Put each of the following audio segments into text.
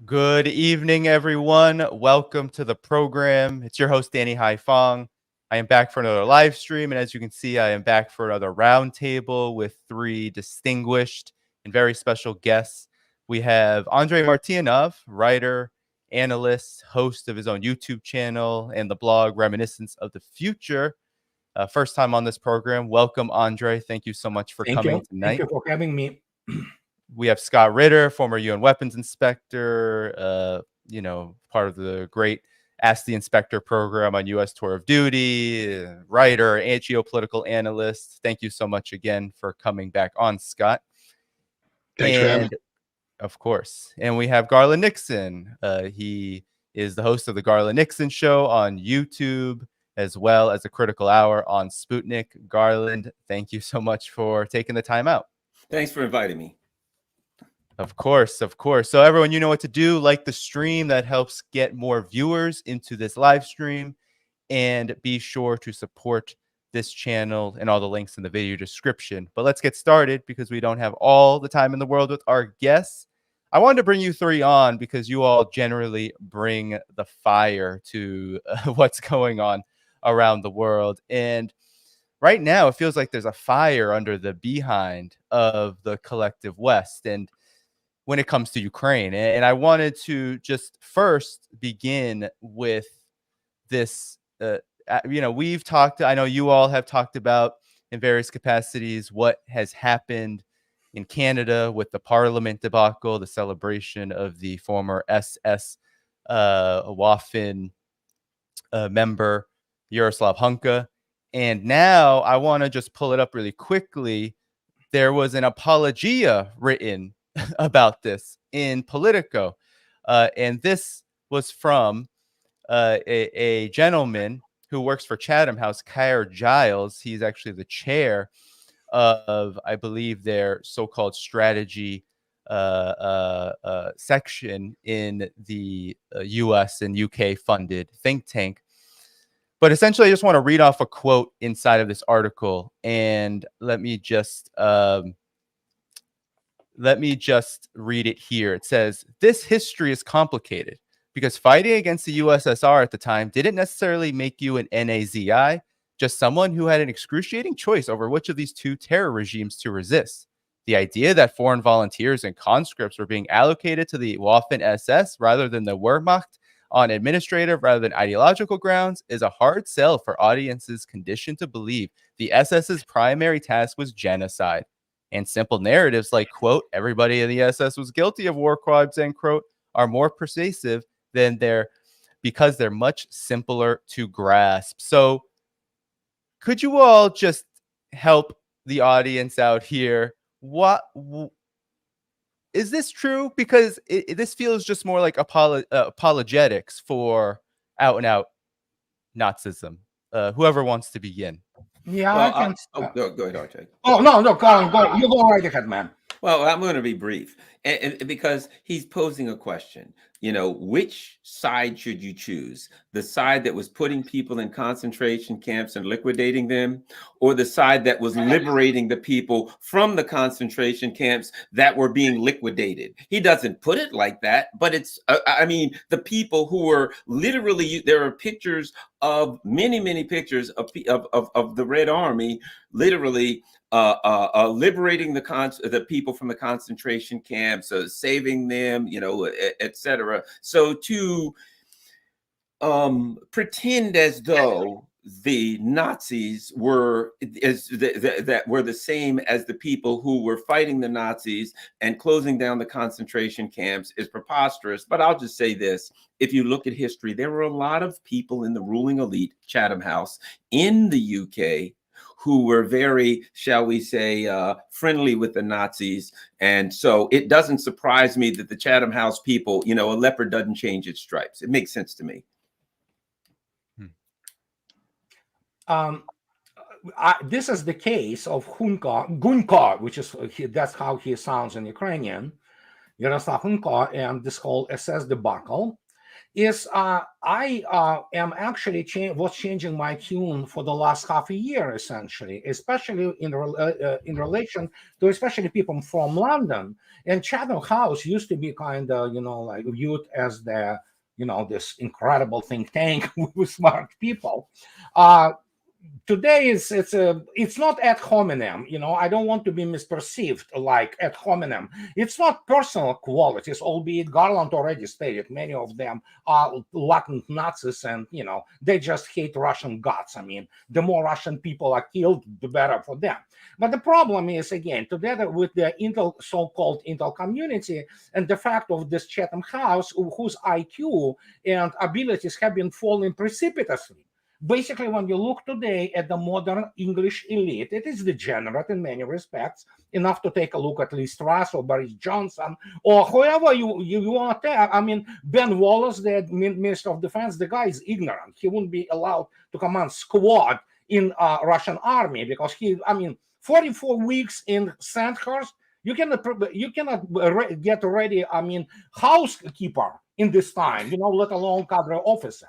Good evening, everyone. Welcome to the program. It's your host, Danny Dhaiphong. I am back for another live stream, and as you can see, I am back for another roundtable with three distinguished and very special guests. We have Andrei Martyanov, writer, analyst, host of his own YouTube channel and the blog Reminiscence of the Future. First time on this program. Welcome, Andrei. Thank you so much for coming tonight. Thank you for having me. We have Scott Ritter, former UN weapons inspector, part of the great Ask the Inspector program on U.S. tour of duty, writer, and geopolitical analyst. Thank you so much again for coming back on, Scott. Thanks for having me. Of course. And we have Garland Nixon. He is the host of the Garland Nixon Show on YouTube, as well as a Critical Hour on Sputnik. Garland, thank you so much for taking the time out. Thanks for inviting me. Of course. So everyone, you know what to do. Like the stream. That helps get more viewers into this live stream. And be sure to support this channel and all the links in the video description. But let's get started because we don't have all the time in the world with our guests. I wanted to bring you three on because you all generally bring the fire to what's going on around the world. And right now, it feels like there's a fire under the behind of the collective West. And when it comes to Ukraine. And I wanted to just first begin with this, we've talked, I know you all have talked about in various capacities what has happened in Canada with the Parliament debacle, the celebration of the former SS Waffen member, Yaroslav Hunka. And now I want to just pull it up really quickly. There was an apologia written about this in Politico. And this was from a gentleman who works for Chatham House, Kyer Giles. He's actually the chair of, I believe, their so-called strategy section in the US and UK funded think tank. But essentially, I just want to read off a quote inside of this article. And let me just read it here. It says, this history is complicated because fighting against the USSR at the time didn't necessarily make you an Nazi, just someone who had an excruciating choice over which of these two terror regimes to resist. The idea that foreign volunteers and conscripts were being allocated to the Waffen SS rather than the Wehrmacht on administrative rather than ideological grounds is a hard sell for audiences conditioned to believe the SS's primary task was genocide. And simple narratives like, quote, everybody in the SS was guilty of war crimes, end quote, are more persuasive than because they're much simpler to grasp. So could you all just help the audience out here? Is this true? Because this feels just more like apologetics for out and out Nazism. Whoever wants to begin. Yeah, Well, I can. go ahead, RJ. Oh no, Colin, go. You go right ahead, man. Well, I'm going to be brief, and because he's posing a question. Which side should you choose? The side that was putting people in concentration camps and liquidating them, or the side that was liberating the people from the concentration camps that were being liquidated? He doesn't put it like that, but it's, I mean, the people who were literally, there are pictures of many pictures of the Red Army literally liberating the people from the concentration camps, saving them, etc. So to pretend as though the Nazis were that were the same as the people who were fighting the Nazis and closing down the concentration camps is preposterous. But I'll just say this: if you look at history, there were a lot of people in the ruling elite, Chatham House, in the UK, who were very, shall we say, friendly with the Nazis. And so it doesn't surprise me that the Chatham House people, a leopard doesn't change its stripes. It makes sense to me. This is the case of Gunko, which is that's how he sounds in Ukrainian, Yaroslav Hunko, and this whole SS debacle. Is I am actually changing my tune for the last half a year, essentially, especially in relation to especially people from London. And Chatham House used to be kind of, like viewed as the, this incredible think tank with smart people. Today it's not ad hominem. I don't want to be misperceived like ad hominem. It's not personal qualities, albeit Garland already stated many of them are latent Nazis, and they just hate Russian guts. I mean, the more Russian people are killed, the better for them. But the problem is, again, together with the so-called Intel community and the fact of this Chatham House, whose IQ and abilities have been falling precipitously. Basically, when you look today at the modern English elite, it is degenerate in many respects, enough to take a look at Liz Truss or Boris Johnson or whoever you want to tell. I mean, Ben Wallace, the Minister of Defense, the guy is ignorant. He wouldn't be allowed to command squad in Russian army because 44 weeks in Sandhurst, you cannot get ready, housekeeper in this time, let alone cadre officer.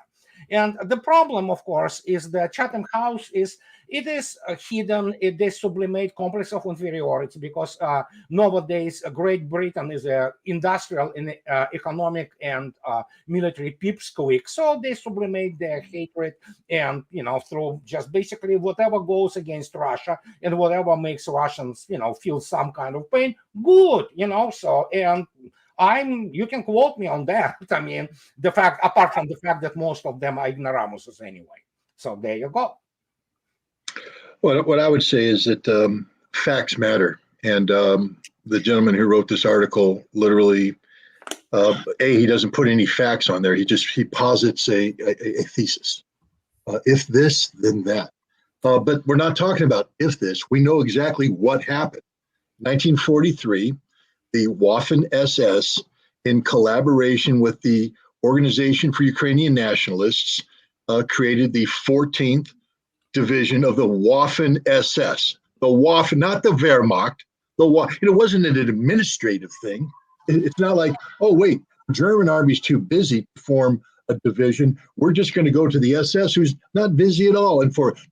And the problem, of course, is that Chatham House is a hidden, a sublimate complex of inferiority because nowadays Great Britain is an industrial, economic, and military pipsqueak. So they sublimate their hatred and, through just basically whatever goes against Russia and whatever makes Russians, feel some kind of pain, good, so, and you can quote me on that. I mean, apart from the fact that most of them are ignoramuses anyway. So there you go. Well, what I would say is that facts matter. And the gentleman who wrote this article literally, he doesn't put any facts on there. He posits a thesis. If this, then that. But we're not talking about if this. We know exactly what happened. 1943. The Waffen-SS, in collaboration with the Organization for Ukrainian Nationalists, created the 14th Division of the Waffen-SS. The Waffen, not the Wehrmacht. It wasn't an administrative thing. It's not like, oh, wait, the German army's too busy to form a division. We're just going to go to the SS, who's not busy at all.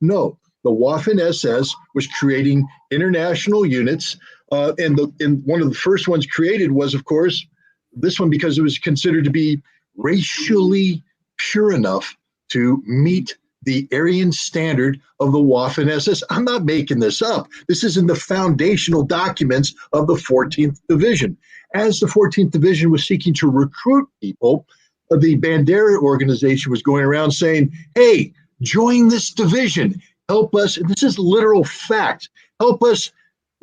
No, the Waffen-SS was creating international units. And one of the first ones created was, of course, this one because it was considered to be racially pure enough to meet the Aryan standard of the Waffen-SS. I'm not making this up. This is in the foundational documents of the 14th Division. As the 14th Division was seeking to recruit people, the Bandera organization was going around saying, hey, join this division. Help us, and this is literal fact, help us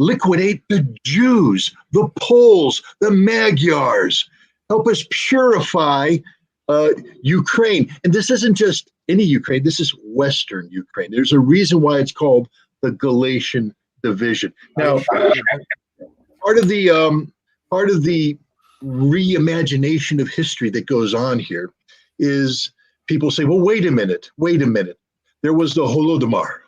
liquidate the Jews, the Poles, the Magyars. Help us purify Ukraine. And this isn't just any Ukraine, this is Western Ukraine. There's a reason why it's called the Galatian Division. Now, part of the reimagination of history that goes on here is people say, well, wait a minute. There was the Holodomor.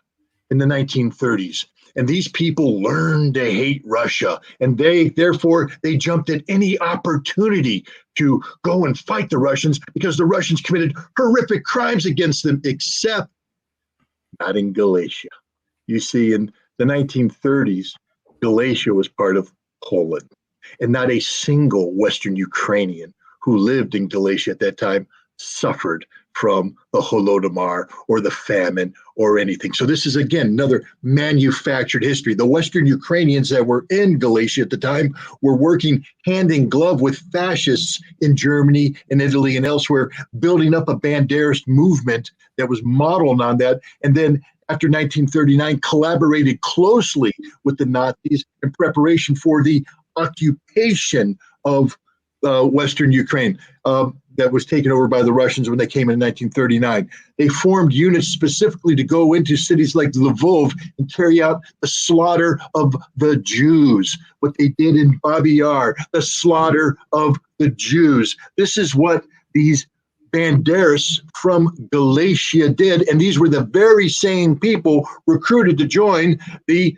in the 1930s. And these people learned to hate Russia, and therefore they jumped at any opportunity to go and fight the Russians because the Russians committed horrific crimes against them, except not in Galicia. You see, in the 1930s, Galicia was part of Poland, and not a single Western Ukrainian who lived in Galicia at that time suffered from the Holodomor or the famine or anything. So this is, again, another manufactured history. The Western Ukrainians that were in Galicia at the time were working hand in glove with fascists in Germany and Italy and elsewhere, building up a Banderist movement that was modeled on that. And then after 1939, collaborated closely with the Nazis in preparation for the occupation of Western Ukraine that was taken over by the Russians when they came in 1939. They formed units specifically to go into cities like Lvov and carry out the slaughter of the Jews. What they did in Babi Yar, the slaughter of the Jews. This is what these Banderas from Galicia did, and these were the very same people recruited to join the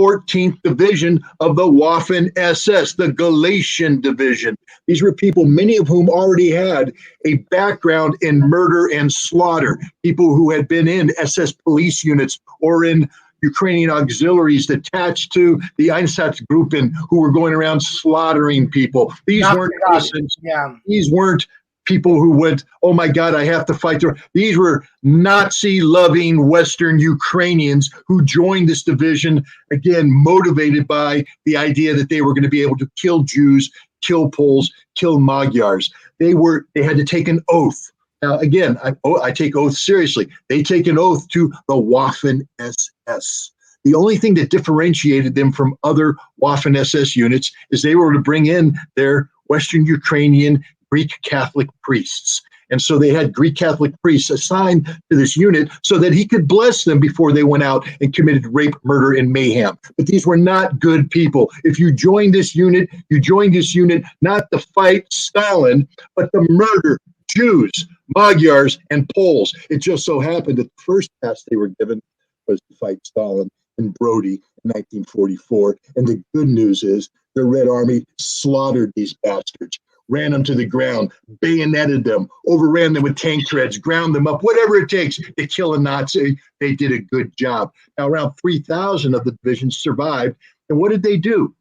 14th Division of the Waffen SS, the Galician Division. These were people, many of whom already had a background in murder and slaughter, people who had been in SS police units or in Ukrainian auxiliaries attached to the Einsatzgruppen who were going around slaughtering people. These weren't innocents. Yeah. These weren't people who went, oh my God, I have to fight. These were Nazi-loving Western Ukrainians who joined this division, again, motivated by the idea that they were going to be able to kill Jews, kill Poles, kill Magyars. They had to take an oath. Now, again, I take oaths seriously. They take an oath to the Waffen SS. The only thing that differentiated them from other Waffen SS units is they were to bring in their Western Ukrainian Greek Catholic priests. And so they had Greek Catholic priests assigned to this unit so that he could bless them before they went out and committed rape, murder, and mayhem. But these were not good people. If you joined this unit, you joined this unit not to fight Stalin, but to murder Jews, Magyars, and Poles. It just so happened that the first task they were given was to fight Stalin and Brody in 1944. And the good news is the Red Army slaughtered these bastards, ran them to the ground, bayoneted them, overran them with tank treads, ground them up, whatever it takes to kill a Nazi. They did a good job. Now, around 3,000 of the divisions survived. And what did they do?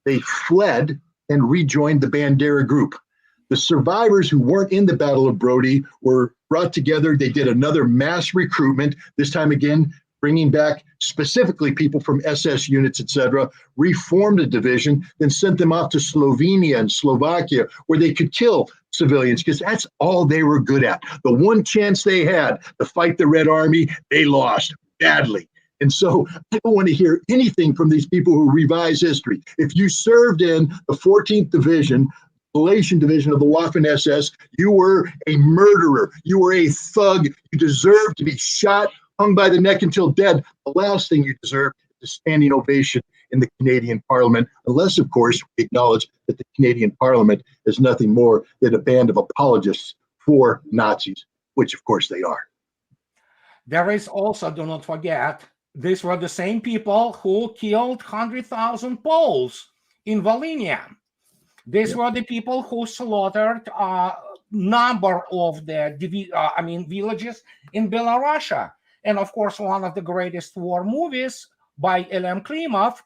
They fled and rejoined the Bandera group. The survivors who weren't in the Battle of Brody were brought together. They did another mass recruitment, this time again, bringing back specifically people from SS units, etc., reformed the division, then sent them off to Slovenia and Slovakia, where they could kill civilians, because that's all they were good at. The one chance they had to fight the Red Army, they lost badly. And so I don't want to hear anything from these people who revise history. If you served in the 14th Division, Galician Division of the Waffen SS, you were a murderer. You were a thug. You deserved to be shot, hung by the neck until dead. The last thing you deserve is a standing ovation in the Canadian Parliament, unless, of course, we acknowledge that the Canadian Parliament is nothing more than a band of apologists for Nazis, which, of course, they are. There is also, do not forget, these were the same people who killed 100,000 Poles in Volhynia. These were the people who slaughtered a number of the villages in Belarus. And of course, one of the greatest war movies by Elem Klimov,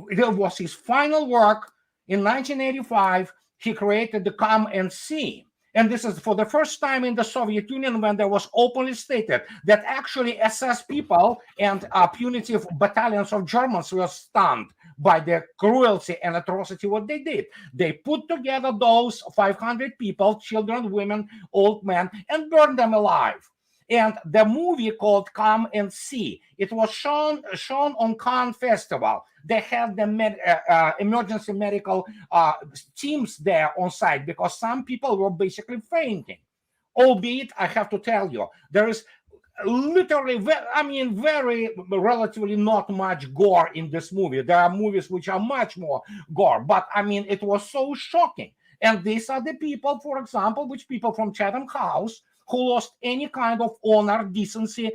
it was his final work in 1985. He created the Come and See. And this is for the first time in the Soviet Union when there was openly stated that actually SS people and punitive battalions of Germans were stunned by the cruelty and atrocity what they did. They put together those 500 people, children, women, old men, and burned them alive. And the movie called Come and See, it was shown on Cannes Festival. They had the emergency medical teams there on site because some people were basically fainting. Albeit, I have to tell you, there is literally, very relatively not much gore in this movie. There are movies which are much more gore, but it was so shocking. And these are the people, for example, which people from Chatham House who lost any kind of honor, decency,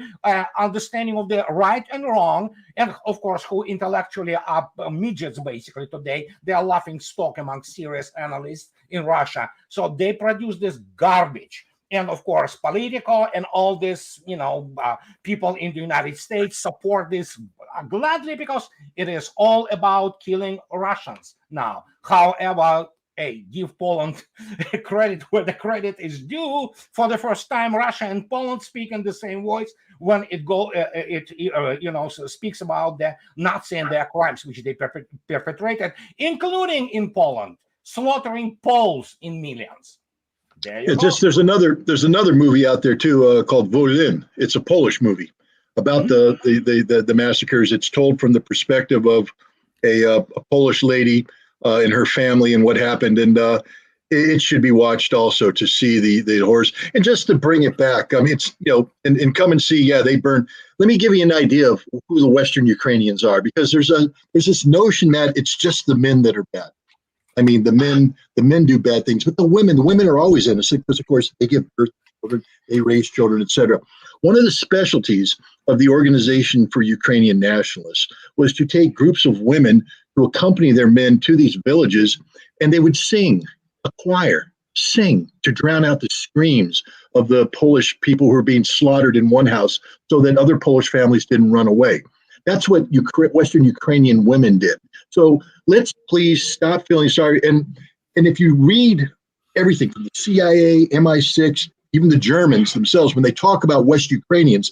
understanding of the right and wrong, and of course, who intellectually are midgets basically today. They are laughing stock among serious analysts in Russia. So they produce this garbage. And of course, Politico and all this, people in the United States support this gladly because it is all about killing Russians now. However, give Poland credit where the credit is due. For the first time, Russia and Poland speak in the same voice when speaks about the Nazi and their crimes which they perpetrated, including in Poland, slaughtering Poles in millions. There's another movie out there too called Volin. It's a Polish movie about the massacres. It's told from the perspective of a Polish lady and her family and what happened, and it should be watched also to see the horrors. And just to bring it back, I mean, it's and come and see. Yeah, they burn. Let me give you an idea of who the Western Ukrainians are, because there's this notion that it's just the men that are bad. I mean, the men do bad things, but the women are always innocent because, of course, they give birth to children, they raise children, etc. One of the specialties of the Organization for Ukrainian Nationalists was to take groups of women to accompany their men to these villages, and they would sing, a choir, sing to drown out the screams of the Polish people who were being slaughtered in one house so that other Polish families didn't run away. That's what Western Ukrainian women did. So let's please stop feeling sorry. And if you read everything from the CIA, MI6, even the Germans themselves, when they talk about West Ukrainians,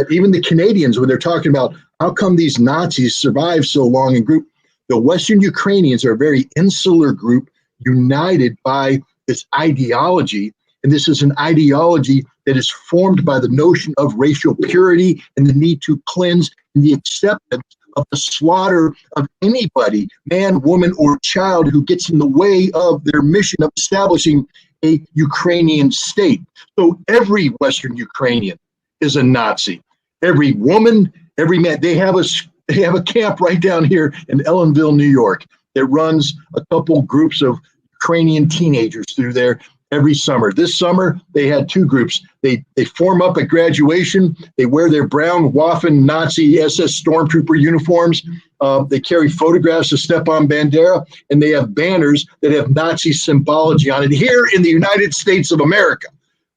even the Canadians, when they're talking about how come these Nazis survived so long in group, the Western Ukrainians are a very insular group united by this ideology. And this is an ideology that is formed by the notion of racial purity and the need to cleanse and the acceptance of the slaughter of anybody, man, woman, or child who gets in the way of their mission of establishing a Ukrainian state. So every Western Ukrainian is a Nazi. Every woman, every man. They have a camp right down here in Ellenville, New York, that runs a couple groups of Ukrainian teenagers through there every summer. This summer, they had two groups. They form up at graduation. They wear their brown Waffen Nazi SS Stormtrooper uniforms. They carry photographs of Stepan Bandera, and they have banners that have Nazi symbology on it. Here in the United States of America,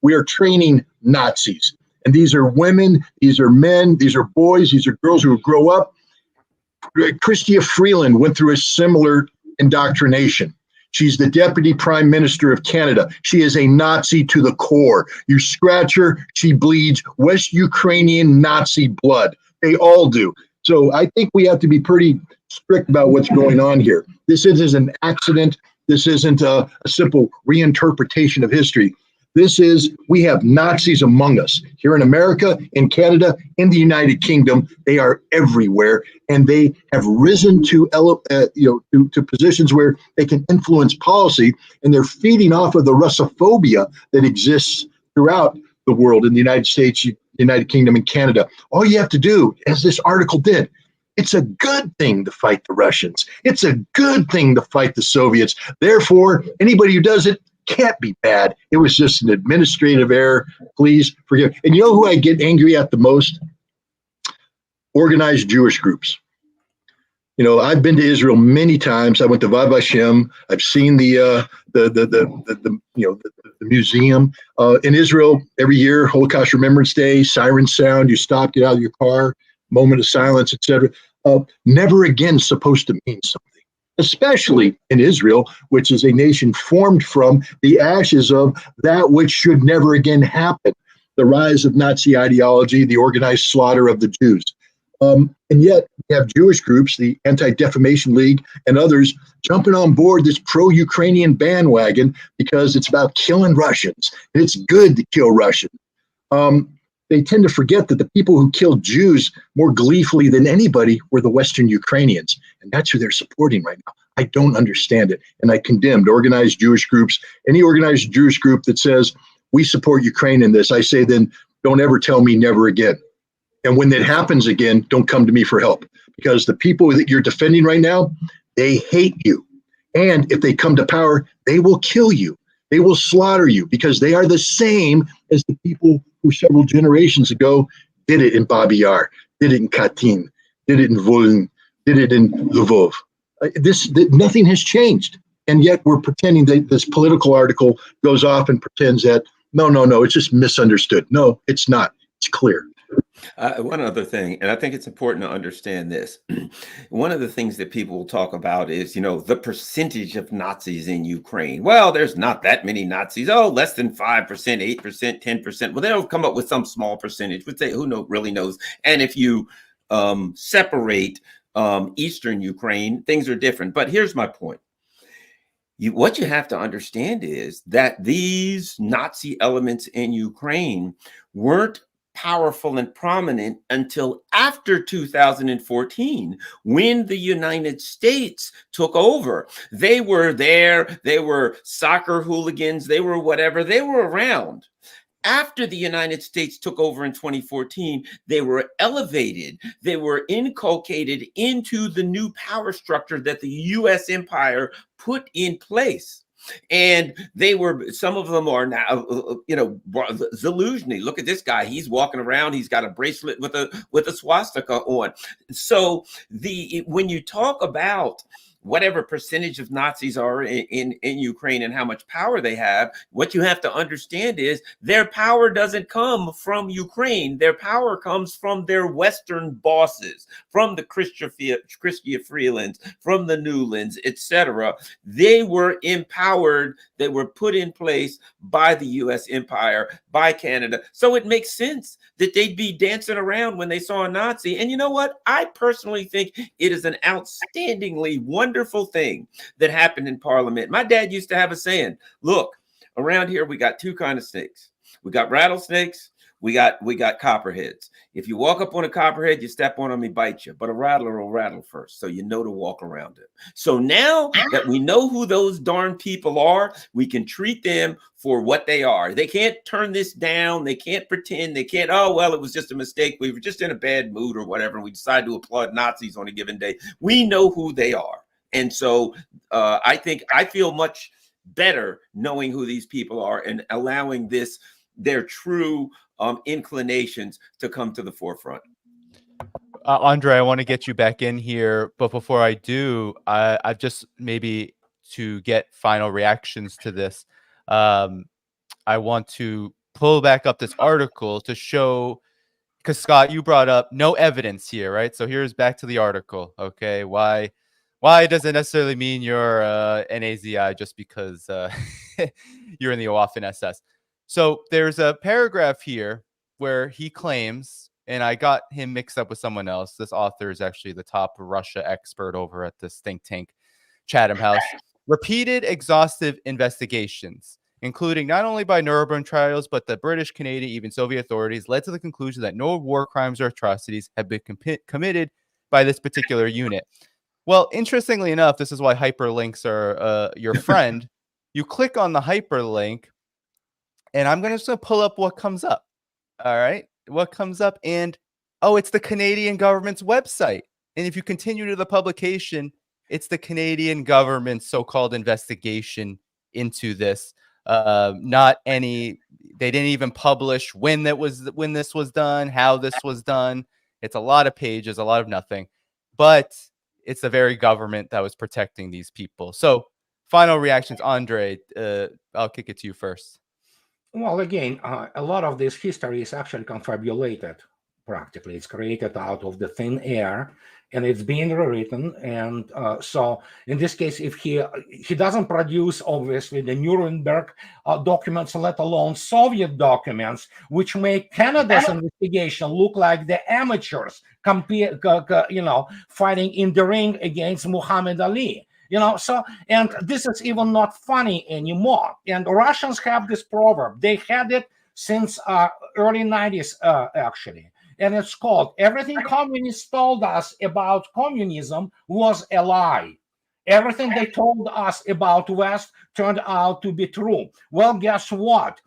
we are training Nazis. And these are women, these are men, these are boys, these are girls who grow up. Chrystia Freeland went through a similar indoctrination. She's the Deputy Prime Minister of Canada. She is a Nazi to the core. You scratch her, she bleeds West Ukrainian Nazi blood. They all do. So I think we have to be pretty strict about what's going on here. This isn't an accident. This isn't a simple reinterpretation of history. This is, we have Nazis among us here in America, in Canada, in the United Kingdom. They are everywhere, and they have risen to positions where they can influence policy, and they're feeding off of the Russophobia that exists throughout the world in the United States, United Kingdom, and Canada. All you have to do, as this article did, it's a good thing to fight the Russians. It's a good thing to fight the Soviets. Therefore, anybody who does it can't be bad. It was just an administrative error. Please forgive. And you know who I get angry at the most? Organized Jewish groups. You know, I've been to Israel many times. I went to Vav Hashem. I've seen the museum in Israel every year. Holocaust Remembrance Day, siren sound. You stop, get out of your car, moment of silence, etc. Never again supposed to mean something. Especially in Israel, which is a nation formed from the ashes of that which should never again happen, the rise of Nazi ideology, the organized slaughter of the Jews. And yet we have Jewish groups, the Anti-Defamation League and others, jumping on board this pro-Ukrainian bandwagon because it's about killing Russians, and it's good to kill Russians. They tend to forget that the people who killed Jews more gleefully than anybody were the Western Ukrainians. And that's who they're supporting right now. I don't understand it. And I condemned organized Jewish groups. Any organized Jewish group that says, we support Ukraine in this, I say, then don't ever tell me never again. And when that happens again, don't come to me for help. Because the people that you're defending right now, they hate you. And if they come to power, they will kill you. They will slaughter you because they are the same as the people who several generations ago did it in Babi Yar, did it in Katyn, did it in Volyn, did it in Lvov. Nothing has changed. And yet we're pretending that this political article goes off and pretends that, no, it's just misunderstood. No, it's not. It's clear. One other thing, and I think it's important to understand this. One of the things that people will talk about is, the percentage of Nazis in Ukraine. Well, there's not that many Nazis. Oh, less than 5%, 8%, 10%. Well, they'll come up with some small percentage, which really knows. And if you separate Eastern Ukraine, things are different. But here's my point. What you have to understand is that these Nazi elements in Ukraine weren't powerful and prominent until after 2014, when the United States took over. They were there, they were soccer hooligans, they were whatever, they were around. After the United States took over in 2014, they were elevated, they were inculcated into the new power structure that the US empire put in place. And some of them are now, Zaluzhny. Look at this guy. He's walking around. He's got a bracelet with a swastika on. So when you talk about whatever percentage of Nazis are in Ukraine and how much power they have, what you have to understand is their power doesn't come from Ukraine. Their power comes from their Western bosses, from the Chrystia Freelands, from the Newlands, etc. They were empowered. They were put in place by the U.S. empire, by Canada. So it makes sense that they'd be dancing around when they saw a Nazi. And you know what? I personally think it is an outstandingly wonderful thing that happened in Parliament. My dad used to have a saying, look, around here we got two kinds of snakes. We got rattlesnakes, we got copperheads. If you walk up on a copperhead, you step on them, he bites you. But a rattler will rattle first, so you know to walk around it. So now that we know who those darn people are, we can treat them for what they are. They can't turn this down. They can't pretend. They can't, oh, well, it was just a mistake. We were just in a bad mood or whatever. And we decided to applaud Nazis on a given day. We know who they are. And so I think I feel much better knowing who these people are and allowing their true inclinations to come to the forefront. Andrei, I want to get you back in here, but before I do, I just maybe to get final reactions to this, I want to pull back up this article to show, because Scott, you brought up no evidence here, right? So here's back to the article. Okay, why doesn't necessarily mean you're an AZI just because you're in the Waffen SS. So there's a paragraph here where he claims, and I got him mixed up with someone else. This author is actually the top Russia expert over at this think tank, Chatham House. Repeated exhaustive investigations, including not only by Nuremberg trials, but the British, Canadian, even Soviet authorities, led to the conclusion that no war crimes or atrocities have been committed by this particular unit. Well, interestingly enough, this is why hyperlinks are your friend. You click on the hyperlink, and I'm just going to pull up what comes up. All right. What comes up? And, oh, it's the Canadian government's website. And if you continue to the publication, it's the Canadian government's so-called investigation into this. They didn't even publish when this was done, how this was done. It's a lot of pages, a lot of nothing. But it's the very government that was protecting these people. So final reactions, Andrei, I'll kick it to you first. Well, again, a lot of this history is actually confabulated, practically. It's created out of the thin air, and it's being rewritten. And so in this case, if he doesn't produce, obviously, the Nuremberg documents, let alone Soviet documents, which make Canada's investigation look like the amateurs, fighting in the ring against Muhammad Ali. So, and this is even not funny anymore. And Russians have this proverb. They had it since early 90s, actually. And it's called, everything communists told us about communism was a lie. Everything they told us about West turned out to be true. Well, guess what?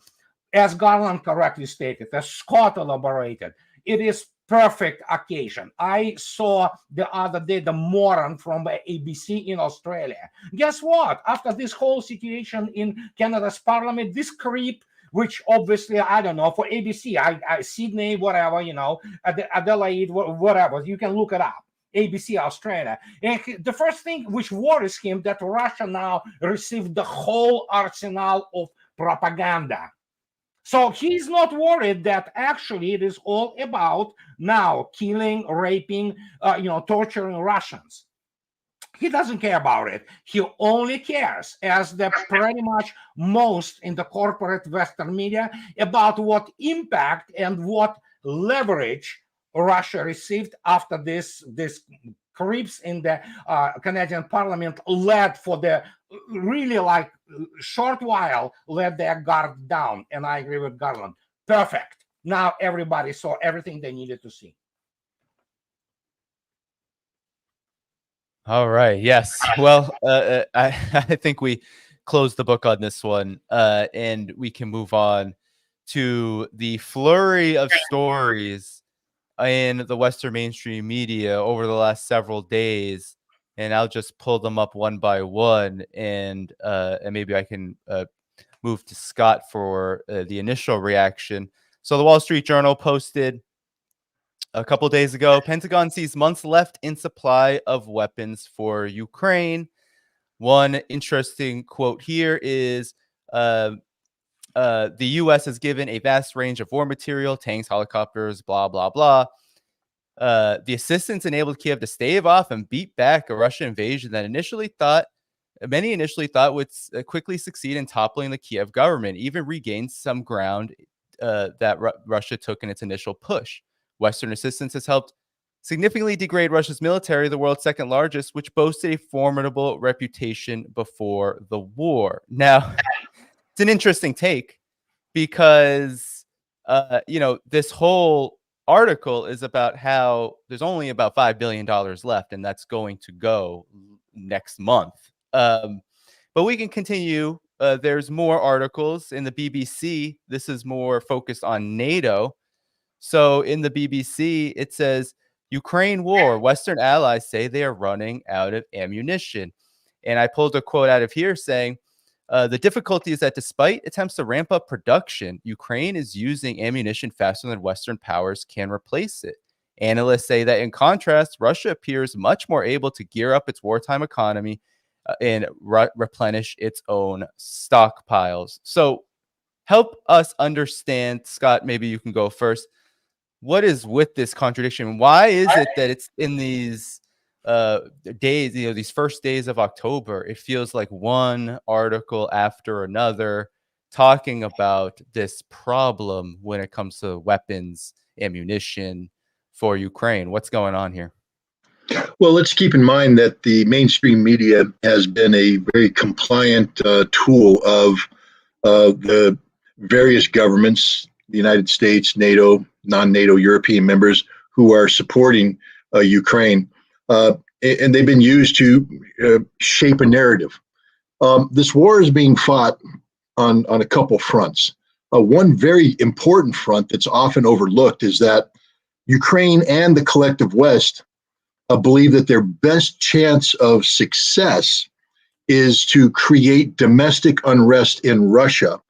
As Garland correctly stated, as Scott elaborated, it is perfect occasion. I saw the other day the moron from ABC in Australia. Guess what? After this whole situation in Canada's parliament, this creep, which obviously, I don't know, for ABC, I Sydney, whatever, you know, Adelaide, whatever, you can look it up. ABC Australia. And the first thing which worries him that Russia now received the whole arsenal of propaganda. So he's not worried that actually it is all about now killing, raping, torturing Russians. He doesn't care about it. He only cares, as the pretty much most in the corporate Western media, about what impact and what leverage Russia received after this creeps in the Canadian Parliament led for the really like short while let their guard down. And I agree with Garland. Perfect. Now everybody saw everything they needed to see. All right. Yes. Well, I think we closed the book on this one, and we can move on to the flurry of stories in the Western mainstream media over the last several days, and I'll just pull them up one by one, and maybe I can move to Scott for the initial reaction. So the Wall Street Journal posted a couple of days ago, Pentagon sees months left in supply of weapons for Ukraine. One interesting quote here is the U.S. has given a vast range of war material, tanks, helicopters, blah, blah, blah. The assistance enabled Kiev to stave off and beat back a Russian invasion that many initially thought would quickly succeed in toppling the Kiev government, even regained some ground that Russia took in its initial push. Western assistance has helped significantly degrade Russia's military, the world's second largest, which boasted a formidable reputation before the war. Now, it's an interesting take because, this whole article is about how there's only about $5 billion left, and that's going to go next month. But we can continue. There's more articles in the BBC. This is more focused on NATO. So in the BBC, it says, Ukraine war, Western allies say they are running out of ammunition. And I pulled a quote out of here saying, the difficulty is that despite attempts to ramp up production, Ukraine is using ammunition faster than Western powers can replace it. Analysts say that in contrast, Russia appears much more able to gear up its wartime economy and replenish its own stockpiles. So help us understand, Scott, maybe you can go first. What is with this contradiction? Why is it that it's in these days, these first days of October, it feels like one article after another talking about this problem when it comes to weapons, ammunition for Ukraine? What's going on here? Well, let's keep in mind that the mainstream media has been a very compliant tool of the various governments, the United States, NATO, non-NATO European members who are supporting Ukraine. And they've been used to shape a narrative. This war is being fought on a couple fronts. One very important front that's often overlooked is that Ukraine and the collective West believe that their best chance of success is to create domestic unrest in Russia.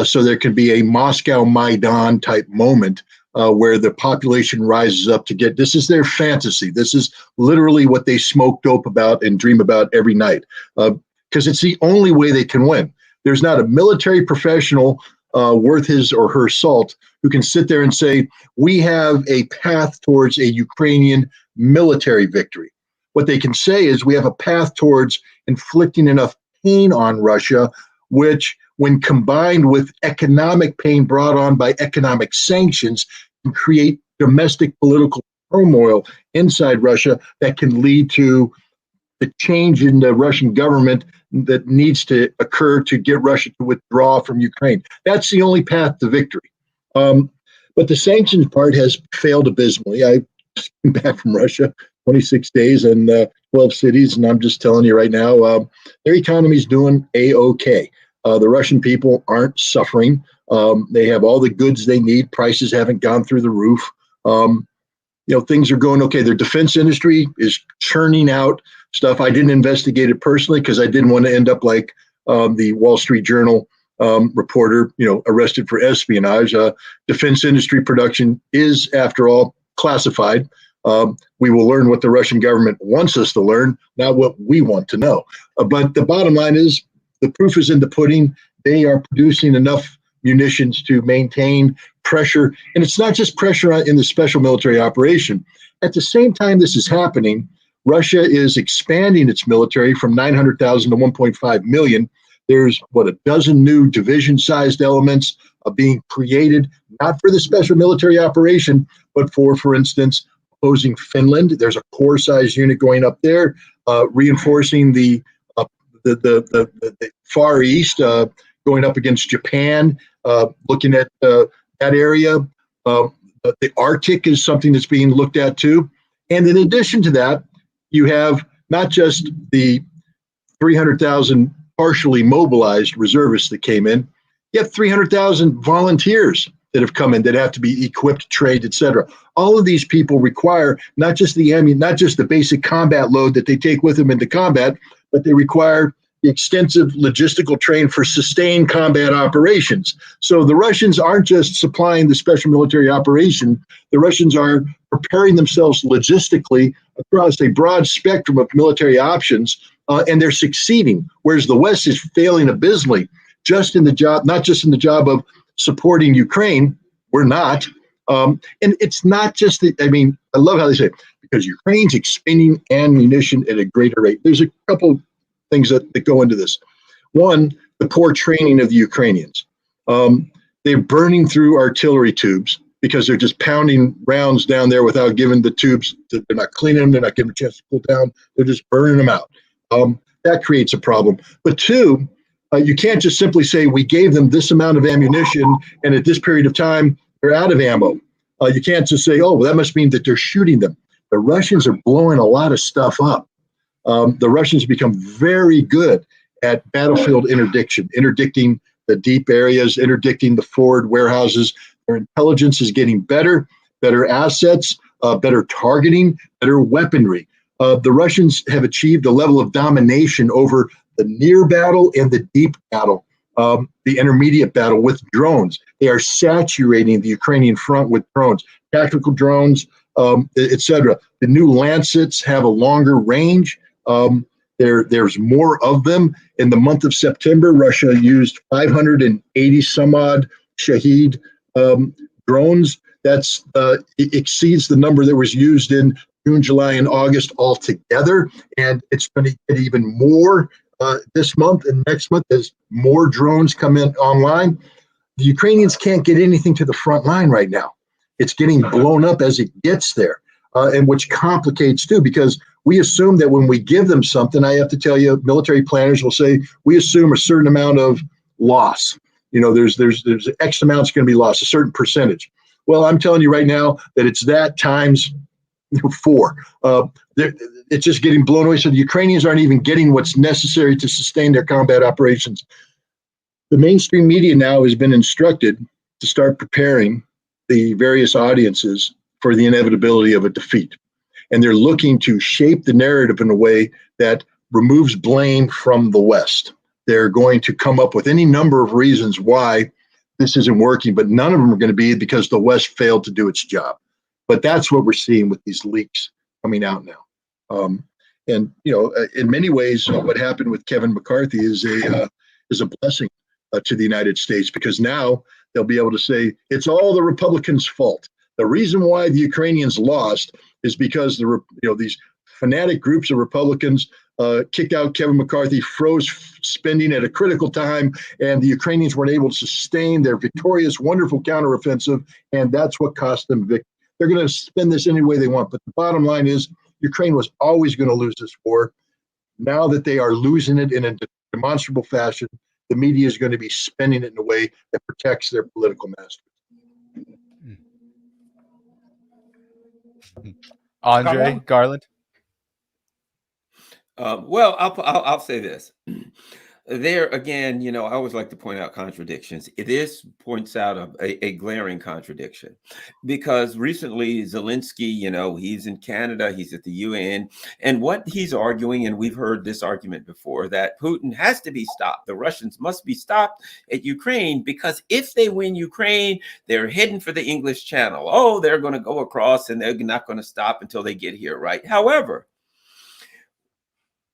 So there can be a Moscow Maidan type moment where the population rises up to get, this is their fantasy. This is literally what they smoke dope about and dream about every night, because it's the only way they can win. There's not a military professional worth his or her salt who can sit there and say, we have a path towards a Ukrainian military victory. What they can say is we have a path towards inflicting enough pain on Russia, which, when combined with economic pain brought on by economic sanctions, can create domestic political turmoil inside Russia that can lead to the change in the Russian government that needs to occur to get Russia to withdraw from Ukraine. That's the only path to victory. But the sanctions part has failed abysmally. I came back from Russia, 26 days and 12 cities, and I'm just telling you right now, their economy's doing A-OK. The Russian people aren't suffering. They have all the goods they need. Prices haven't gone through the roof. things are going okay. Their defense industry is churning out stuff. I didn't investigate it personally because I didn't want to end up like the Wall Street Journal reporter, arrested for espionage. Defense industry production is, after all, classified. We will learn what the Russian government wants us to learn, not what we want to know. But the bottom line is the proof is in the pudding. They are producing enough munitions to maintain pressure. And it's not just pressure in the special military operation. At the same time this is happening, Russia is expanding its military from 900,000 to 1.5 million. There's, a dozen new division-sized elements being created, not for the special military operation, but for instance, opposing Finland. There's a corps-sized unit going up there, reinforcing the Far East, going up against Japan, looking at that area. The Arctic is something that's being looked at too. And in addition to that, you have not just the 300,000 partially mobilized reservists that came in, you have 300,000 volunteers that have come in that have to be equipped, trained, etc. All of these people require not just the basic combat load that they take with them into combat, but they require the extensive logistical training for sustained combat operations. So the Russians aren't just supplying the special military operation, the Russians are preparing themselves logistically across a broad spectrum of military options, and they're succeeding, whereas the West is failing abysmally, not just in the job of supporting Ukraine. We're not. And it's not just I love how they say it, because Ukraine's expending ammunition at a greater rate. There's a couple things that go into this. One, the poor training of the Ukrainians. They're burning through artillery tubes because they're just pounding rounds down there without giving the tubes, they're not cleaning them, they're not giving them a chance to cool down, they're just burning them out. That creates a problem. But two, you can't just simply say we gave them this amount of ammunition and at this period of time they're out of ammo. You can't just say, oh, well, that must mean that they're shooting them. The Russians are blowing a lot of stuff up. The Russians become very good at battlefield interdicting the deep areas, interdicting the forward warehouses. Their intelligence is getting better assets, better targeting, better weaponry. The Russians have achieved a level of domination over the near battle and the deep battle, the intermediate battle with drones. They are saturating the Ukrainian front with drones, tactical drones, etc. The new Lancets have a longer range. There's more of them. In the month of September, Russia used 580 some odd Shahed drones. It exceeds the number that was used in June, July, and August altogether. And it's going to get even more this month and next month as more drones come in online. The Ukrainians can't get anything to the front line right now. It's getting blown up as it gets there, and which complicates too, because we assume that when we give them something, I have to tell you, military planners will say, we assume a certain amount of loss. There's X amount's going to be lost, a certain percentage. Well, I'm telling you right now that it's that times 4. It's just getting blown away. So the Ukrainians aren't even getting what's necessary to sustain their combat operations. The mainstream media now has been instructed to start preparing the various audiences for the inevitability of a defeat. And they're looking to shape the narrative in a way that removes blame from the West. They're going to come up with any number of reasons why this isn't working, but none of them are going to be because the West failed to do its job. But that's what we're seeing with these leaks coming out now. In many ways, what happened with Kevin McCarthy is a blessing to the United States, because now they'll be able to say it's all the Republicans' fault. The reason why the Ukrainians lost is because these fanatic groups of Republicans kicked out Kevin McCarthy, froze spending at a critical time, and the Ukrainians weren't able to sustain their victorious, wonderful counteroffensive, and that's what cost them victory. They're going to spend this any way they want, but the bottom line is Ukraine was always going to lose this war. Now that they are losing it in a demonstrable fashion, the media is going to be spending it in a way that protects their political masters. Garland? Well, I'll say this. There again, you know, I always like to point out contradictions. This points out a glaring contradiction, because recently Zelensky, you know, he's in Canada, he's at the UN, and what he's arguing, and we've heard this argument before, that Putin has to be stopped. The Russians must be stopped at Ukraine, because if they win Ukraine, they're heading for the English Channel. Oh, they're going to go across and they're not going to stop until they get here, right? However,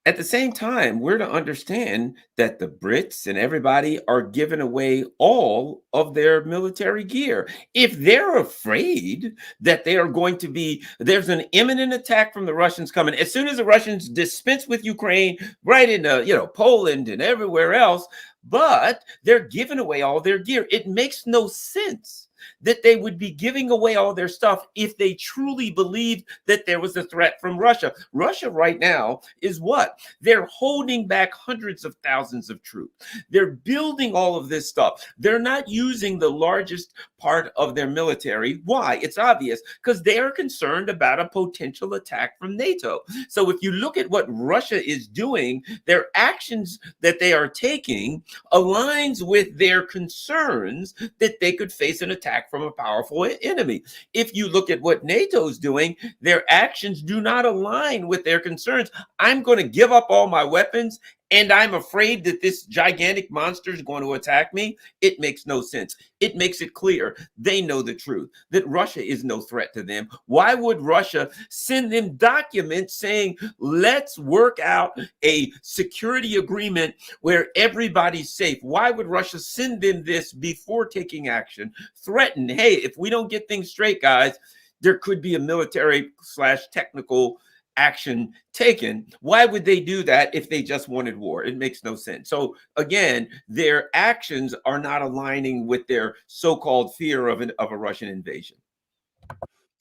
at the same time, we're to understand that the Brits and everybody are giving away all of their military gear. If they're afraid that they are going to be, there's an imminent attack from the Russians coming, as soon as the Russians dispense with Ukraine, right into, you know, Poland and everywhere else, but they're giving away all their gear. It makes no sense that they would be giving away all their stuff if they truly believed that there was a threat from Russia. Russia right now is what? They're holding back hundreds of thousands of troops. They're building all of this stuff. They're not using the largest part of their military. Why? It's obvious, because they are concerned about a potential attack from NATO. So if you look at what Russia is doing, their actions that they are taking aligns with their concerns that they could face an attack from a powerful enemy. If you look at what NATO's doing, their actions do not align with their concerns. I'm going to give up all my weapons and I'm afraid that this gigantic monster is going to attack me. It makes no sense. It makes it clear they know the truth, that Russia is no threat to them. Why would Russia send them documents saying, let's work out a security agreement where everybody's safe? Why would Russia send them this before taking action? Threaten, hey, if we don't get things straight, guys, there could be a military/technical action taken. Why would they do that if they just wanted war? It makes no sense. So again, their actions are not aligning with their so-called fear of a Russian invasion.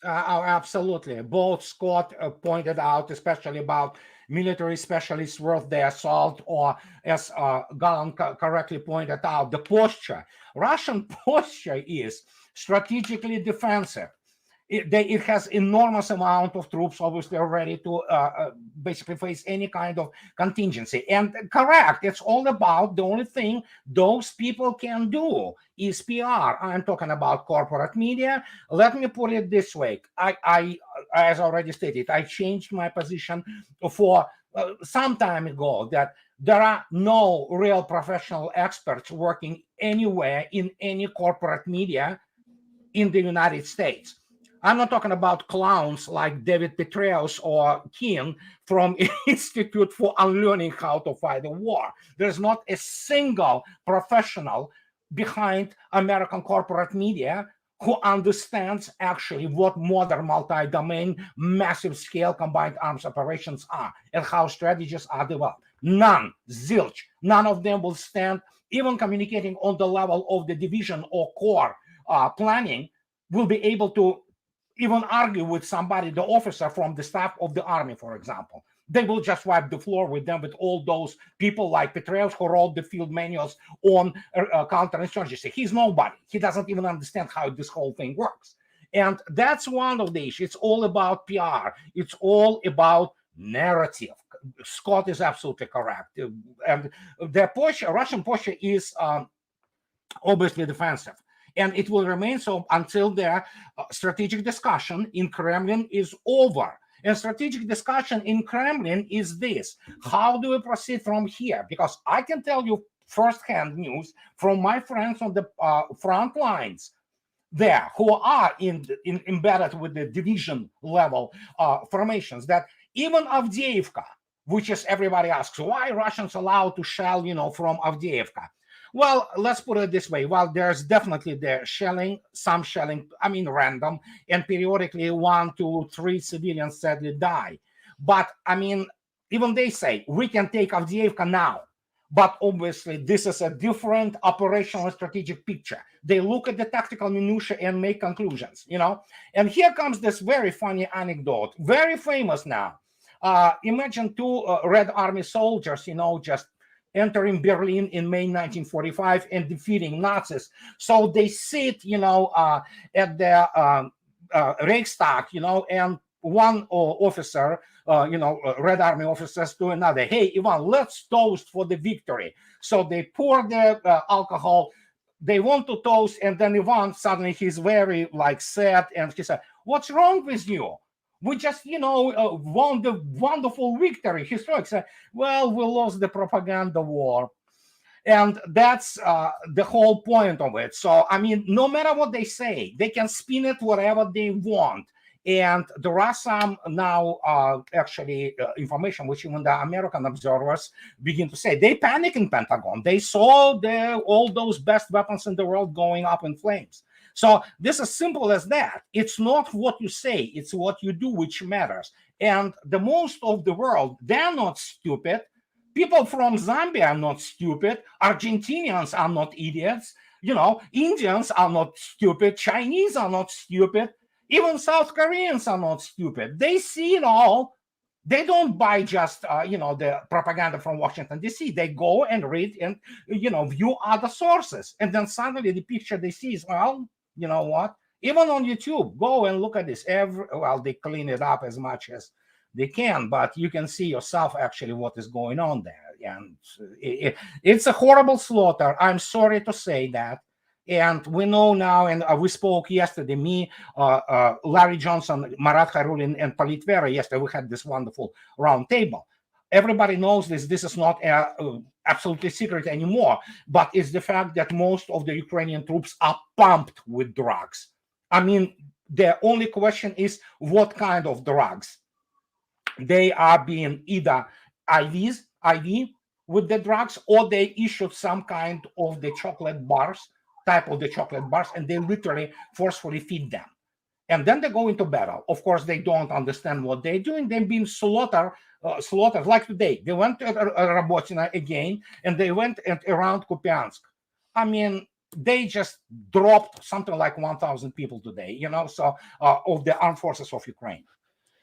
Oh, absolutely. Both Scott pointed out, especially about military specialists worth the assault, or as Garland correctly pointed out, the posture. Russian posture is strategically defensive. It has enormous amount of troops, obviously, ready to basically face any kind of contingency. And correct, it's all about, the only thing those people can do is PR. I'm talking about corporate media. Let me put it this way. I as already stated, I changed my position for some time ago, that there are no real professional experts working anywhere in any corporate media in the United States. I'm not talking about clowns like David Petraeus or Keane from Institute for Unlearning How to Fight a War. There's not a single professional behind American corporate media who understands actually what modern multi-domain, massive scale combined arms operations are and how strategies are developed. None, zilch. None of them will stand, even communicating on the level of the division or corps planning, will be able to even argue with somebody, the officer from the staff of the army, for example. They will just wipe the floor with them, with all those people like Petraeus who wrote the field manuals on counterinsurgency. He's nobody. He doesn't even understand how this whole thing works. And that's one of the issues. It's all about PR. It's all about narrative. Scott is absolutely correct. And the posture, Russian posture is obviously defensive. And it will remain so until the strategic discussion in Kremlin is over. And strategic discussion in Kremlin is this: how do we proceed from here? Because I can tell you firsthand news from my friends on the front lines there, who are embedded with the division level formations, that even Avdiivka, which is, everybody asks, why Russians allowed to shell, from Avdiivka? Well, let's put it this way. Well, there's definitely the shelling, some shelling, random, and periodically 1, 2, 3 civilians sadly die. But, even they say, we can take Avdiivka now. But obviously, this is a different operational strategic picture. They look at the tactical minutiae and make conclusions, And here comes this very funny anecdote, very famous now. Imagine 2 Red Army soldiers, just entering Berlin in May 1945 and defeating Nazis. So they sit, at the Reichstag, and one officer Red Army officers to another. Hey, Ivan, let's toast for the victory. So they pour the alcohol. They want to toast, and then Ivan suddenly he's very like sad, and he said, "What's wrong with you? We just won the wonderful victory." He's said, "Well, we lost the propaganda war." And that's the whole point of it. So, I mean, no matter what they say, they can spin it whatever they want. And there are some now actually information which even the American observers begin to say. They panic in Pentagon. They saw all those best weapons in the world going up in flames. So this is simple as that. It's not what you say, it's what you do which matters. And the most of the world, they're not stupid. People from Zambia are not stupid. Argentinians are not idiots. Indians are not stupid. Chinese are not stupid. Even South Koreans are not stupid. They see it all. They don't buy just, the propaganda from Washington, D.C. They go and read and, view other sources. And then suddenly the picture they see is, well, you know what? Even on YouTube, go and look at this. They clean it up as much as they can, but you can see yourself actually what is going on there. And it's a horrible slaughter. I'm sorry to say that. And we know now, and we spoke yesterday, Larry Johnson, Marat Haroulin, and Palit Vera, yesterday we had this wonderful round table. Everybody knows this. This is not absolutely secret anymore, but it's the fact that most of the Ukrainian troops are pumped with drugs. I mean, the only question is what kind of drugs. They are being either IV with the drugs, or they issued some kind of the type of the chocolate bars, and they literally forcefully feed them. And then they go into battle. Of course, they don't understand what they're doing. They've been slaughtered like today. They went to Rabotina again, and they went around Kupiansk. I mean, they just dropped something like 1,000 people today, of the armed forces of Ukraine.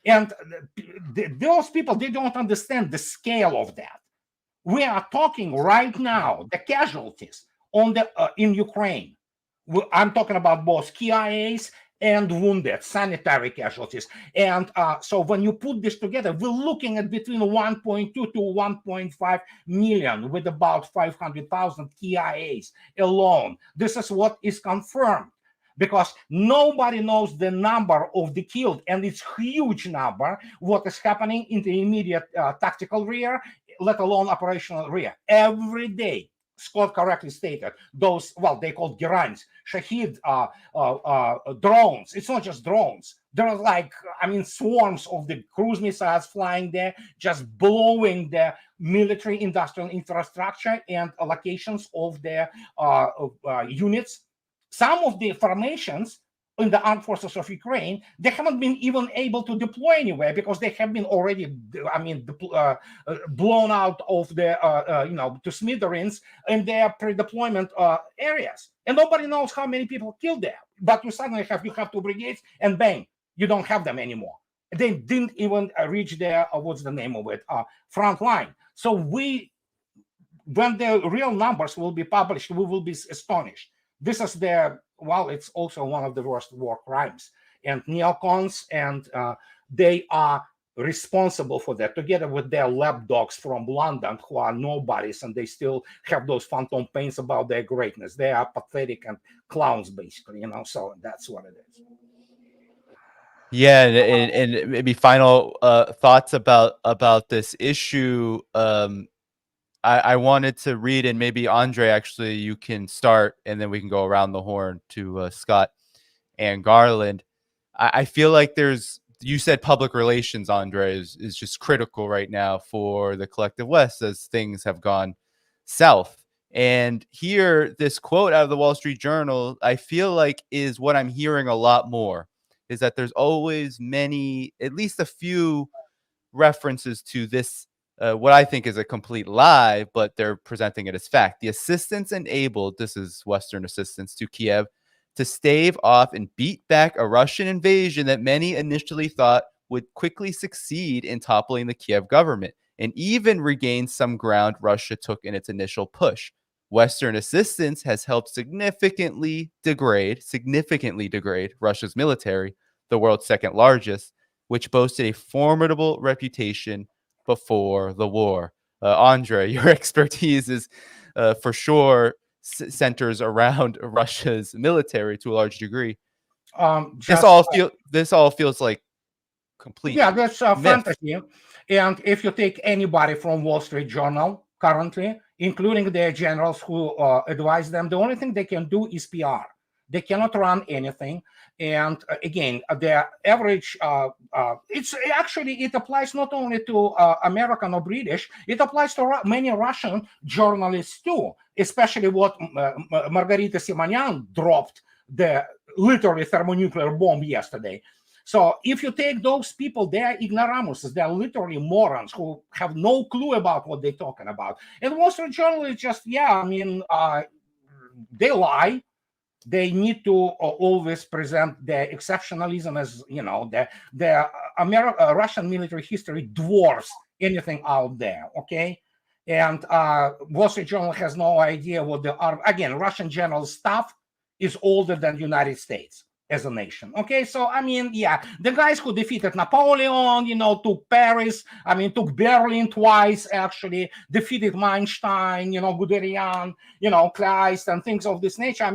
And those people, they don't understand the scale of that. We are talking right now, the casualties in Ukraine. I'm talking about both KIAs and wounded, sanitary casualties. And so when you put this together, we're looking at between 1.2 to 1.5 million with about 500,000 KIAs alone. This is what is confirmed, because nobody knows the number of the killed, and it's huge number, what is happening in the immediate tactical rear, let alone operational rear. Every day, Scott correctly stated, those, they called Gerans, Shahid drones. It's not just drones. There are swarms of the cruise missiles flying there, just blowing the military industrial infrastructure and locations of their units. Some of the formations in the armed forces of Ukraine, they haven't been even able to deploy anywhere because they have been already, blown out of the, to smithereens in their pre-deployment areas. And nobody knows how many people killed there. But you suddenly have 2 brigades, and bang, you don't have them anymore. They didn't even reach their, what's the name of it, front line. So when the real numbers will be published, we will be astonished. This is it's also one of the worst war crimes. And neocons, and they are responsible for that, together with their lapdogs from London, who are nobodies, and they still have those phantom pains about their greatness. They are pathetic and clowns, basically, so that's what it is. Yeah, and maybe final thoughts about this issue. I wanted to read, and maybe Andrei, actually, you can start, and then we can go around the horn to Scott and Garland. I feel like you said public relations, Andrei, is just critical right now for the collective West as things have gone south. And here, this quote out of the Wall Street Journal, I feel like is what I'm hearing a lot more, is that there's always at least a few references to this, what I think is a complete lie, but they're presenting it as fact. The assistance enabled, this is Western assistance to Kiev, to stave off and beat back a Russian invasion that many initially thought would quickly succeed in toppling the Kiev government, and even regain some ground Russia took in its initial push. Western assistance has helped significantly degrade Russia's military, the world's second largest, which boasted a formidable reputation before the war. Andrei, your expertise is for sure centers around Russia's military to a large degree. This all feels like complete. Yeah, that's myth. fantasy. And if you take anybody from Wall Street Journal currently, including their generals who advise them, the only thing they can do is PR. They cannot run anything. And again, the average, it applies not only to American or British, it applies to many Russian journalists too, especially what Margarita Simonyan dropped, the literally thermonuclear bomb yesterday. So if you take those people, they are ignoramuses. They are literally morons who have no clue about what they're talking about. And Wall Street Journal is just, they lie. They need to always present their exceptionalism as, the Russian military history dwarfs anything out there, okay? And Wall Street Journal has no idea what Russian general staff is older than the United States as a nation. Okay, so the guys who defeated Napoleon, took Paris, took Berlin twice, actually, defeated Manstein, Guderian, Kleist, and things of this nature.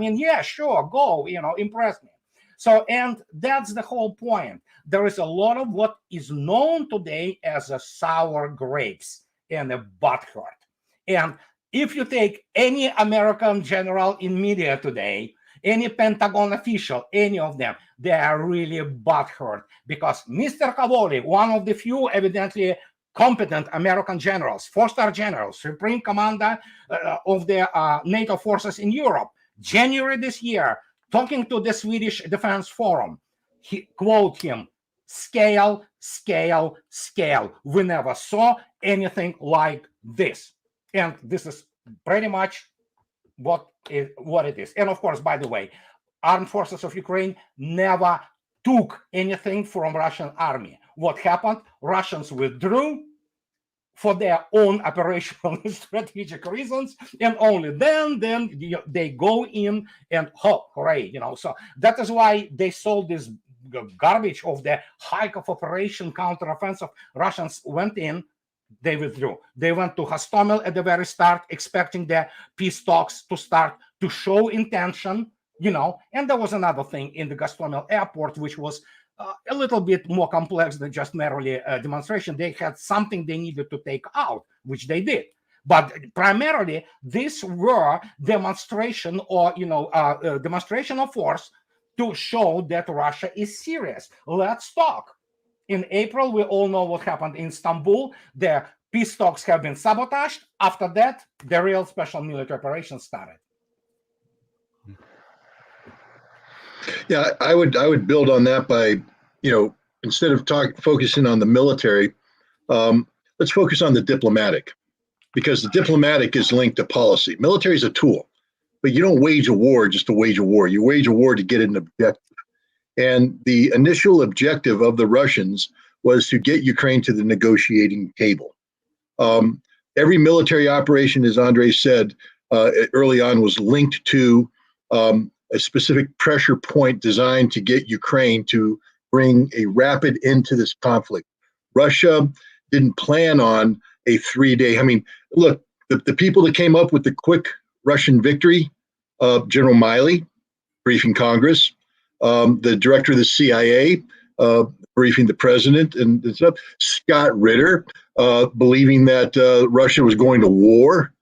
Sure, go, impress me. So, and that's the whole point. There is a lot of what is known today as a sour grapes and a butthurt. And if you take any American general in media today, any Pentagon official, any of them, they are really butthurt because Mr. Cavoli, one of the few evidently competent American generals, four-star generals, supreme commander of the NATO forces in Europe, January this year, talking to the Swedish Defense Forum, he quote him, scale, scale, scale. We never saw anything like this. And this is pretty much what it is. And of course, by the way, armed forces of Ukraine never took anything from Russian army. What happened? Russians withdrew for their own operational and strategic reasons, and only then they go in and hooray, So that is why they sold this garbage of the hike of operation counteroffensive. Russians went in. They withdrew. They went to Hostomel at the very start, expecting the peace talks to start to show intention, And there was another thing in the Hostomel airport, which was a little bit more complex than just merely a demonstration. They had something they needed to take out, which they did. But primarily, these were demonstration or, demonstration of force to show that Russia is serious. Let's talk. In April, we all know what happened in Istanbul. The peace talks have been sabotaged. After that, the real special military operation started. Yeah, I would build on that by, instead of focusing on the military, let's focus on the diplomatic, because the diplomatic is linked to policy. Military is a tool, but you don't wage a war just to wage a war. You wage a war to get an objective. And the initial objective of the Russians was to get Ukraine to the negotiating table. Every military operation, as Andrei said early on, was linked to a specific pressure point designed to get Ukraine to bring a rapid end to this conflict. Russia didn't plan on a 3-day. Look, the people that came up with the quick Russian victory, General Miley, briefing Congress, the director of the CIA, briefing the president and stuff, Scott Ritter, believing that Russia was going to war,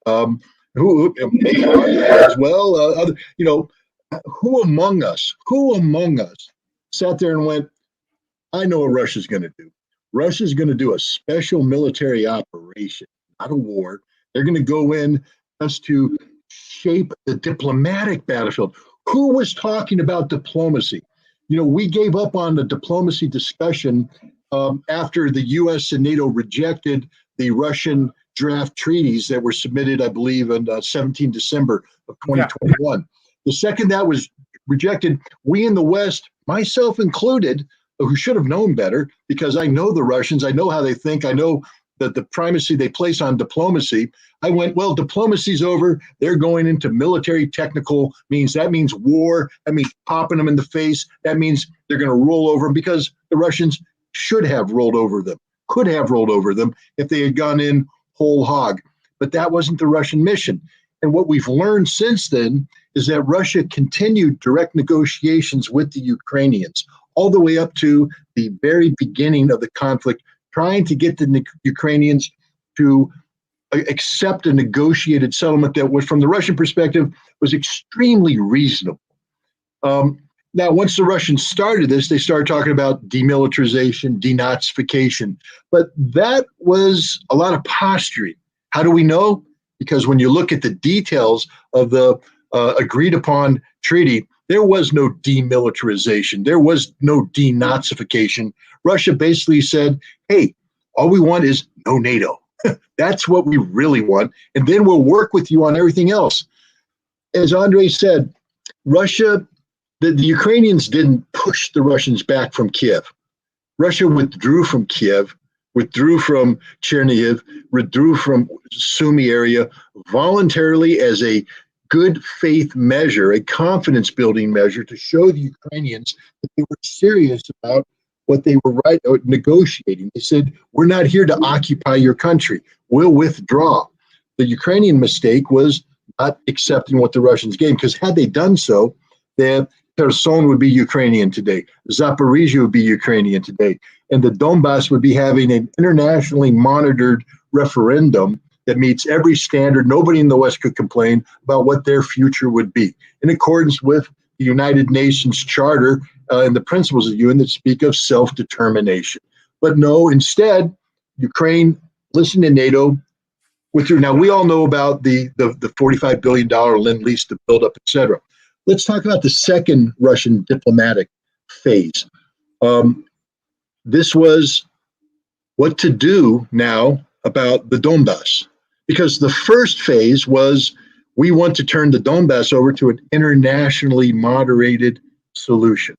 who as well, who among us sat there and went, I know what Russia's going to do. Russia's going to do a special military operation, not a war. They're going to go in just to shape the diplomatic battlefield. Who was talking about diplomacy? We gave up on the diplomacy discussion after the U.S. and NATO rejected the Russian draft treaties that were submitted, I believe, on 17 December of 2021. Yeah. The second that was rejected, we in the West, myself included, who should have known better, because I know the Russians, I know how they think, I know that the primacy they place on diplomacy. I went, well, diplomacy's over. They're going into military technical means. That means war. That means popping them in the face. That means they're going to roll over them, because the Russians should have rolled over them, could have rolled over them if they had gone in whole hog. But that wasn't the Russian mission. And what we've learned since then is that Russia continued direct negotiations with the Ukrainians all the way up to the very beginning of the conflict, trying to get the Ukrainians to accept a negotiated settlement that was, from the Russian perspective, was extremely reasonable. Now, once the Russians started this, they started talking about demilitarization, denazification, but that was a lot of posturing. How do we know? Because when you look at the details of the agreed upon treaty, there was no demilitarization. There was no denazification. Russia basically said, hey, all we want is no NATO. That's what we really want. And then we'll work with you on everything else. As Andrei said, Russia, the Ukrainians didn't push the Russians back from Kiev. Russia withdrew from Kiev, withdrew from Chernihiv, withdrew from Sumy area voluntarily as a good faith measure, a confidence building measure to show the Ukrainians that they were serious about what they were negotiating. They said, we're not here to occupy your country. We'll withdraw. The Ukrainian mistake was not accepting what the Russians gave, because had they done so, then Kherson would be Ukrainian today. Zaporizhia would be Ukrainian today. And the Donbass would be having an internationally monitored referendum that meets every standard. Nobody in the West could complain about what their future would be, in accordance with the United Nations Charter and the principles of the UN that speak of self-determination. But no, instead, Ukraine listened to NATO. Now, we all know about the $45 billion lend-lease, the buildup, et cetera. Let's talk about the second Russian diplomatic phase. This was what to do now about the Donbass. Because the first phase was, we want to turn the Donbass over to an internationally moderated solution.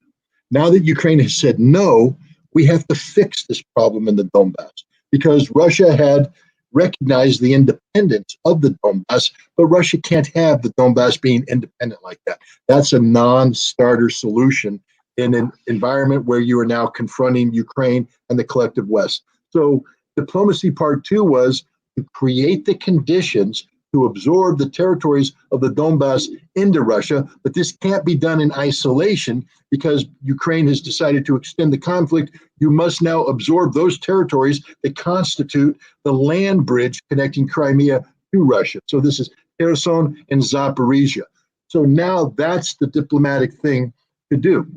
Now that Ukraine has said no, we have to fix this problem in the Donbass, because Russia had recognized the independence of the Donbass, but Russia can't have the Donbass being independent like that. That's a non-starter solution in an environment where you are now confronting Ukraine and the collective West. So diplomacy part two was to create the conditions to absorb the territories of the Donbass into Russia, but this can't be done in isolation because Ukraine has decided to extend the conflict. You must now absorb those territories that constitute the land bridge connecting Crimea to Russia. So this is Kherson and Zaporizhia. So now that's the diplomatic thing to do.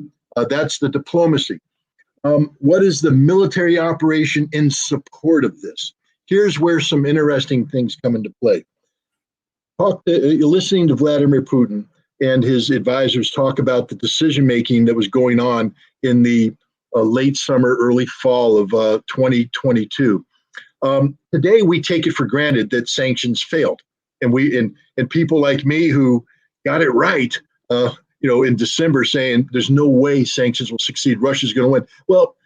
That's the diplomacy. What is the military operation in support of this? Here's where some interesting things come into play. You're listening to Vladimir Putin and his advisors talk about the decision-making that was going on in the late summer, early fall of 2022. Today, we take it for granted that sanctions failed. And people like me who got it right, in December saying there's no way sanctions will succeed, Russia's going to win. Well,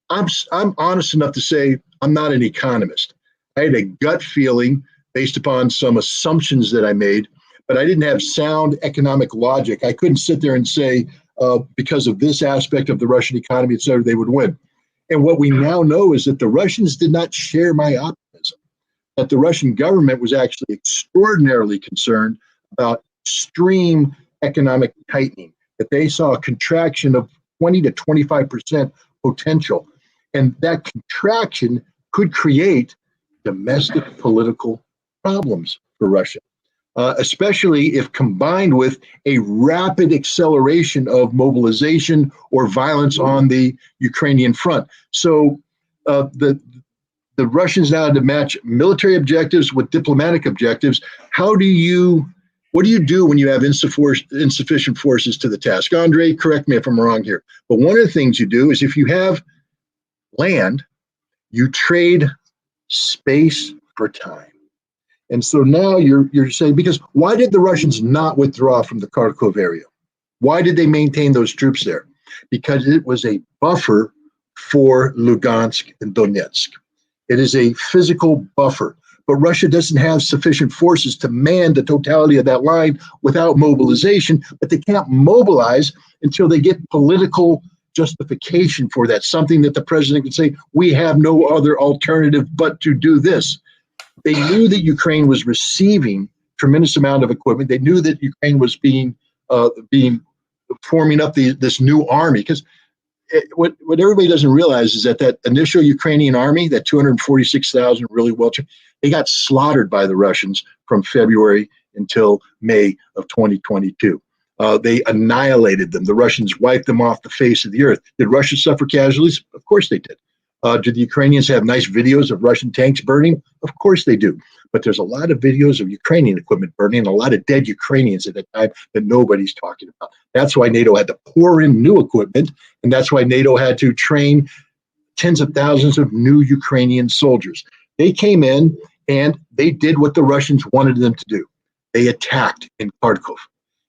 I'm honest enough to say I'm not an economist. I had a gut feeling based upon some assumptions that I made, but I didn't have sound economic logic. I couldn't sit there and say, because of this aspect of the Russian economy, et cetera, they would win. And what we now know is that the Russians did not share my optimism, that the Russian government was actually extraordinarily concerned about extreme economic tightening, that they saw a contraction of 20 to 25% potential. And that contraction could create domestic political problems for Russia, especially if combined with a rapid acceleration of mobilization or violence on the Ukrainian front. So the Russians now had to match military objectives with diplomatic objectives. What do you do when you have insufficient forces to the task? Andrei, correct me if I'm wrong here, but one of the things you do is if you have land, you trade space for time. And so now you're saying, because why did the Russians not withdraw from the Kharkov area? Why did they maintain those troops there? Because it was a buffer for Lugansk and Donetsk. It is a physical buffer. But Russia doesn't have sufficient forces to man the totality of that line without mobilization, but they can't mobilize until they get political justification for that, something that the president could say, we have no other alternative but to do this. They knew that Ukraine was receiving tremendous amount of equipment. They knew that Ukraine was forming up this new army, because what everybody doesn't realize is that initial Ukrainian army, that 246,000 really well trained, they got slaughtered by the Russians from February until May of 2022. They annihilated them. The Russians wiped them off the face of the earth. Did Russia suffer casualties? Of course they did. Do the Ukrainians have nice videos of Russian tanks burning? Of course they do. But there's a lot of videos of Ukrainian equipment burning and a lot of dead Ukrainians at that time that nobody's talking about. That's why NATO had to pour in new equipment, and that's why NATO had to train tens of thousands of new Ukrainian soldiers. They came in and they did what the Russians wanted them to do. They attacked in Kharkov.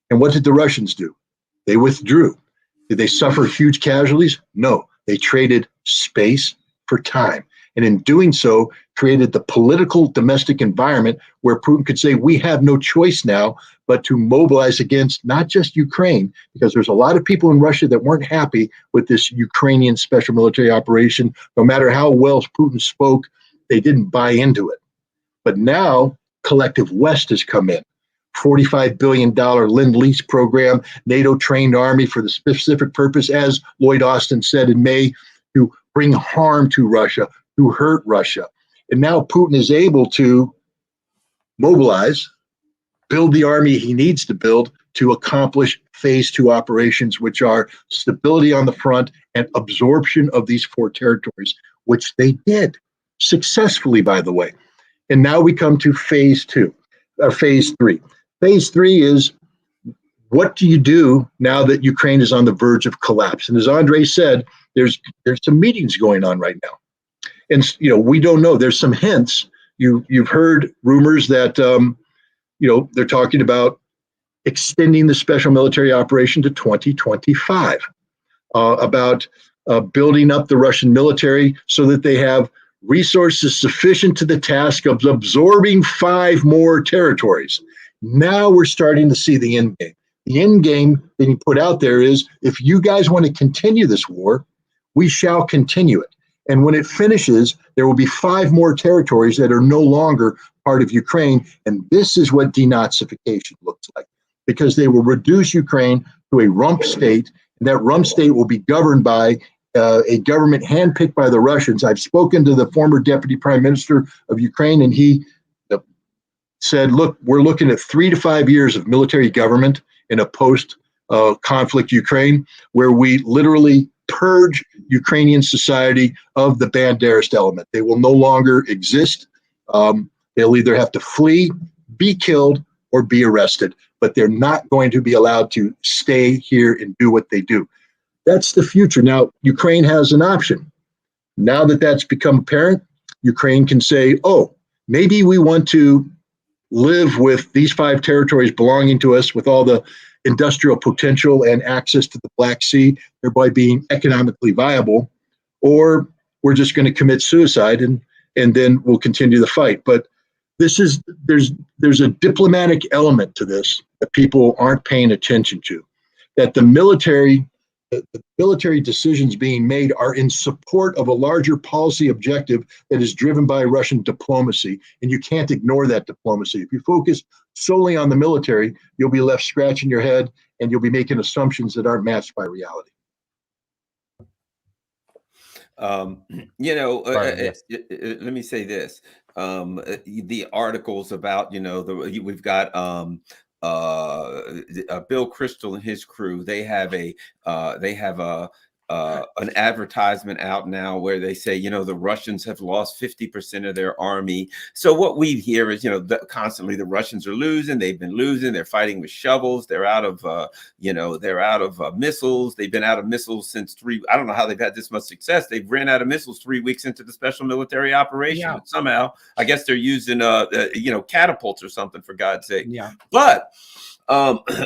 And what did the Russians do? They withdrew. Did they suffer huge casualties? No. They traded space for time. And in doing so, created the political domestic environment where Putin could say, we have no choice now but to mobilize against not just Ukraine, because there's a lot of people in Russia that weren't happy with this Ukrainian special military operation. No matter how well Putin spoke, they didn't buy into it. But now collective West has come in. $45 billion Lend-Lease program, NATO trained army for the specific purpose, as Lloyd Austin said in May, to bring harm to Russia, to hurt Russia. And now Putin is able to mobilize, build the army he needs to build to accomplish phase 2 operations, which are stability on the front and absorption of these 4 territories, which they did successfully, by the way. And now we come to phase 3. Phase 3 is, what do you do now that Ukraine is on the verge of collapse? And as Andrei said, there's some meetings going on right now. And we don't know. There's some hints. You've heard rumors that they're talking about extending the special military operation to 2025, about building up the Russian military so that they have resources sufficient to the task of absorbing 5 more territories. Now we're starting to see the end game. The end game that he put out there is, if you guys want to continue this war, we shall continue it. And when it finishes, there will be 5 more territories that are no longer part of Ukraine. And this is what denazification looks like, because they will reduce Ukraine to a rump state. And that rump state will be governed by a government handpicked by the Russians. I've spoken to the former deputy prime minister of Ukraine, and he said, look, we're looking at 3 to 5 years of military government in a post-conflict Ukraine, where we literally purge Ukrainian society of the Banderist element. They will no longer exist. They'll either have to flee, be killed, or be arrested, but they're not going to be allowed to stay here and do what they do. That's the future. Now, Ukraine has an option. Now that that's become apparent, Ukraine can say, oh, maybe we want to live with these 5 territories belonging to us with all the industrial potential and access to the Black Sea, thereby being economically viable, or we're just going to commit suicide and then we'll continue the fight. But there's a diplomatic element to this that people aren't paying attention to, that the military decisions being made are in support of a larger policy objective that is driven by Russian diplomacy, and you can't ignore that diplomacy. If you focus solely on the military, you'll be left scratching your head and you'll be making assumptions that aren't matched by reality. Yes. Let me say this. The articles about, we've got Bill Crystal and his crew. They have an advertisement out now where they say, the Russians have lost 50% of their army. So what we hear is, constantly the Russians are losing. They've been losing. They're fighting with shovels. They're out of, they're out of missiles. They've been out of missiles since I don't know how they've had this much success. They've ran out of missiles 3 weeks into the special military operation. Yeah. Somehow, I guess they're using, catapults or something, for God's sake. Yeah. But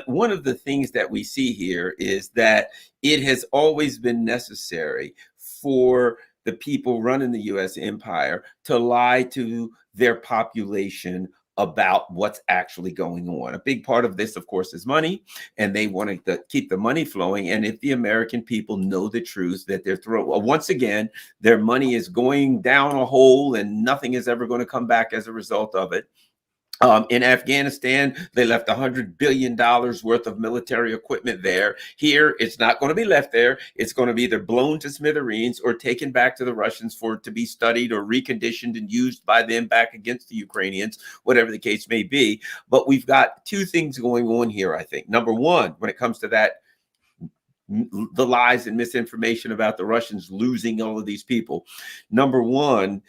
one of the things that we see here is that it has always been necessary for the people running the U.S. empire to lie to their population about what's actually going on. A big part of this, of course, is money, and they want to keep the money flowing. And if the American people know the truth that they're throwing, once again, their money is going down a hole and nothing is ever going to come back as a result of it. In Afghanistan, they left $100 billion worth of military equipment there. Here, it's not going to be left there. It's going to be either blown to smithereens or taken back to the Russians for it to be studied or reconditioned and used by them back against the Ukrainians, whatever the case may be. But we've got two things going on here, I think. Number one, when it comes to that, the lies and misinformation about the Russians losing all of these people. Number one,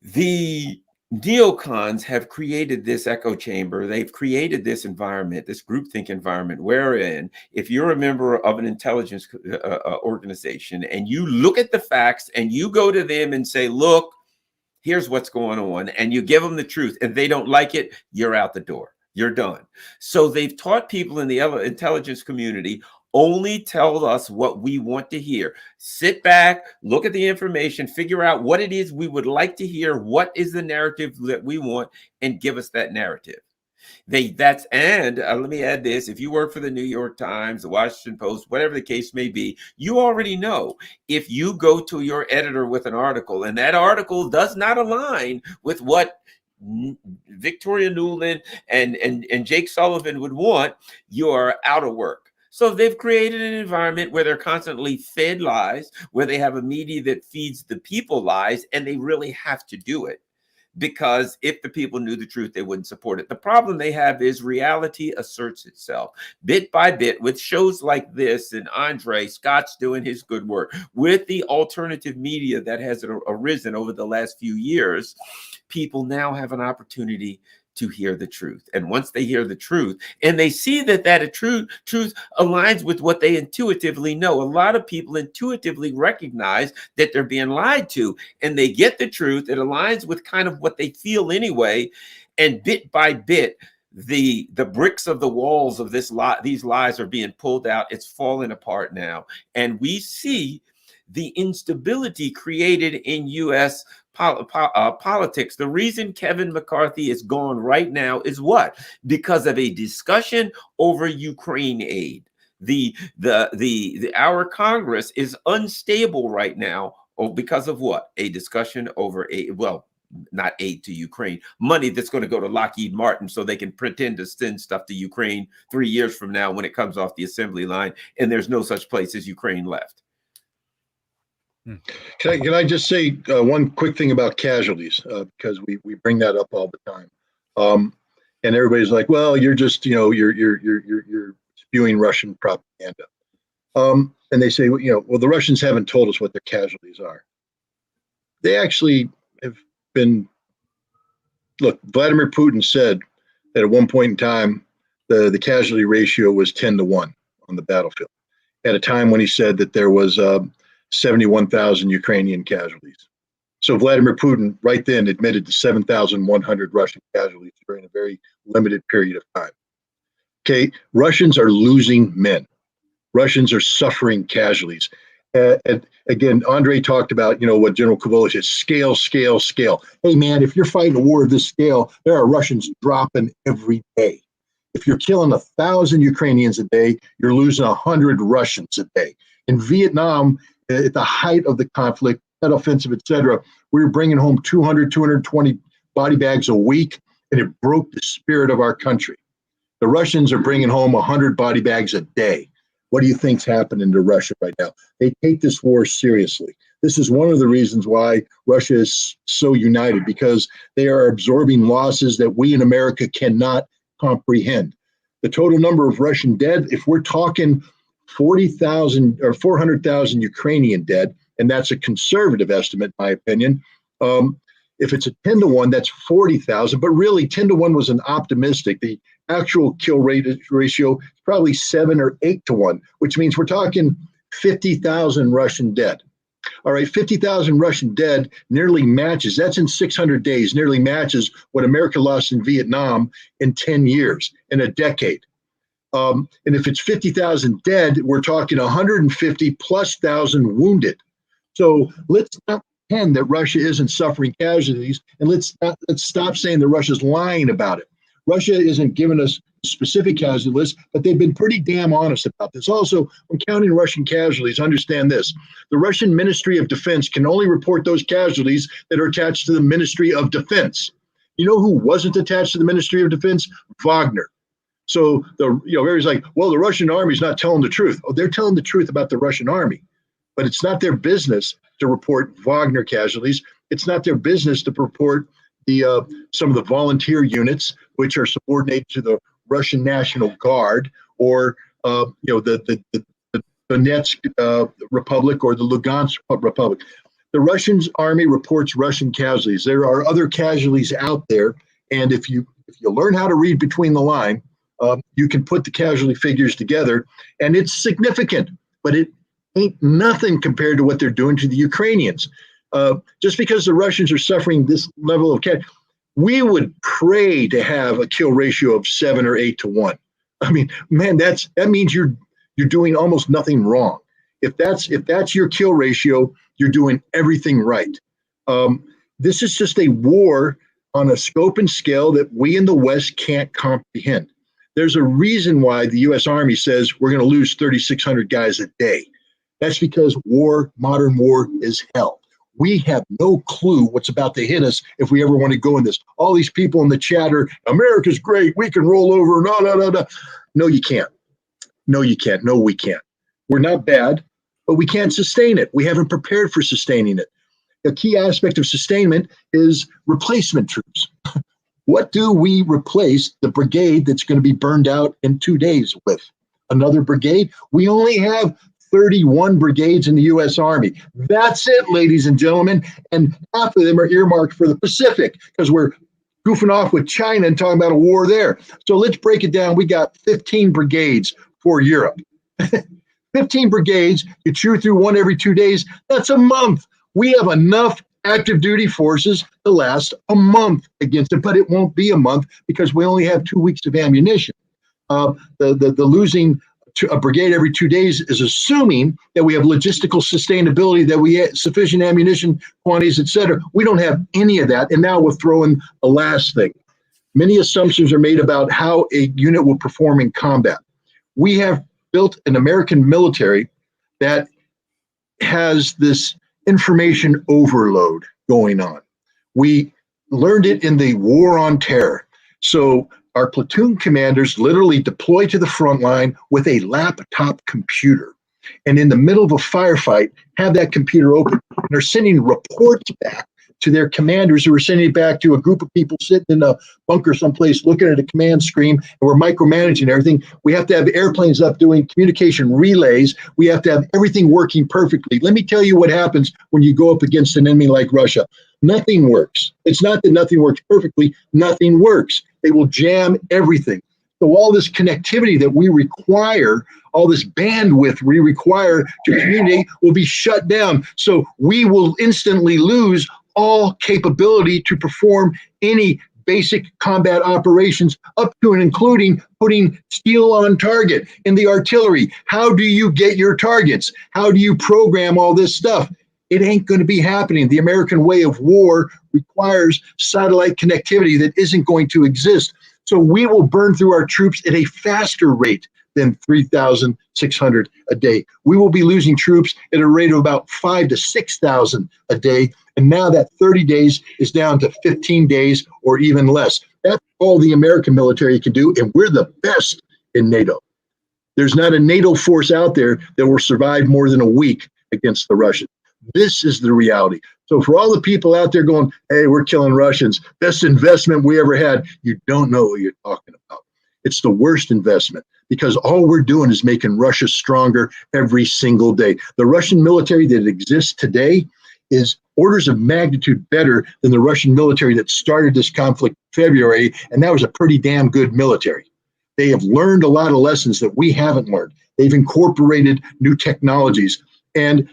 the neocons have created this echo chamber. They've created this environment, this groupthink environment, wherein if you're a member of an intelligence organization and you look at the facts and you go to them and say, look, here's what's going on, and you give them the truth and they don't like it, you're out the door. You're done. So they've taught people in the intelligence community, only tell us what we want to hear. Sit back, look at the information, figure out what it is we would like to hear, what is the narrative that we want, and give us that narrative. Let me add this. If you work for the New York Times, the Washington Post, whatever the case may be, you already know if you go to your editor with an article and that article does not align with what Victoria Nuland and Jake Sullivan would want, you are out of work. So they've created an environment where they're constantly fed lies, where they have a media that feeds the people lies, and they really have to do it. Because if the people knew the truth, they wouldn't support it. The problem they have is reality asserts itself bit by bit with shows like this, and Andrei Scott's doing his good work with the alternative media that has arisen over the last few years. People now have an opportunity to hear the truth. And once they hear the truth and they see that truth aligns with what they intuitively know, a lot of people intuitively recognize that they're being lied to, and they get the truth. It aligns with kind of what they feel anyway. And bit by bit, the bricks of the walls of these lies are being pulled out. It's falling apart now. And we see the instability created in U.S. politics. The reason Kevin McCarthy is gone right now is what? Because of a discussion over Ukraine aid. Our Congress is unstable right now because of what? A discussion over not aid to Ukraine, money that's going to go to Lockheed Martin so they can pretend to send stuff to Ukraine 3 years from now when it comes off the assembly line, and there's no such place as Ukraine left. Can I just say one quick thing about casualties, because we bring that up all the time, and everybody's like, well, you're just you're spewing Russian propaganda, and they say, well, the Russians haven't told us what their casualties are. They actually have been. Look, Vladimir Putin said that at one point in time the casualty ratio was 10-1 on the battlefield, at a time when he said that there was 71,000 Ukrainian casualties. So Vladimir Putin right then admitted to 7,100 Russian casualties during a very limited period of time. Okay, Russians are losing men. Russians are suffering casualties. And again, Andrei talked about, what General Kovalev said, scale, scale, scale. Hey, man, if you're fighting a war of this scale, there are Russians dropping every day. If you're killing 1,000 Ukrainians a day, you're losing 100 Russians a day. In Vietnam, at the height of the conflict, that offensive, et cetera, we were bringing home 200, 220 body bags a week, and it broke the spirit of our country. The Russians are bringing home 100 body bags a day. What do you think's happening to Russia right now? They take this war seriously. This is one of the reasons why Russia is so united, because they are absorbing losses that we in America cannot comprehend. The total number of Russian dead, if we're talking 40,000 or 400,000 Ukrainian dead, and that's a conservative estimate, in my opinion. If it's a 10-1, that's 40,000, but really 10-1 was an optimistic. The actual kill rate ratio is probably 7 or 8-1, which means we're talking 50,000 Russian dead. All right, 50,000 Russian dead nearly matches, that's in 600 days, nearly matches what America lost in Vietnam in 10 years, in a decade. And if it's 50,000 dead, we're talking 150 plus thousand wounded. So let's not pretend that Russia isn't suffering casualties, and let's stop saying that Russia's lying about it. Russia isn't giving us specific casualty lists, but they've been pretty damn honest about this. Also, when counting Russian casualties, understand this. The Russian Ministry of Defense can only report those casualties that are attached to the Ministry of Defense. You know who wasn't attached to the Ministry of Defense? Wagner. So everybody's like, well, the Russian army's not telling the truth. Oh, they're telling the truth about the Russian army, but it's not their business to report Wagner casualties. It's not their business to report some of the volunteer units, which are subordinated to the Russian National Guard, or the Donetsk Republic or the Lugansk Republic. The Russian army reports Russian casualties. There are other casualties out there, and if you learn how to read between the line, you can put the casualty figures together, and it's significant, but it ain't nothing compared to what they're doing to the Ukrainians. Just because the Russians are suffering this level of casualty, we would pray to have a kill ratio of 7 or 8 to 1. I mean, man, that means you're doing almost nothing wrong. If that's your kill ratio, you're doing everything right. This is just a war on a scope and scale that we in the West can't comprehend. There's a reason why the U.S. Army says we're going to lose 3,600 guys a day. That's because modern war is hell. We have no clue what's about to hit us if we ever want to go in this. All these people in the chatter, America's great, we can roll over, no. No, you can't. No, you can't. No, we can't. We're not bad, but we can't sustain it. We haven't prepared for sustaining it. A key aspect of sustainment is replacement troops. What do we replace the brigade that's going to be burned out in 2 days with? Another brigade? We only have 31 brigades in the U.S. Army. That's it, ladies and gentlemen. And half of them are earmarked for the Pacific because we're goofing off with China and talking about a war there. So let's break it down. We got 15 brigades for Europe. 15 brigades, you chew through one every 2 days. That's a month. We have enough active duty forces to last a month against it, but it won't be a month because we only have 2 weeks of ammunition. The losing a brigade every 2 days is assuming that we have logistical sustainability, that we have sufficient ammunition quantities, et cetera. We don't have any of that. And now we'll throw in the last thing. Many assumptions are made about how a unit will perform in combat. We have built an American military that has this information overload going on. We learned it in the War on Terror. So our platoon commanders literally deploy to the front line with a laptop computer. And in the middle of a firefight, have that computer open. And they're sending reports back to their commanders who are sending it back to a group of people sitting in a bunker someplace looking at a command screen, and we're micromanaging everything. We have to have airplanes up doing communication relays. We have to have everything working perfectly. Let me tell you what happens when you go up against an enemy like Russia. Nothing works. It's not that nothing works perfectly. Nothing works. They will jam everything. So all this connectivity that we require, all this bandwidth we require to communicate will be shut down. So we will instantly lose all capability to perform any basic combat operations up to and including putting steel on target in the artillery. How do you get your targets? How do you program all this stuff? It ain't going to be happening. The American way of war requires satellite connectivity that isn't going to exist. So we will burn through our troops at a faster rate than 3,600 a day. We will be losing troops at a rate of about 5,000 to 6,000 a day. And now that 30 days is down to 15 days or even less. That's all the American military can do, and we're the best in NATO. There's not a NATO force out there that will survive more than a week against the Russians. This is the reality. So for all the people out there going, hey, we're killing Russians, best investment we ever had, you don't know what you're talking about. It's the worst investment because all we're doing is making Russia stronger every single day. The Russian military that exists today is orders of magnitude better than the Russian military that started this conflict in February, and that was a pretty damn good military. They have learned a lot of lessons that we haven't learned. They've incorporated new technologies, and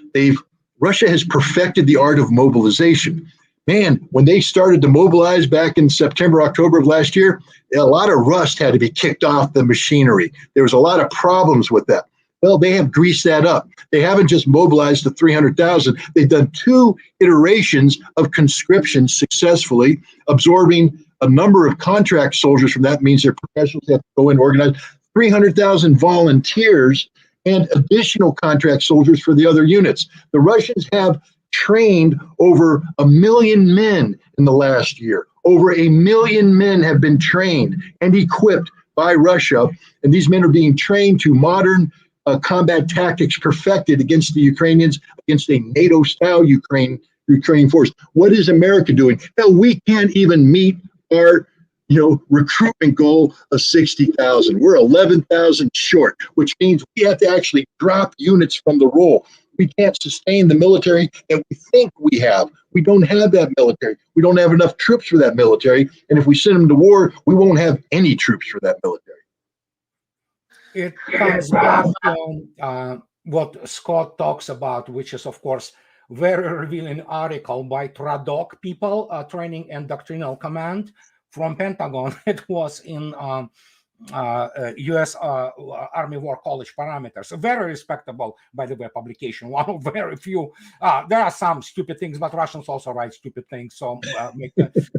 Russia has perfected the art of mobilization. Man, when they started to mobilize back in September, October of last year, a lot of rust had to be kicked off the machinery. There was a lot of problems with that. Well, they have greased that up. They haven't just mobilized the 300,000. They've done 2 iterations of conscription successfully, absorbing a number of contract soldiers from that. Means they're professionals, they have to go in and organize 300,000 volunteers and additional contract soldiers for the other units. The Russians have trained over 1 million men in the last year. Over 1 million men have been trained and equipped by Russia, and these men are being trained to modern combat tactics perfected against the Ukrainians, against a NATO-style Ukrainian force. What is America doing? Hell, we can't even meet our recruitment goal of 60,000. We're 11,000 short, which means we have to actually drop units from the roll. We can't sustain the military, and we think we have. We don't have that military. We don't have enough troops for that military, and if we send them to war, we won't have any troops for that military. It comes back to what Scott talks about, which is, of course, very revealing article by TRADOC people, Training and Doctrinal Command from Pentagon. It was in U.S. Army War College Parameters. A very respectable, by the way, publication. One of very few. There are some stupid things, but Russians also write stupid things. So,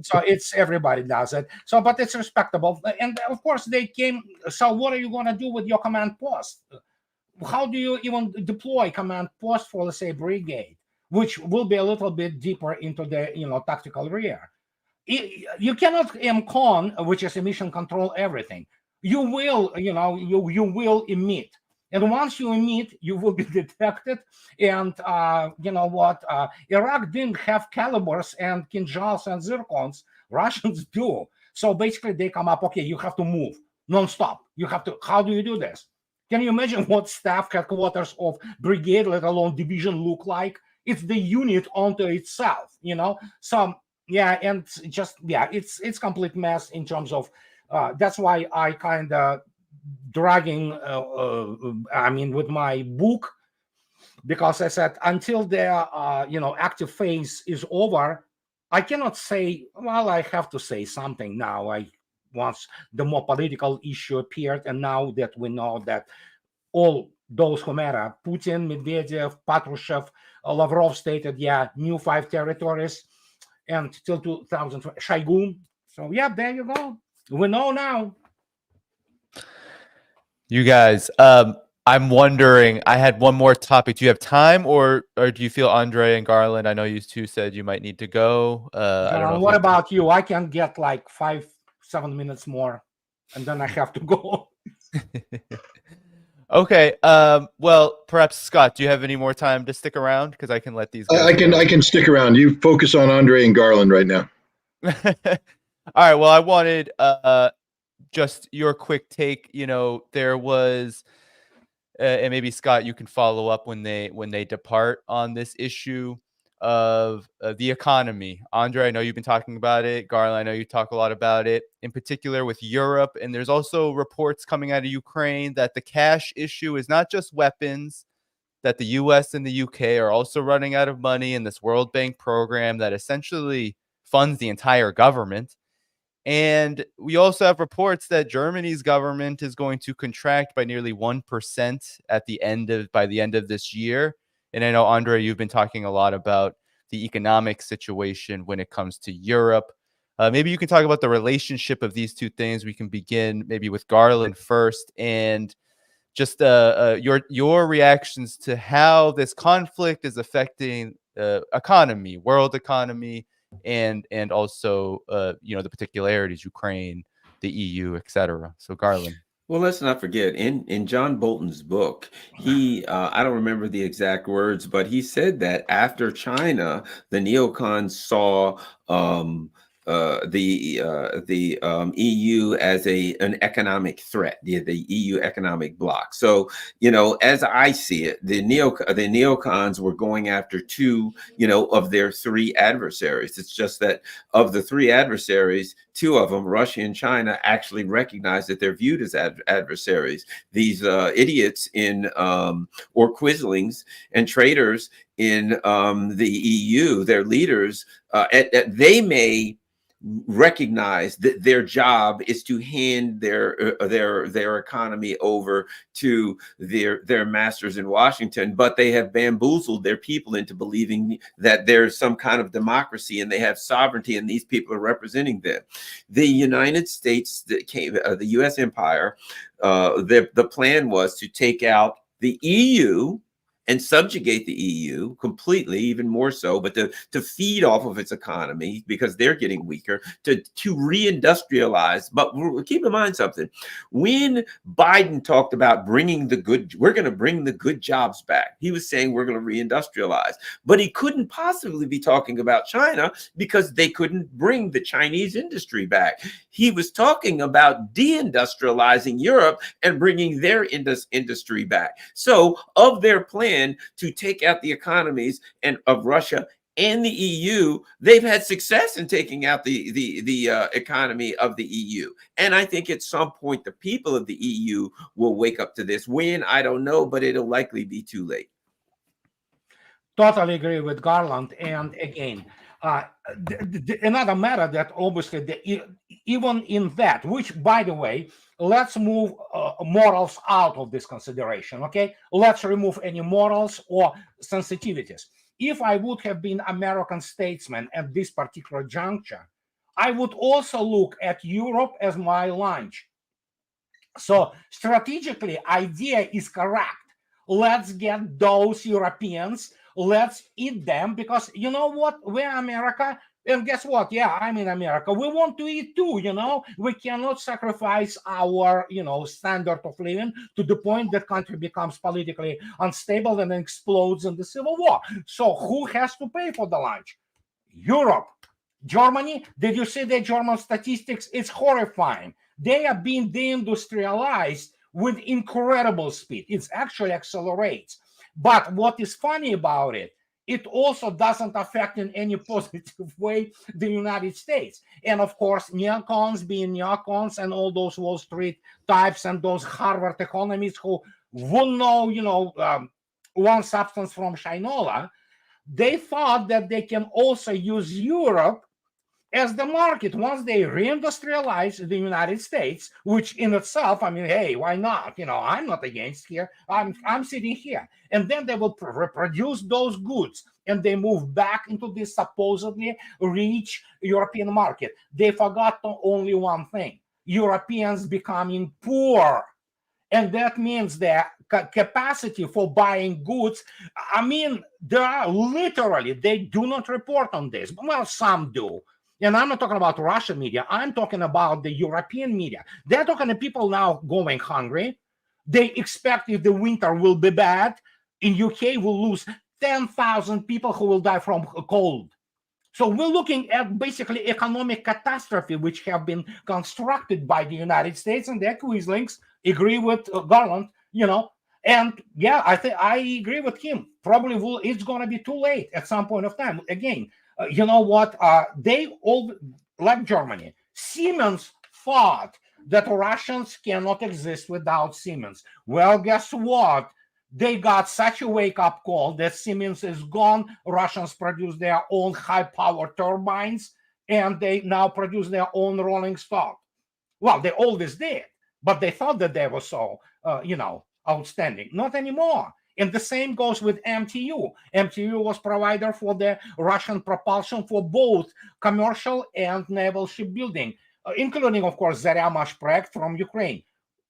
so it's everybody does it. So, but it's respectable. And of course, they came. So, what are you going to do with your command post? How do you even deploy command post for, let's say, brigade, which will be a little bit deeper into the tactical rear? You cannot MCON, which is emission control everything. You will, you will emit, and once you emit, you will be detected. And you know what? Iraq didn't have calibers and kinjals and zircons. Russians do. So basically, they come up. Okay, you have to move nonstop. You have to. How do you do this? Can you imagine what staff headquarters of brigade, let alone division, look like? It's the unit onto itself. So. Yeah, and just it's complete mess in terms of. That's why I kind of dragging. With my book, because I said until their active phase is over, I cannot say. Well, I have to say something now. Once the more political issue appeared, and now that we know that all those who matter, Putin, Medvedev, Patrushev, Lavrov stated, new 5 territories. And till 2000, Shoigu. So there you go. We know now. You guys, I'm wondering. I had one more topic. Do you have time, or do you feel Andrei and Garland? I know you two said you might need to go. I don't know. What about you? I can get like 5-7 minutes more, and then I have to go. Okay. Well, perhaps Scott, do you have any more time to stick around? Because I can let these guys I can stick around. You focus on Andrei and Garland right now. All right. Well, I wanted just your quick take. There was, and maybe Scott, you can follow up when they depart on this issue of the economy. Andrei, I know you've been talking about it. Garland, I know you talk a lot about it, in particular with Europe. And there's also reports coming out of Ukraine that the cash issue is not just weapons, that the US and the UK are also running out of money in this World Bank program that essentially funds the entire government. And we also have reports that Germany's government is going to contract by nearly 1% by the end of this year. And I know, Andrei, you've been talking a lot about the economic situation when it comes to Europe. Maybe you can talk about the relationship of these two things. We can begin maybe with Garland first, and just your reactions to how this conflict is affecting economy, world economy, and also the particularities, Ukraine, the EU, etc. So Garland. Well, let's not forget, in John Bolton's book, he, I don't remember the exact words, but he said that after China, the neocons saw the EU as an economic threat, the EU economic bloc. So, as I see it, the neocons were going after 2, of their 3 adversaries. It's just that of the 3 adversaries, 2 of them, Russia and China, actually recognize that they're viewed as adversaries. These idiots or quislings and traitors in the EU, their leaders, they may recognize that their job is to hand their economy over to their masters in Washington, but they have bamboozled their people into believing that there's some kind of democracy and they have sovereignty and these people are representing them. The United States, the U.S. empire, the plan was to take out the EU and subjugate the EU completely, even more so, but to feed off of its economy because they're getting weaker, to reindustrialize. But keep in mind something. When Biden talked about we're going to bring the good jobs back, he was saying we're going to reindustrialize. But he couldn't possibly be talking about China because they couldn't bring the Chinese industry back. He was talking about deindustrializing Europe and bringing their industry back. So of their plan to take out the economies of Russia and the EU, they've had success in taking out the economy of the EU. And I think at some point the people of the EU will wake up to this. When, I don't know, but it'll likely be too late. Totally agree with Garland. And again, another matter that obviously, even in that, which, by the way, let's move morals out of this consideration, okay? Let's remove any morals or sensitivities. If I would have been American statesman at this particular juncture, I would also look at Europe as my lunch. So strategically, idea is correct. Let's get those Europeans, let's eat them, because you know what? We're America. And guess what? Yeah, I'm in America. We want to eat too, you know. We cannot sacrifice our, standard of living to the point that country becomes politically unstable and then explodes in the civil war. So who has to pay for the lunch? Europe. Germany, did you see the German statistics? It's horrifying. They are being deindustrialized with incredible speed. It actually accelerates. But what is funny about it, it also doesn't affect in any positive way the United States. And of course, neocons being neocons and all those Wall Street types and those Harvard economists who wouldn't know, one substance from Shinola, they thought that they can also use Europe as the market once they reindustrialize the United States, which in itself, I mean, hey, why not? I'm not against here. I'm sitting here. And then they will reproduce those goods and they move back into this supposedly rich European market. They forgot only one thing: Europeans becoming poor. And that means their capacity for buying goods, I mean, there are literally, they do not report on this. Well, some do. And I'm not talking about Russian media. I'm talking about the European media. They're talking to people now going hungry. They expect if the winter will be bad, in UK we'll lose 10,000 people who will die from cold. So we're looking at basically economic catastrophe, which have been constructed by the United States, and their Quislings agree with Garland, And yeah, I agree with him. Probably it's going to be too late at some point of time. Again, you know what? They all, like Germany, Siemens thought that Russians cannot exist without Siemens. Well, guess what? They got such a wake-up call that Siemens is gone. Russians produce their own high-power turbines, and they now produce their own rolling stock. Well, they always did, but they thought that they were so, outstanding. Not anymore. And the same goes with MTU. MTU was provider for the Russian propulsion for both commercial and naval shipbuilding, including, of course, Zarya project from Ukraine.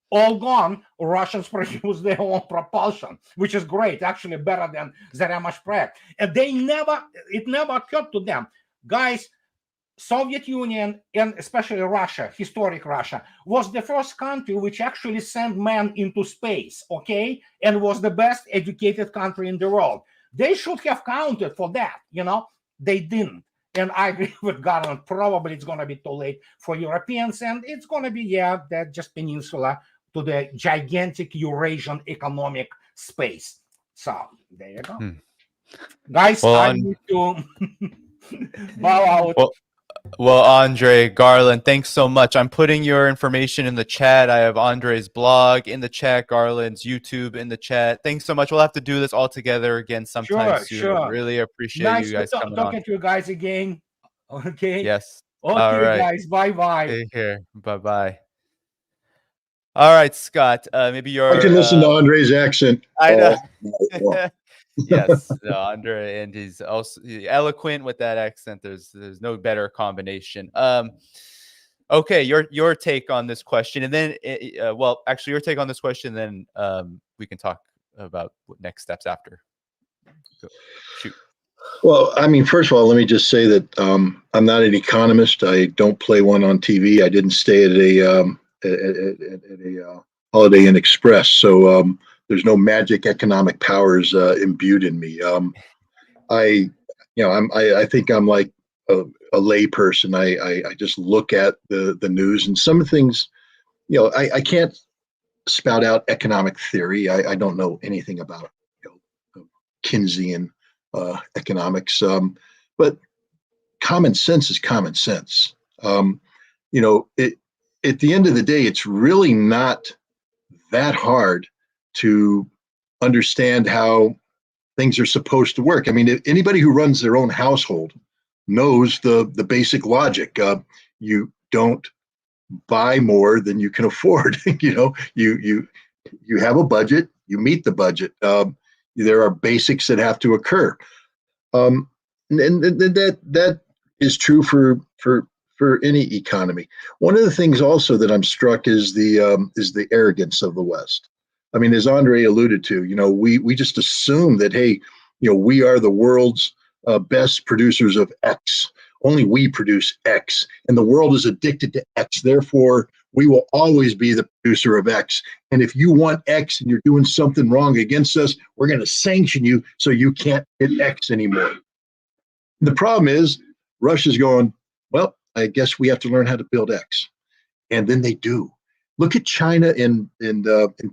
All gone. Russians produce their own propulsion, which is great, actually better than Zarya project. And it never occurred to them. Guys, Soviet Union, and especially Russia, historic Russia, was the first country which actually sent men into space, okay? And was the best educated country in the world. They should have counted for that, They didn't. And I agree with Garland. Probably it's going to be too late for Europeans, and it's going to be, that just peninsula to the gigantic Eurasian economic space. So there you go. Guys, I need to bow out. Well, Andrei, Garland, thanks so much. I'm putting your information in the chat. I have Andrei's blog in the chat, Garland's YouTube in the chat. Thanks so much. We'll have to do this all together again sometime soon. Sure. Really appreciate you guys coming on. Talking to you guys again. Okay. Yes. Okay, right. guys. Bye-bye. Take care. Bye-bye. All right, Scott. Maybe I can you're. listen to Andrei's accent I know. all night long. Yes, Andre, and he's also eloquent with that accent. There's no better combination. Okay, your take on this question, and then well, actually, your take on this question, then we can talk about what next steps after. Go. Shoot. Well, I mean, first of all, let me just say that I'm not an economist. I don't play one on TV. I didn't stay at a Holiday Inn Express, so there's no magic economic powers imbued in me. I think I'm like a lay person. I just look at the news, and some things, I can't spout out economic theory. I don't know anything about Keynesian economics, but common sense is common sense. At the end of the day, it's really not that hard to understand how things are supposed to work. I mean, anybody who runs their own household knows the basic logic. You don't buy more than you can afford. You have a budget. You meet the budget. There are basics that have to occur, and that is true for any economy. One of the things also that I'm struck is the arrogance of the West. I mean, as Andrei alluded to, we just assume that, hey, we are the world's best producers of X. Only we produce X, and the world is addicted to X. Therefore, we will always be the producer of X. And if you want X and you're doing something wrong against us, we're going to sanction you so you can't hit X anymore. The problem is Russia's going, well, I guess we have to learn how to build X. And then they do. Look at China in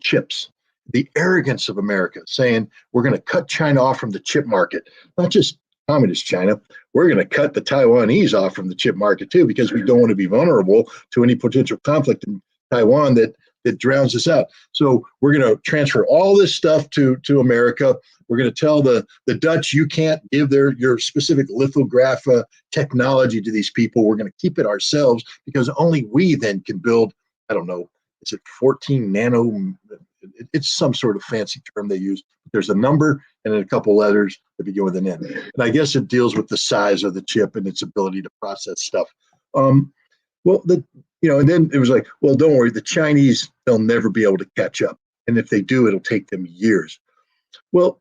chips. The arrogance of America saying we're going to cut China off from the chip market, not just communist China. We're going to cut the Taiwanese off from the chip market too, because we don't want to be vulnerable to any potential conflict in Taiwan that drowns us out. So we're going to transfer all this stuff to America. We're going to tell the Dutch, you can't give your specific lithograph technology to these people. We're going to keep it ourselves because only we then can build, I don't know, is it 14 nano? It's some sort of fancy term they use. There's a number and then a couple letters that begin with an N. And I guess it deals with the size of the chip and its ability to process stuff. And then it was like, well, don't worry, the Chinese, they'll never be able to catch up. And if they do, it'll take them years. Well,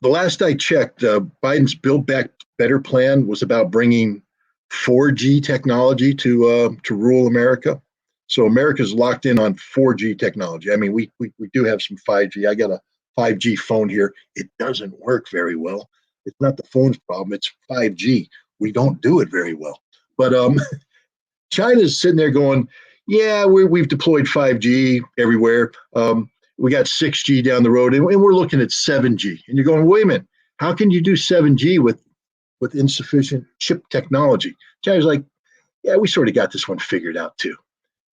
the last I checked, Biden's Build Back Better plan was about bringing 4G technology to rural America. So America's locked in on 4G technology. I mean, we do have some 5G. I got a 5G phone here. It doesn't work very well. It's not the phone's problem. It's 5G. We don't do it very well. But China's sitting there going, yeah, we've deployed 5G everywhere. We got 6G down the road, and we're looking at 7G. And you're going, wait a minute, how can you do 7G with insufficient chip technology? China's like, yeah, we sort of got this one figured out too.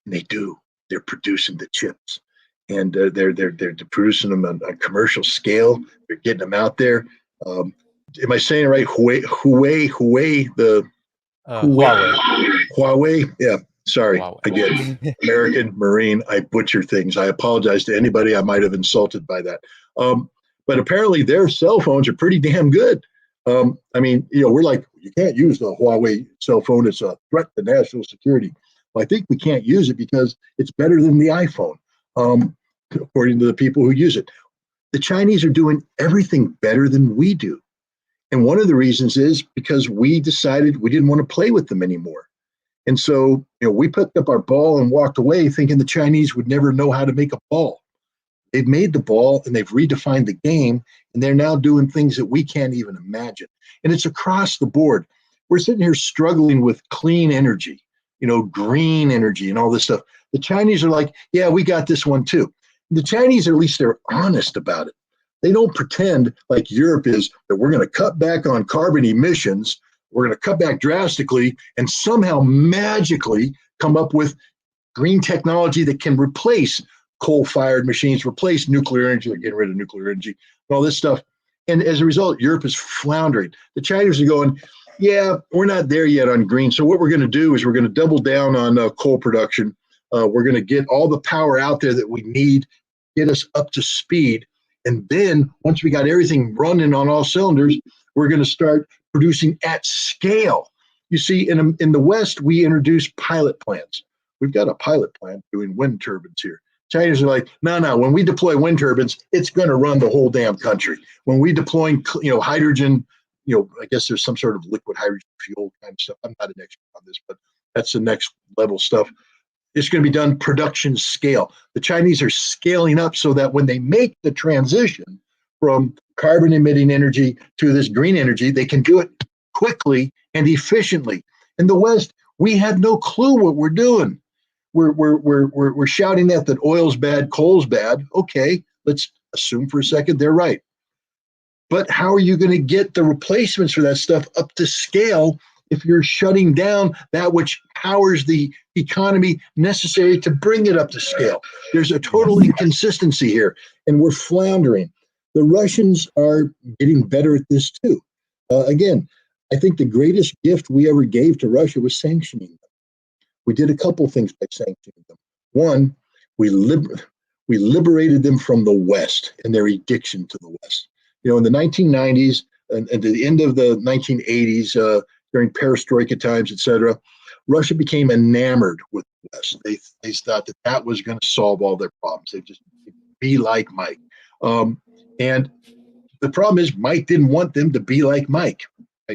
And they do. They're producing the chips, and they're producing them on a commercial scale. They're getting them out there. Am I saying it right? Huawei, Huawei. Yeah. Sorry, Huawei. again, American Marine. I butcher things. I apologize to anybody I might have insulted by that. But apparently their cell phones are pretty damn good. I mean, we're like, you can't use the Huawei cell phone. It's a threat to national security. Well, I think we can't use it because it's better than the iPhone, according to the people who use it. The Chinese are doing everything better than we do. And one of the reasons is because we decided we didn't want to play with them anymore. And so, we picked up our ball and walked away thinking the Chinese would never know how to make a ball. They've made the ball and they've redefined the game, and they're now doing things that we can't even imagine. And it's across the board. We're sitting here struggling with clean energy, green energy and all this stuff. The Chinese are like, yeah, we got this one too. The Chinese, at least they're honest about it. They don't pretend like Europe is that we're going to cut back on carbon emissions. We're going to cut back drastically and somehow magically come up with green technology that can replace coal-fired machines, replace nuclear energy, or getting rid of nuclear energy, and all this stuff. And as a result, Europe is floundering. The Chinese are going, Yeah, we're not there yet on green. So what we're going to do is we're going to double down on coal production. We're going to get all the power out there that we need, get us up to speed. And then once we got everything running on all cylinders, we're going to start producing at scale. You see, in the West, we introduced pilot plants. We've got a pilot plant doing wind turbines here. Chinese are like, no, when we deploy wind turbines, it's going to run the whole damn country. When we deploy, hydrogen, I guess there's some sort of liquid hydrogen fuel kind of stuff. I'm not an expert on this, but that's the next level stuff. It's going to be done production scale. The Chinese are scaling up so that when they make the transition from carbon emitting energy to this green energy, they can do it quickly and efficiently. In the West, we had no clue what we're doing. We're shouting that oil's bad, coal's bad. Okay, let's assume for a second they're right. But how are you going to get the replacements for that stuff up to scale if you're shutting down that which powers the economy necessary to bring it up to scale? There's a total inconsistency here, and we're floundering. The Russians are getting better at this too. Again, I think the greatest gift we ever gave to Russia was sanctioning them. We did a couple things by sanctioning them. One, we liberated them from the West and their addiction to the West. In the 1990s and at the end of the 1980s, during perestroika times, etc., Russia became enamored with the West. They thought that was going to solve all their problems. They just be like Mike. And the problem is Mike didn't want them to be like Mike.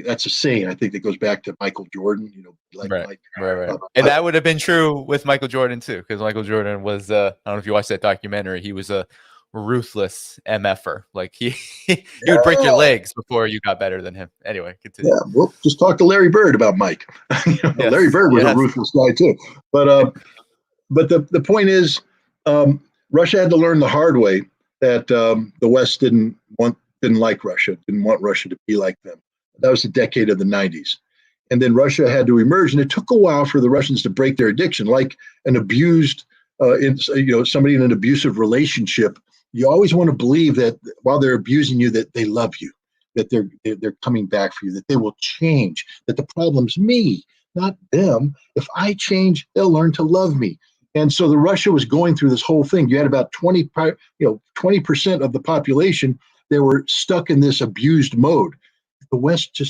That's a saying. I think that goes back to Michael Jordan, like right, Mike. Right. And that would have been true with Michael Jordan too, because Michael Jordan was, I don't know if you watched that documentary, he was a ruthless MFer. Like he would break your legs before you got better than him. Anyway, continue. Yeah, well, just talk to Larry Bird about Mike. Yes, Larry Bird was a ruthless guy too. But the point is, Russia had to learn the hard way that the West didn't like Russia, didn't want Russia to be like them. That was the decade of the 90s. And then Russia had to emerge, and it took a while for the Russians to break their addiction. Like an abused, somebody in an abusive relationship, you always want to believe that while they're abusing you, that they love you, that they're coming back for you, that they will change, that the problem's me, not them. If I change, they'll learn to love me. And so Russia was going through this whole thing. You had about 20% of the population, they were stuck in this abused mode. The West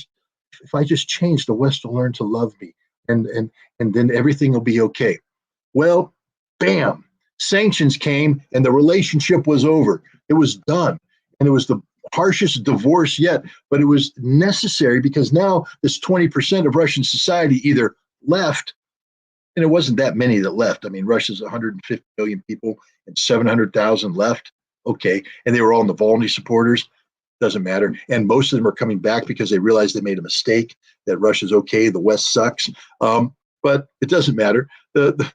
if I just change, the West will learn to love me, and then everything will be okay. Well, bam, sanctions came, and the relationship was over. It was done, and it was the harshest divorce yet, but it was necessary because now this 20% of Russian society either left, and it wasn't that many that left. I mean, Russia's 150 million people, and 700,000 left. Okay, and they were all Navalny supporters. Doesn't matter. And most of them are coming back because they realized they made a mistake, that Russia's okay, the West sucks. But it doesn't matter. The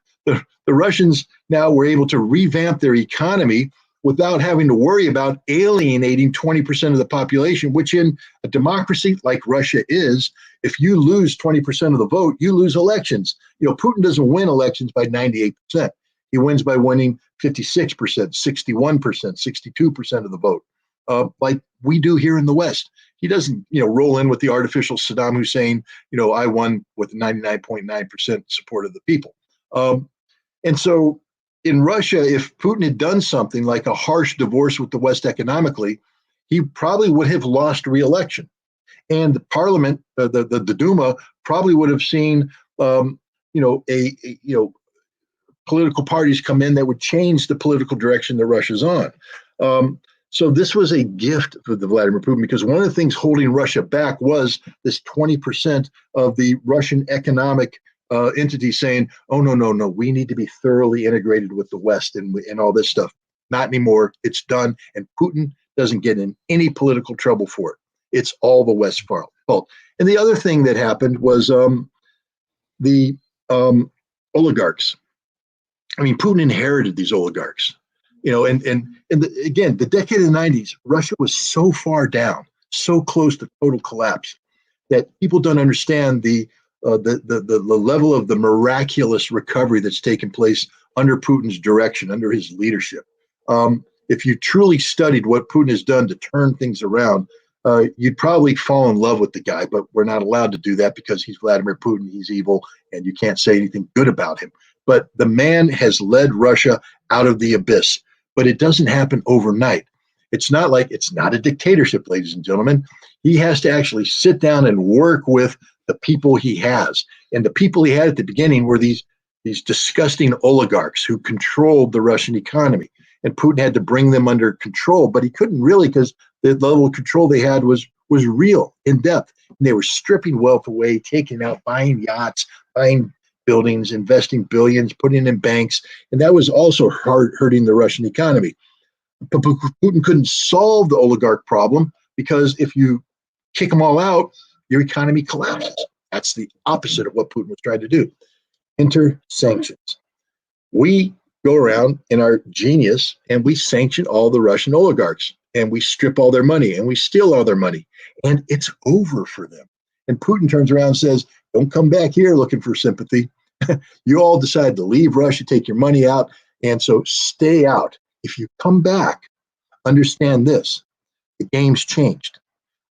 Russians now were able to revamp their economy without having to worry about alienating 20% of the population, which in a democracy like Russia is, if you lose 20% of the vote, you lose elections. Putin doesn't win elections by 98%. He wins by winning 56%, 61%, 62% of the vote. Like we do here in the West. He doesn't, roll in with the artificial Saddam Hussein, I won with 99.9% support of the people. And so in Russia, if Putin had done something like a harsh divorce with the West economically, he probably would have lost re-election. And the parliament, the Duma, probably would have seen, political parties come in that would change the political direction that Russia's on. So this was a gift for the Vladimir Putin, because one of the things holding Russia back was this 20% of the Russian economic entity saying, oh, no, we need to be thoroughly integrated with the West and all this stuff. Not anymore. It's done. And Putin doesn't get in any political trouble for it. It's all the West's fault. And the other thing that happened was the oligarchs. I mean, Putin inherited these oligarchs. Again, the decade of the 90s, Russia was so far down, so close to total collapse, that people don't understand the level of the miraculous recovery that's taken place under Putin's direction, under his leadership. If you truly studied what Putin has done to turn things around, you'd probably fall in love with the guy, but we're not allowed to do that because he's Vladimir Putin. He's evil, and you can't say anything good about him. But the man has led Russia out of the abyss, but it doesn't happen overnight. It's not a dictatorship, ladies and gentlemen. He has to actually sit down and work with the people he has. And the people he had at the beginning were these disgusting oligarchs who controlled the Russian economy. And Putin had to bring them under control, but he couldn't really, because the level of control they had was real, in depth. And they were stripping wealth away, taking out, buying yachts, buying buildings, investing billions, putting in banks. And that was also hurting the Russian economy. But Putin couldn't solve the oligarch problem, because if you kick them all out, your economy collapses. That's the opposite of what Putin was trying to do. Enter sanctions. We go around in our genius and we sanction all the Russian oligarchs, and we strip all their money and we steal all their money, and it's over for them. And Putin turns around and says, don't come back here looking for sympathy. You all decide to leave Russia, take your money out, and so stay out. If you come back, understand this: the game's changed.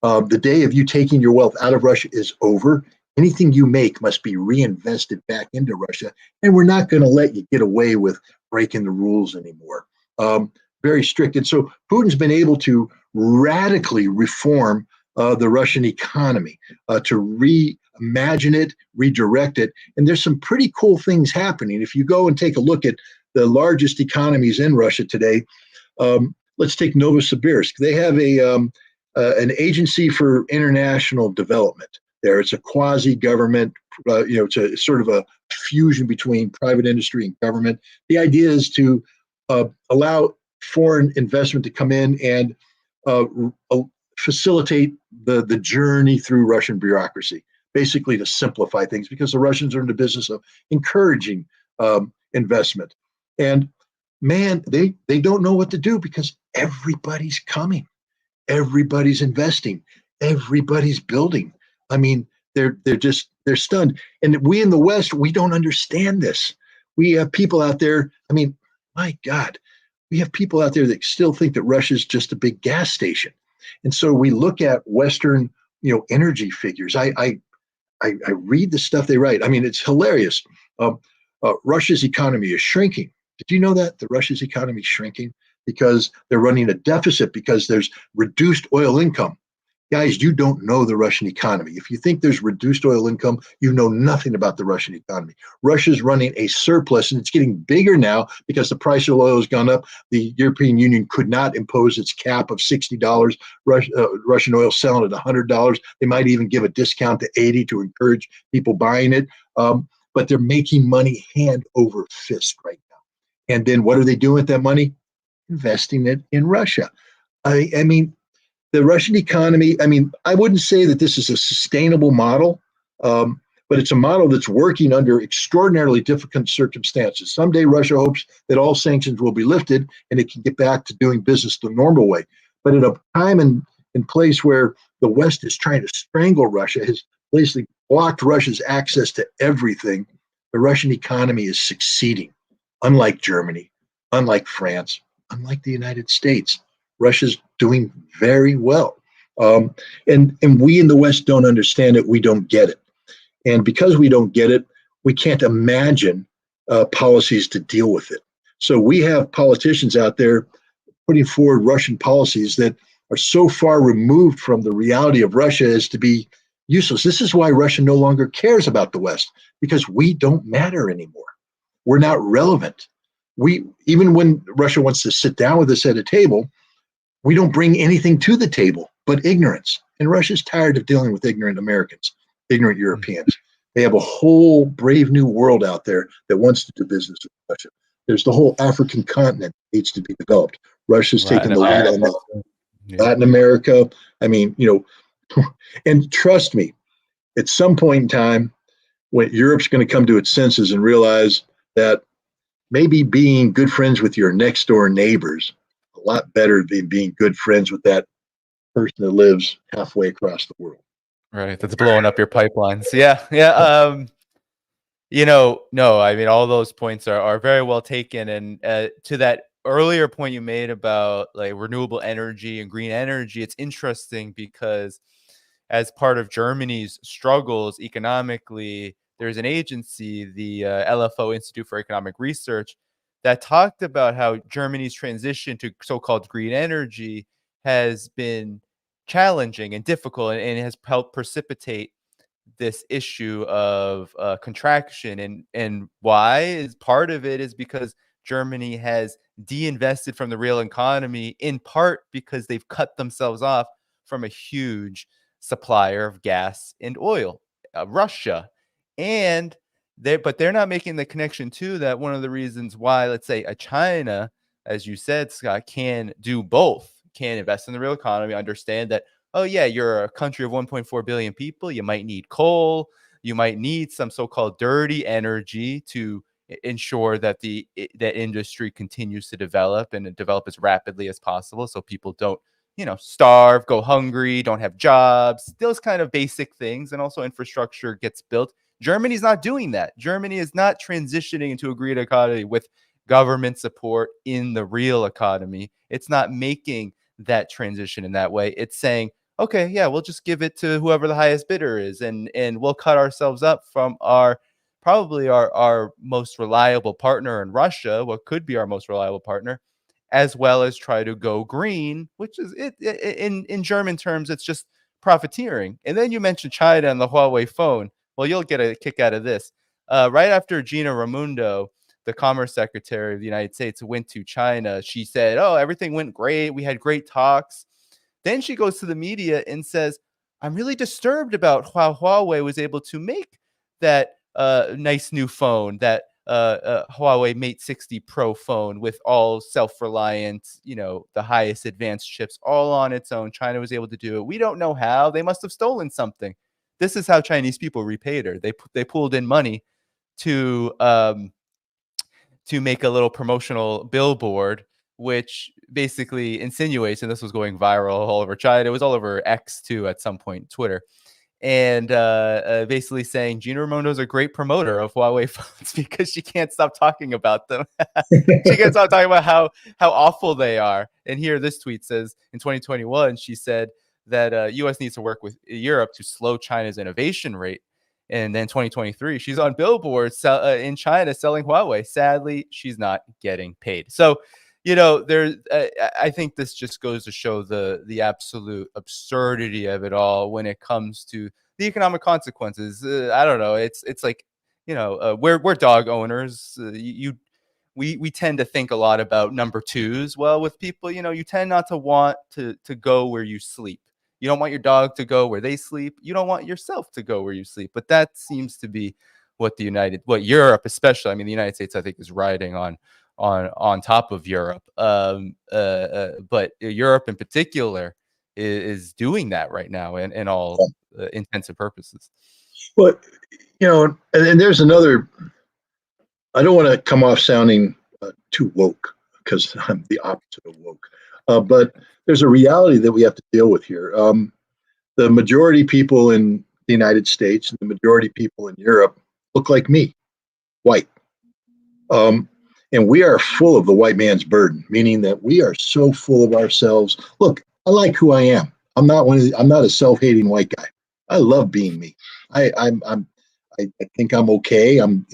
The day of you taking your wealth out of Russia is over. Anything you make must be reinvested back into Russia, and we're not going to let you get away with breaking the rules anymore. Very strict. And so Putin's been able to radically reform the Russian economy, to reimagine it, redirect it. And there's some pretty cool things happening. If you go and take a look at the largest economies in Russia today, let's take Novosibirsk. They have an agency for international development there. It's a quasi-government, it's a sort of a fusion between private industry and government. The idea is to allow foreign investment to come in and facilitate the journey through Russian bureaucracy, basically to simplify things, because the Russians are in the business of encouraging investment. And man, they don't know what to do, because everybody's coming, everybody's investing, everybody's building. I mean, they're stunned. And we in the West, we don't understand this. We have people out there. I mean, my God, we have people out there that still think that Russia's just a big gas station. And so we look at Western, energy figures. I read the stuff they write. I mean, it's hilarious. Russia's economy is shrinking. Did you know that Russia's economy is shrinking because they're running a deficit because there's reduced oil income? Guys, you don't know the Russian economy. If you think there's reduced oil income, you know nothing about the Russian economy. Russia's running a surplus, and it's getting bigger now because the price of oil has gone up. The European Union could not impose its cap of $60. Russian oil selling at $100. They might even give a discount to $80 to encourage people buying it. But they're making money hand over fist right now. And then what are they doing with that money? Investing it in Russia. I mean, the Russian economy, I wouldn't say that this is a sustainable model, but it's a model that's working under extraordinarily difficult circumstances. Someday Russia hopes that all sanctions will be lifted and it can get back to doing business the normal way. But at a time and place where the West is trying to strangle Russia, has basically blocked Russia's access to everything, the Russian economy is succeeding. Unlike Germany, unlike France, unlike the United States, Russia's doing very well. And we in the West don't understand it. We don't get it. And because we don't get it, we can't imagine policies to deal with it. So we have politicians out there putting forward Russian policies that are so far removed from the reality of Russia as to be useless. This is why Russia no longer cares about the West, because we don't matter anymore. We're not relevant. Even when Russia wants to sit down with us at a table, we don't bring anything to the table but ignorance. And Russia's tired of dealing with ignorant Americans, ignorant Europeans. They have a whole brave new world out there that wants to do business with Russia. There's the whole African continent that needs to be developed. Russia's taking the lead on that. Latin America. And trust me, at some point in time, when Europe's going to come to its senses and realize that maybe being good friends with your next door neighbors a lot better than being good friends with that person that lives halfway across the world. Right. That's blowing up your pipelines. Yeah. Yeah. No, all those points are very well taken. And to that earlier point you made about like renewable energy and green energy, it's interesting because as part of Germany's struggles economically, there's an agency, the LFO Institute for Economic Research, that talked about how Germany's transition to so-called green energy has been challenging and difficult, and has helped precipitate this issue of contraction. And why is part of it is because Germany has de-invested from the real economy, in part because they've cut themselves off from a huge supplier of gas and oil, Russia. And they're not making the connection too that one of the reasons why, let's say, a China, as you said, Scott, can do both, can invest in the real economy, understand that, oh yeah, you're a country of 1.4 billion people, you might need coal, you might need some so-called dirty energy to ensure that that industry continues to develop and develop as rapidly as possible, so people don't, starve, go hungry, don't have jobs, those kind of basic things, and also infrastructure gets built. Germany's not doing that. Germany is not transitioning into a green economy with government support in the real economy. It's not making that transition in that way. It's saying, okay, yeah, we'll just give it to whoever the highest bidder is, and we'll cut ourselves up from probably our most reliable partner in Russia, what could be our most reliable partner, as well as try to go green, which is in German terms, it's just profiteering. And then you mentioned China and the Huawei phone. Well, you'll get a kick out of this. Right after Gina Raimondo, the Commerce Secretary of the United States, went to China, she said, oh, everything went great. We had great talks. Then she goes to the media and says, I'm really disturbed about how Huawei was able to make that nice new phone, that Huawei Mate 60 Pro phone with all self-reliant, the highest advanced chips all on its own. China was able to do it. We don't know how. They must have stolen something. This is how Chinese people repaid her. They pulled in money to make a little promotional billboard, which basically insinuates, and this was going viral all over China. It was all over X too at some point, Twitter. And basically saying Gina Raimondo is a great promoter of Huawei phones because she can't stop talking about them. She can't stop talking about how awful they are. And here this tweet says, in 2021, she said that U.S. needs to work with Europe to slow China's innovation rate. And then 2023, she's on billboards in China selling Huawei. Sadly, she's not getting paid. So, I think this just goes to show the absolute absurdity of it all when it comes to the economic consequences. I don't know. It's like, we're dog owners. We tend to think a lot about number twos. Well, with people, you tend not to want to go where you sleep. You don't want your dog to go where they sleep. You don't want yourself to go where you sleep. But that seems to be what Europe, especially, I mean, the United States, I think, is riding on top of Europe. But Europe in particular is doing that right now in all intents and purposes. But, and there's another, I don't want to come off sounding too woke, because I'm the opposite of woke. But there's a reality that we have to deal with here. The majority people in the United States and the majority people in Europe look like me, white. And we are full of the white man's burden, meaning that we are so full of ourselves. Look, I like who I am. I'm not a self-hating white guy. I love being me. I think I'm okay. I'm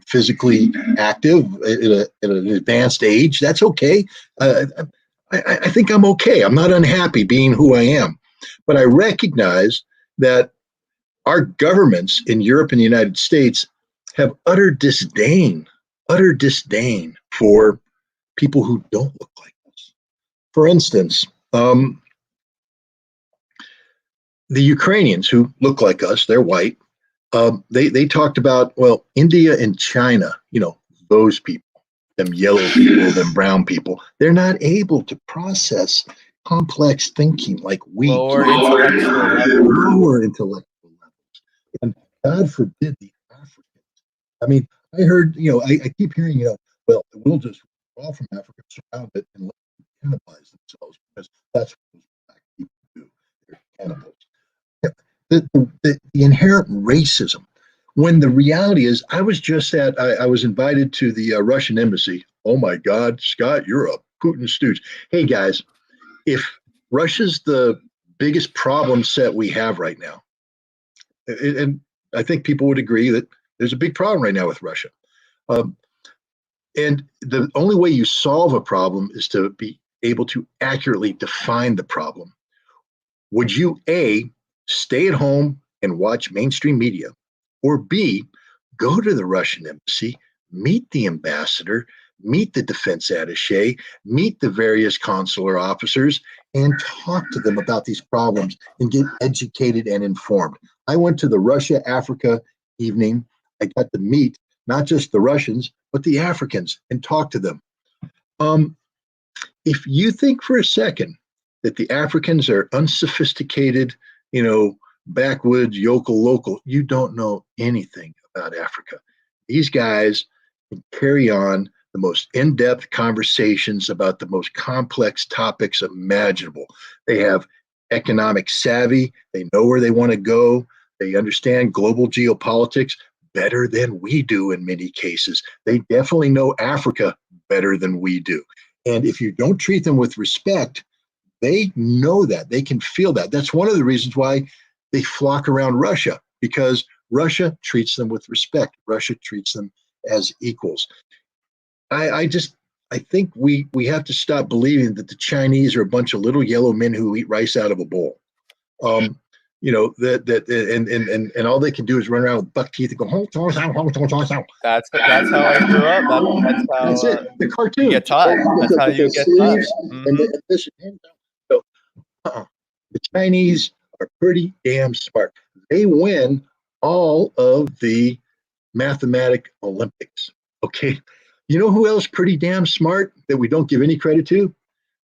physically active at an advanced age. That's okay. I think I'm okay. I'm not unhappy being who I am. But I recognize that our governments in Europe and the United States have utter disdain for people who don't look like us. For instance, the Ukrainians who look like us, they're white. They talked about, well, India and China, those people, them yellow people, them brown people, they're not able to process complex thinking like we do. Lower intellectual levels. And God forbid the Africans. I mean, I heard, I keep hearing, well, we'll just withdraw from Africa, surround it, and let them cannibalize themselves, because that's what those black people do. They're cannibals. The inherent racism, when the reality is, I was invited to the Russian embassy Oh my God, Scott, you're a Putin stooge. Hey guys, if Russia's the biggest problem set we have right now, and I think people would agree that there's a big problem right now with Russia. Um, and the only way you solve a problem is to be able to accurately define the problem. Would you A, stay at home and watch mainstream media, or B, go to the Russian embassy, meet the ambassador, meet the defense attaché, meet the various consular officers, and talk to them about these problems and get educated and informed? I went to the Russia-Africa evening. I got to meet not just the Russians, but the Africans and talk to them. If you think for a second that the Africans are unsophisticated, backwoods, yokel, local, you don't know anything about Africa. These guys can carry on the most in-depth conversations about the most complex topics imaginable. They have economic savvy. They know where they want to go. They understand global geopolitics better than we do in many cases. They definitely know Africa better than we do. And if you don't treat them with respect, they know that. They can feel that. That's one of the reasons why they flock around Russia, because Russia treats them with respect. Russia treats them as equals. I think we have to stop believing that the Chinese are a bunch of little yellow men who eat rice out of a bowl. And all they can do is run around with buck teeth and go. That's how I grew up. That's it. The cartoon. You get taught. That's how you get taught. And so, the Chinese are pretty damn smart. They win all of the mathematic Olympics. Okay. You know who else pretty damn smart that we don't give any credit to?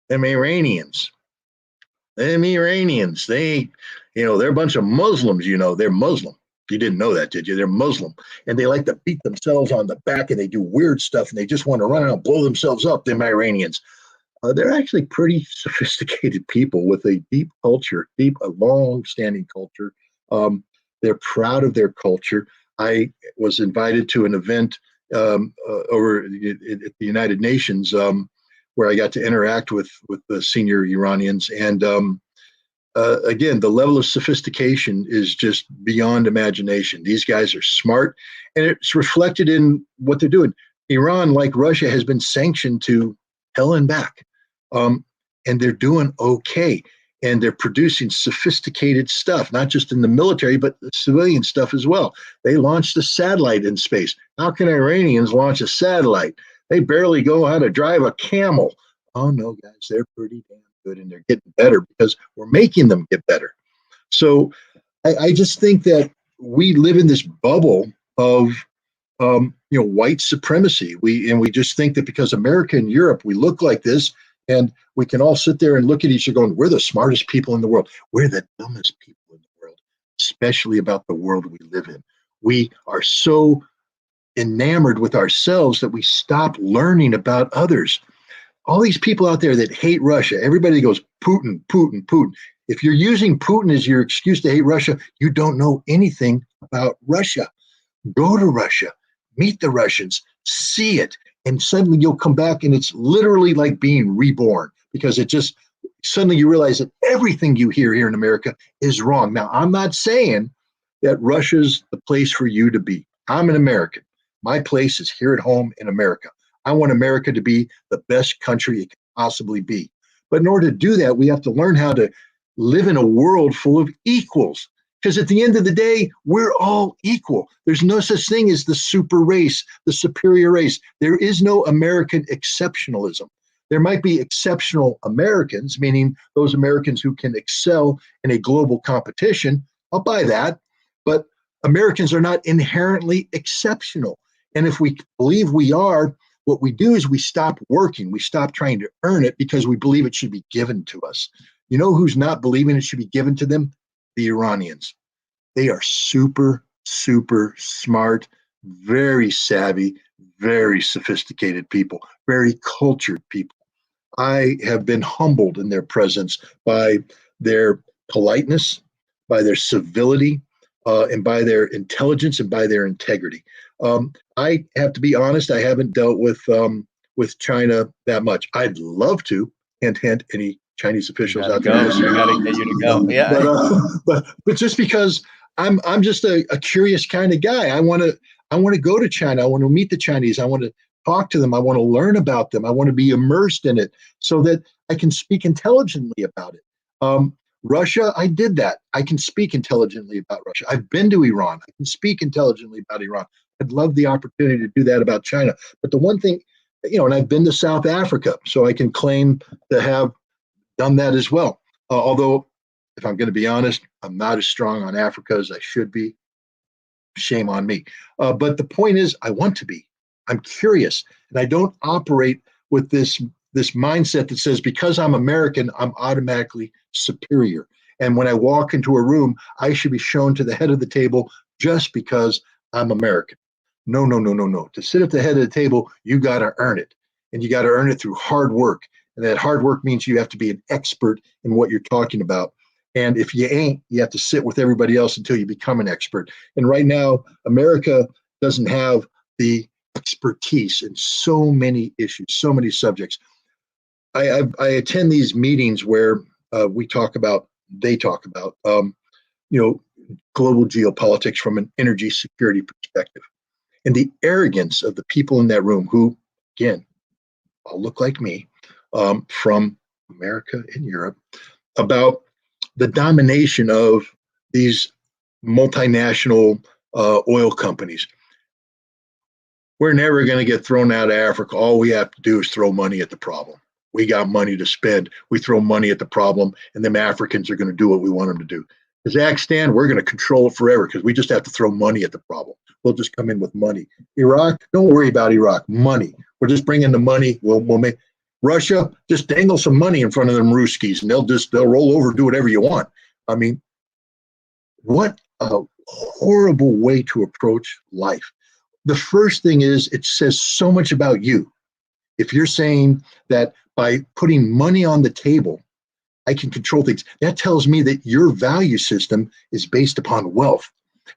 Them Iranians. Them Iranians. They're a bunch of Muslims, They're Muslim. You didn't know that, did you? They're Muslim. And they like to beat themselves on the back, and they do weird stuff, and they just want to run out and blow themselves up, them Iranians. They're actually pretty sophisticated people with a deep culture, a long-standing culture. They're proud of their culture. I was invited to an event over at the United Nations where I got to interact with the senior Iranians. And again, the level of sophistication is just beyond imagination. These guys are smart, and it's reflected in what they're doing. Iran, like Russia, has been sanctioned to hell and back. And they're doing okay. And they're producing sophisticated stuff, not just in the military, but the civilian stuff as well. They launched a satellite in space. How can Iranians launch a satellite? They barely know how to drive a camel. Oh, no, guys, they're pretty damn good, and they're getting better because we're making them get better. So I just think that we live in this bubble of white supremacy. We just think that because America and Europe, we look like this, and we can all sit there and look at each other going, we're the smartest people in the world. We're the dumbest people in the world, especially about the world we live in. We are so enamored with ourselves that we stop learning about others. All these people out there that hate Russia, everybody goes, Putin, Putin, Putin. If you're using Putin as your excuse to hate Russia, you don't know anything about Russia. Go to Russia, meet the Russians, see it, and suddenly you'll come back and it's literally like being reborn, because it just suddenly you realize that everything you hear here in America is wrong. Now, I'm not saying that Russia's the place for you to be. I'm an American. My place is here at home in America. I want America to be the best country it can possibly be. But in order to do that, we have to learn how to live in a world full of equals. Because at the end of the day, we're all equal. There's no such thing as the super race, the superior race. There is no American exceptionalism. There might be exceptional Americans, meaning those Americans who can excel in a global competition. I'll buy that. But Americans are not inherently exceptional. And if we believe we are, what we do is we stop working. We stop trying to earn it because we believe it should be given to us. You know who's not believing it should be given to them? The Iranians. They are super, super smart, very savvy, very sophisticated people, very cultured people. I have been humbled in their presence by their politeness, by their civility, and by their intelligence and by their integrity. I have to be honest, I haven't dealt with with China that much. I'd love to. Hint, hint. Any Chinese officials out there? Go. We gotta get you to go. Yeah. But just because I'm just a curious kind of guy. I want to go to China. I want to meet the Chinese. I want to talk to them. I want to learn about them. I want to be immersed in it so that I can speak intelligently about it. Russia, I did that. I can speak intelligently about Russia. I've been to Iran. I can speak intelligently about Iran. I'd love the opportunity to do that about China. But the one thing, and I've been to South Africa, so I can claim to have done that as well. Although, if I'm going to be honest, I'm not as strong on Africa as I should be. Shame on me. But the point is, I want to be. I'm curious, and I don't operate with this mindset that says because I'm American, I'm automatically superior. And when I walk into a room, I should be shown to the head of the table just because I'm American. No, no, no, no, no. To sit at the head of the table, you got to earn it. And you got to earn it through hard work. And that hard work means you have to be an expert in what you're talking about. And if you ain't, you have to sit with everybody else until you become an expert. And right now, America doesn't have the expertise in so many issues, so many subjects. I attend these meetings where they talk about, global geopolitics from an energy security perspective. And the arrogance of the people in that room who, again, all look like me, from America and Europe, about the domination of these multinational oil companies. We're never going to get thrown out of Africa. All we have to do is throw money at the problem. We got money to spend. We throw money at the problem, and them Africans are going to do what we want them to do. Kazakhstan, we're going to control it forever because we just have to throw money at the problem. We'll just come in with money. Iraq, don't worry about Iraq. Money. We're just bringing the money. We'll make Russia, just dangle some money in front of them Ruskies, and they'll roll over and do whatever you want. I mean, what a horrible way to approach life. The first thing is it says so much about you. If you're saying that by putting money on the table, I can control things, that tells me that your value system is based upon wealth,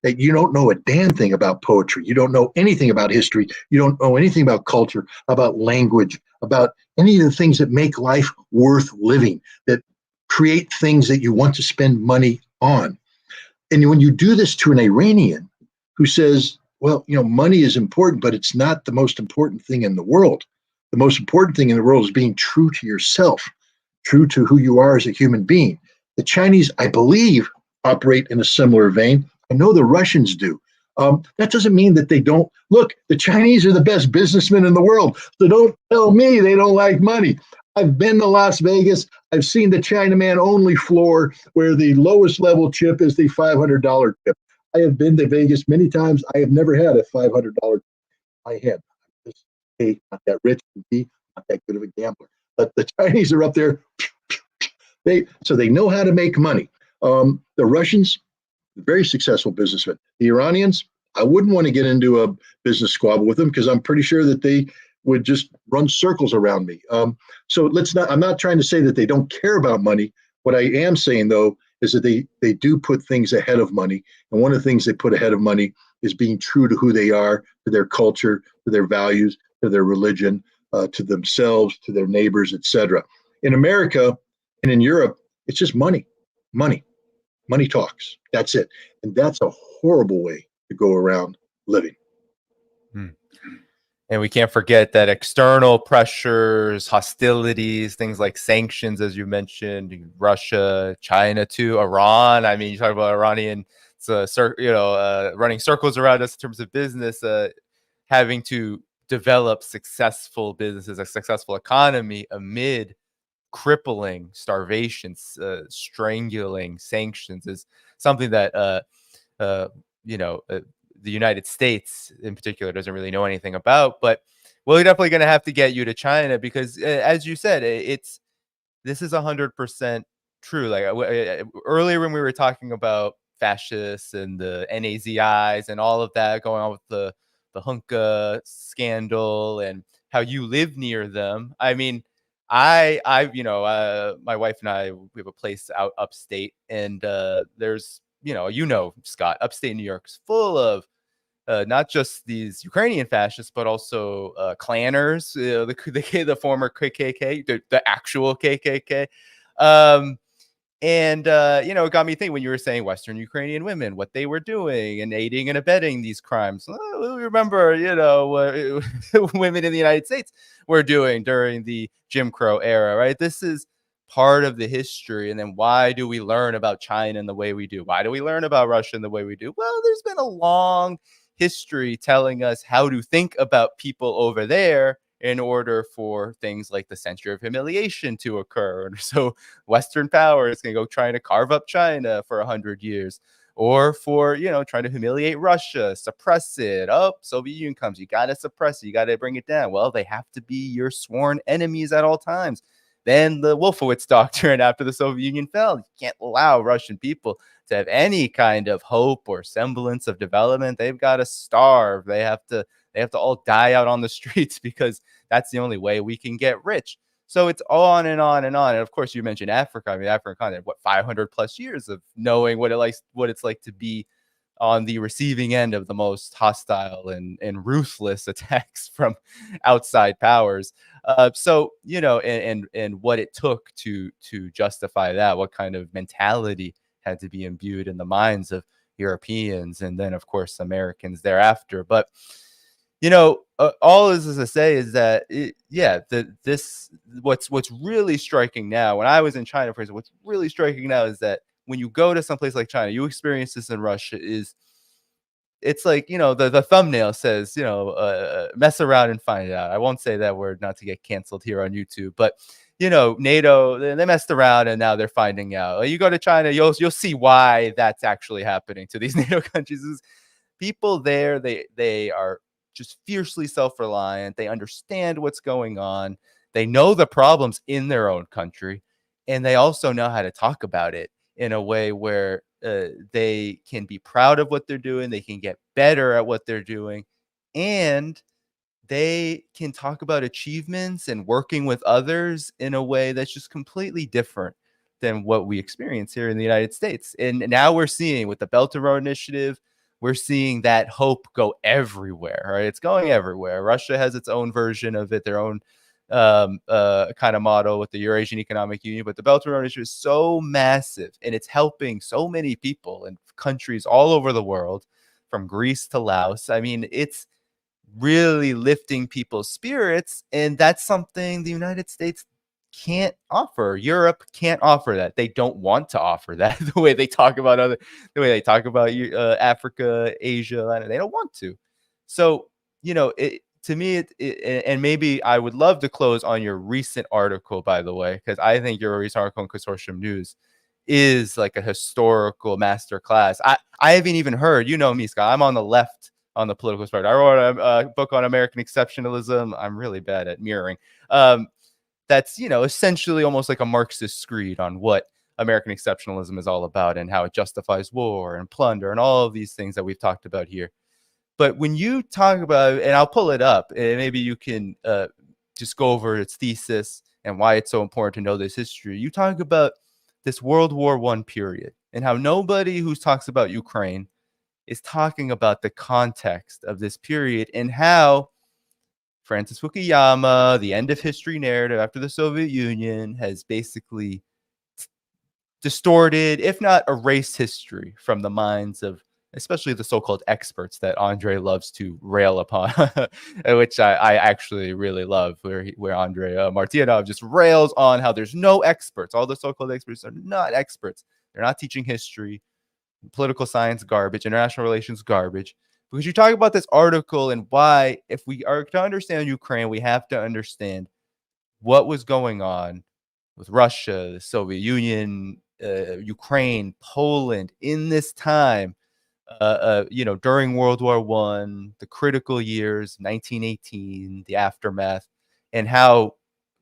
that you don't know a damn thing about poetry. You don't know anything about history. You don't know anything about culture, about language, about any of the things that make life worth living, that create things that you want to spend money on. And when you do this to an Iranian who says, well, money is important, but it's not the most important thing in the world. The most important thing in the world is being true to yourself, true to who you are as a human being. The Chinese, I believe, operate in a similar vein. I know the Russians do. That doesn't mean that they don't. Look, the Chinese are the best businessmen in the world. So don't tell me they don't like money. I've been to Las Vegas. I've seen the Chinaman only floor where the lowest level chip is the $500 chip. I have been to Vegas many times. I have never had a $500 chip. I had. A, not that rich, and B, not that good of a gambler. But the Chinese are up there. They know how to make money. The Russians, very successful businessmen. The Iranians, I wouldn't want to get into a business squabble with them because I'm pretty sure that they would just run circles around me. So I'm not trying to say that they don't care about money. What I am saying, though, is that they do put things ahead of money. And one of the things they put ahead of money is being true to who they are, to their culture, to their values, to their religion, to themselves, to their neighbors, etc. In America and in Europe, it's just money. Money talks. That's it. And that's a horrible way to go around living. And we can't forget that external pressures, hostilities, things like sanctions, as you mentioned, Russia, China too, Iran. I mean, you talk about Iranian, running circles around us in terms of business, having to develop successful businesses, a successful economy amid crippling starvation, strangling sanctions is something that the United States in particular doesn't really know anything about. But we're definitely going to have to get you to China because, as you said, this is 100% true. Like earlier when we were talking about fascists and the NAZIs and all of that going on with the Hunka scandal and how you live near them. I mean, my wife and I, we have a place out upstate, and there's, Scott, upstate New York is full of not just these Ukrainian fascists, but also clanners, the former KKK, the actual KKK. And it got me thinking when you were saying Western Ukrainian women, what they were doing and aiding and abetting these crimes. We remember, what women in the United States were doing during the Jim Crow era, right? This is part of the history. And then why do we learn about China in the way we do? Why do we learn about Russia in the way we do? Well, there's been a long history telling us how to think about people over there in order for things like the century of humiliation to occur. And so Western powers can go trying to carve up China for 100 years, or for, trying to humiliate Russia, suppress it. Oh, Soviet Union comes, you got to suppress it, you got to bring it down. Well, they have to be your sworn enemies at all times. Then the Wolfowitz Doctrine after the Soviet Union fell. You can't allow Russian people to have any kind of hope or semblance of development. They've got to starve. They have to all die out on the streets, because that's the only way we can get rich. So it's on and on and on. And of course, you mentioned Africa. I mean, African continent, 500 plus years of knowing what it's like to be on the receiving end of the most hostile and ruthless attacks from outside powers. And what it took to justify that, what kind of mentality had to be imbued in the minds of Europeans, and then of course Americans thereafter. But all this is to say is that what's really striking now, when I was in China, for example, what's really striking now is that when you go to someplace like China, you experience this in Russia, it's like, the thumbnail says, mess around and find it out. I won't say that word not to get canceled here on YouTube, but NATO, they messed around and now they're finding out. You go to China, you'll see why that's actually happening to these NATO countries. Is people there, they are just fiercely self-reliant. They understand what's going on. They know the problems in their own country, and they also know how to talk about it in a way where they can be proud of what they're doing. They can get better at what they're doing, and they can talk about achievements and working with others in a way that's just completely different than what we experience here in the United States. And now we're seeing with the Belt and Road Initiative, we're seeing that hope go everywhere, right? It's going everywhere. Russia has its own version of it, their own kind of model with the Eurasian Economic Union, but the Belt and Road Initiative is so massive, and it's helping so many people in countries all over the world, from Greece to Laos. I mean, it's really lifting people's spirits, and that's something the United States can't offer. Europe can't offer that. They don't want to offer that. The way they talk about Africa, Asia, they don't want to. So, to me, and maybe I would love to close on your recent article, by the way, because I think your recent article in Consortium News is like a historical masterclass. I haven't even heard, me, Scott, I'm on the left on the political spectrum. I wrote a book on American exceptionalism. I'm really bad at mirroring. That's, essentially almost like a Marxist screed on what American exceptionalism is all about and how it justifies war and plunder and all of these things that we've talked about here. But when you talk about, and I'll pull it up, and maybe you can just go over its thesis and why it's so important to know this history. You talk about this World War I period and how nobody who talks about Ukraine is talking about the context of this period, and how Francis Fukuyama, the end of history narrative after the Soviet Union, has basically distorted, if not erased, history from the minds of especially the so-called experts that Andrei loves to rail upon, which I actually really love, where Andrei Martyanov just rails on how there's no experts. All the so-called experts are not experts. They're not teaching history, political science garbage, international relations garbage. Because you talk about this article and why, if we are to understand Ukraine, we have to understand what was going on with Russia, the Soviet Union, Ukraine, Poland in this time, during World War I, the critical years, 1918, the aftermath, and how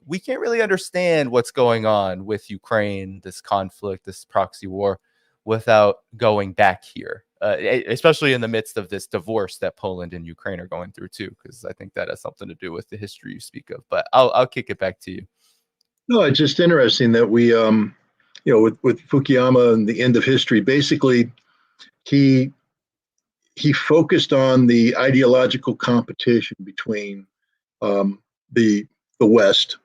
we can't really understand what's going on with Ukraine, this conflict, this proxy war, without going back here, especially in the midst of this divorce that Poland and Ukraine are going through too, because I think that has something to do with the history you speak of. But I'll kick it back to you. No, it's just interesting that we, with Fukuyama and the end of history, basically he he focused on the ideological competition between the West,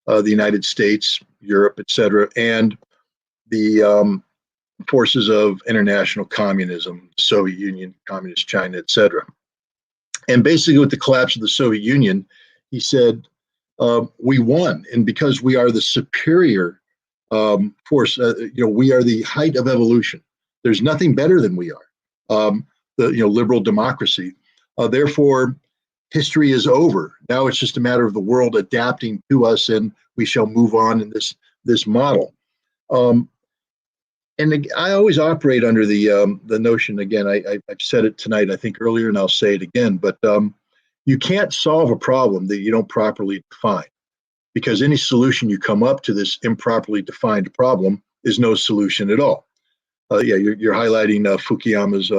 the United States, Europe, etc., and the forces of international communism, Soviet Union, Communist China, etc. And basically, with the collapse of the Soviet Union, he said, "We won, and because we are the superior force, we are the height of evolution. There's nothing better than we are. The liberal democracy. Therefore, history is over. Now it's just a matter of the world adapting to us, and we shall move on in this model." And I always operate under the notion. Again, I've said it tonight, I think earlier, and I'll say it again. But you can't solve a problem that you don't properly define, because any solution you come up to this improperly defined problem is no solution at all. You're highlighting Fukuyama's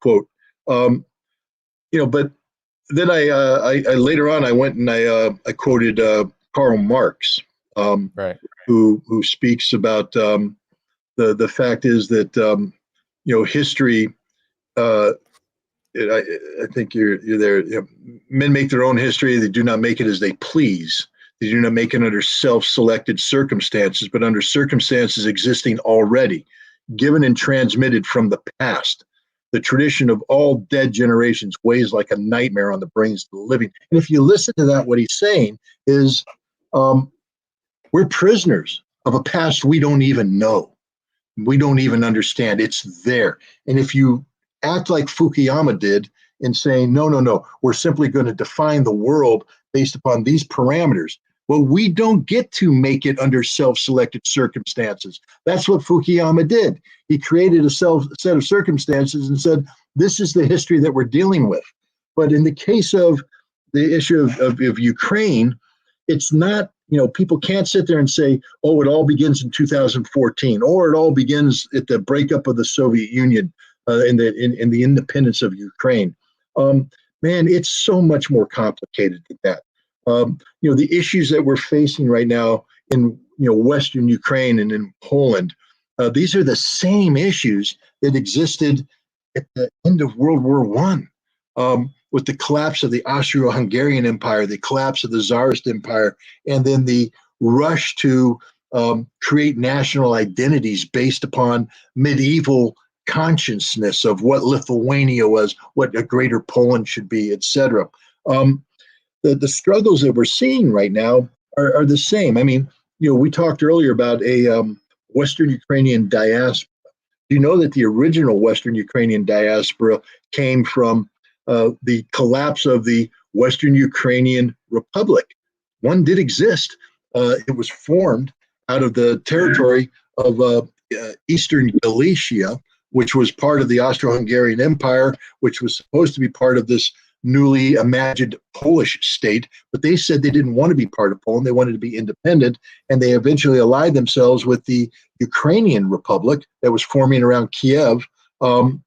quote. But then I later on I went and I quoted Karl Marx, Right. who speaks about the fact is that history. I think you're there. Men make their own history. They do not make it as they please. They do not make it under self-selected circumstances, but under circumstances existing already, given and transmitted from the past. The tradition of all dead generations weighs like a nightmare on the brains of the living. And if you listen to that, what he's saying is we're prisoners of a past we don't even know. We don't even understand. It's there. And if you act like Fukuyama did in saying, no, we're simply going to define the world based upon these parameters. Well, we don't get to make it under self-selected circumstances. That's what Fukuyama did. He created a set of circumstances and said, this is the history that we're dealing with. But in the case of the issue of Ukraine, it's not, people can't sit there and say, oh, it all begins in 2014, or it all begins at the breakup of the Soviet Union in the independence of Ukraine. Man, it's so much more complicated than that. The issues that we're facing right now in Western Ukraine and in Poland, these are the same issues that existed at the end of World War I, with the collapse of the Austro-Hungarian Empire, the collapse of the Tsarist Empire, and then the rush to create national identities based upon medieval consciousness of what Lithuania was, what a greater Poland should be, etc. The struggles that we're seeing right now are the same. I mean, we talked earlier about a Western Ukrainian diaspora. Do you know that the original Western Ukrainian diaspora came from the collapse of the Western Ukrainian Republic? One did exist. It was formed out of the territory of Eastern Galicia, which was part of the Austro-Hungarian Empire, which was supposed to be part of this newly imagined Polish state, but they said they didn't want to be part of Poland. They wanted to be independent, and they eventually allied themselves with the Ukrainian Republic that was forming around Kiev. And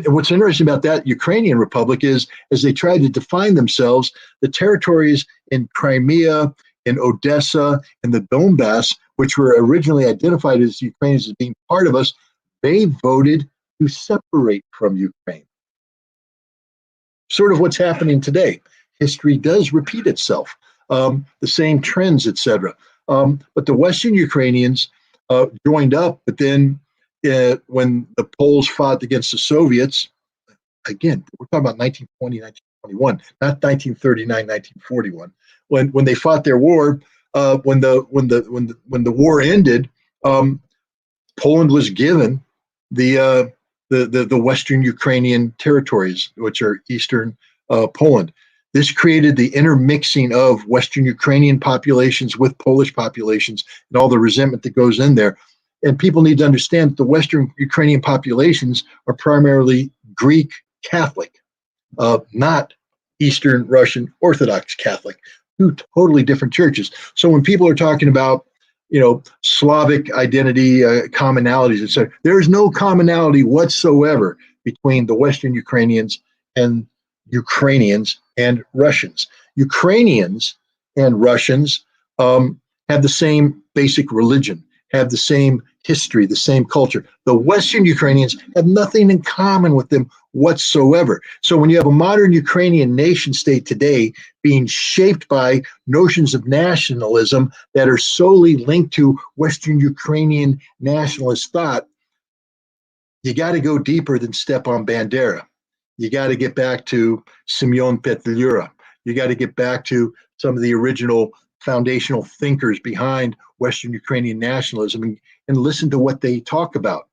what's interesting about that Ukrainian Republic is, as they tried to define themselves, the territories in Crimea, in Odessa, and the Donbass, which were originally identified as Ukrainians as being part of us, they voted to separate from Ukraine. Sort of what's happening today. History does repeat itself, the same trends, etc. But the Western Ukrainians joined up, but then when the Poles fought against the Soviets, again, we're talking about 1920, 1921, not 1939, 1941. When they fought their war, when the war ended, Poland was given the Western Ukrainian territories, which are Eastern Poland. This created the intermixing of Western Ukrainian populations with Polish populations and all the resentment that goes in there. And people need to understand that the Western Ukrainian populations are primarily Greek Catholic, not Eastern Russian Orthodox Catholic, two totally different churches. So when people are talking about Slavic identity, commonalities, etc. There is no commonality whatsoever between the Western Ukrainians and Russians. Ukrainians and Russians have the same basic religion, have the same history, the same culture. The Western Ukrainians have nothing in common with them whatsoever. So when you have a modern Ukrainian nation state today being shaped by notions of nationalism that are solely linked to Western Ukrainian nationalist thought, you got to go deeper than Stepan Bandera. You got to get back to Semyon Petlura. You got to get back to some of the original foundational thinkers behind Western Ukrainian nationalism and listen to what they talk about.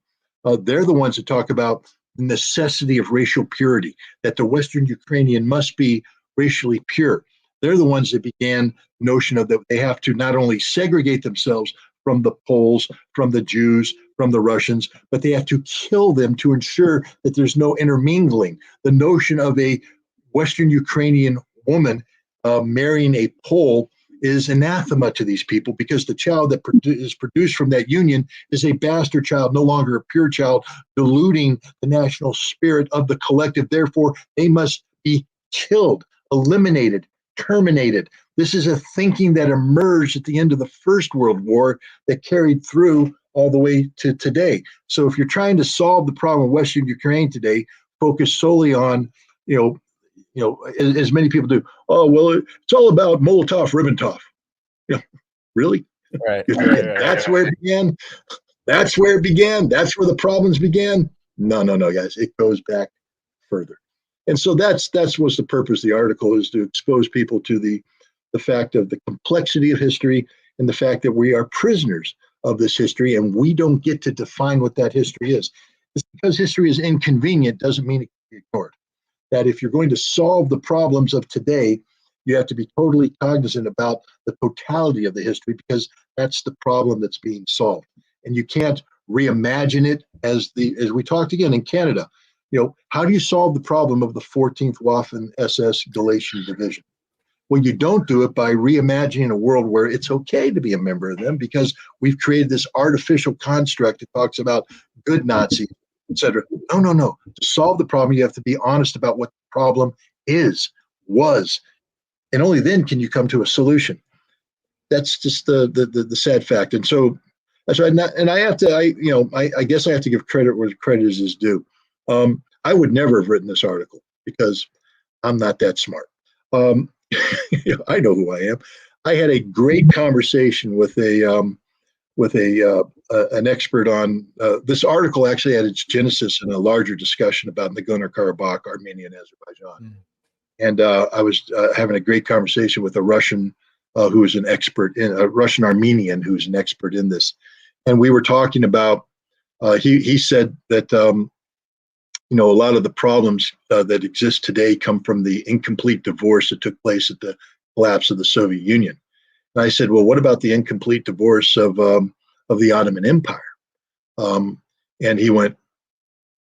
They're the ones that talk about the necessity of racial purity, that the Western Ukrainian must be racially pure. They're the ones that began the notion of that they have to not only segregate themselves from the Poles, from the Jews, from the Russians, but they have to kill them to ensure that there's no intermingling. The notion of a Western Ukrainian woman marrying a Pole is anathema to these people, because the child that is produced from that union is a bastard child, no longer a pure child, diluting the national spirit of the collective. Therefore, they must be killed, eliminated, terminated. This is a thinking that emerged at the end of the First World War that carried through all the way to today. So if you're trying to solve the problem of Western Ukraine today, focus solely on, as many people do. Oh, well, it's all about Molotov-Ribbentrop. Really? Right. That's where it began. That's where it began. That's where the problems began. No, guys. It goes back further. And so that's what's the purpose of the article, is to expose people to the fact of the complexity of history and the fact that we are prisoners of this history, and we don't get to define what that history is. It's because history is inconvenient doesn't mean it can be ignored. That if you're going to solve the problems of today, you have to be totally cognizant about the totality of the history, because that's the problem that's being solved. And you can't reimagine it as we talked again in Canada. How do you solve the problem of the 14th Waffen SS Galician Division? Well, you don't do it by reimagining a world where it's okay to be a member of them, because we've created this artificial construct that talks about good Nazis, etc. No. To solve the problem, you have to be honest about what the problem was, and only then can you come to a solution. That's just the sad fact. And so that's right. And I have to, I guess I have to give credit where credit is due. I would never have written this article because I'm not that smart. I know who I am. I had a great conversation with an expert on this article. Actually had its genesis in a larger discussion about Nagorno-Karabakh, Armenia, and Azerbaijan. And I was having a great conversation with a Russian who is an expert in a Russian Armenian who's an expert in this. And we were talking about, he said that, a lot of the problems that exist today come from the incomplete divorce that took place at the collapse of the Soviet Union. And I said, well, what about the incomplete divorce of the Ottoman Empire? And he went,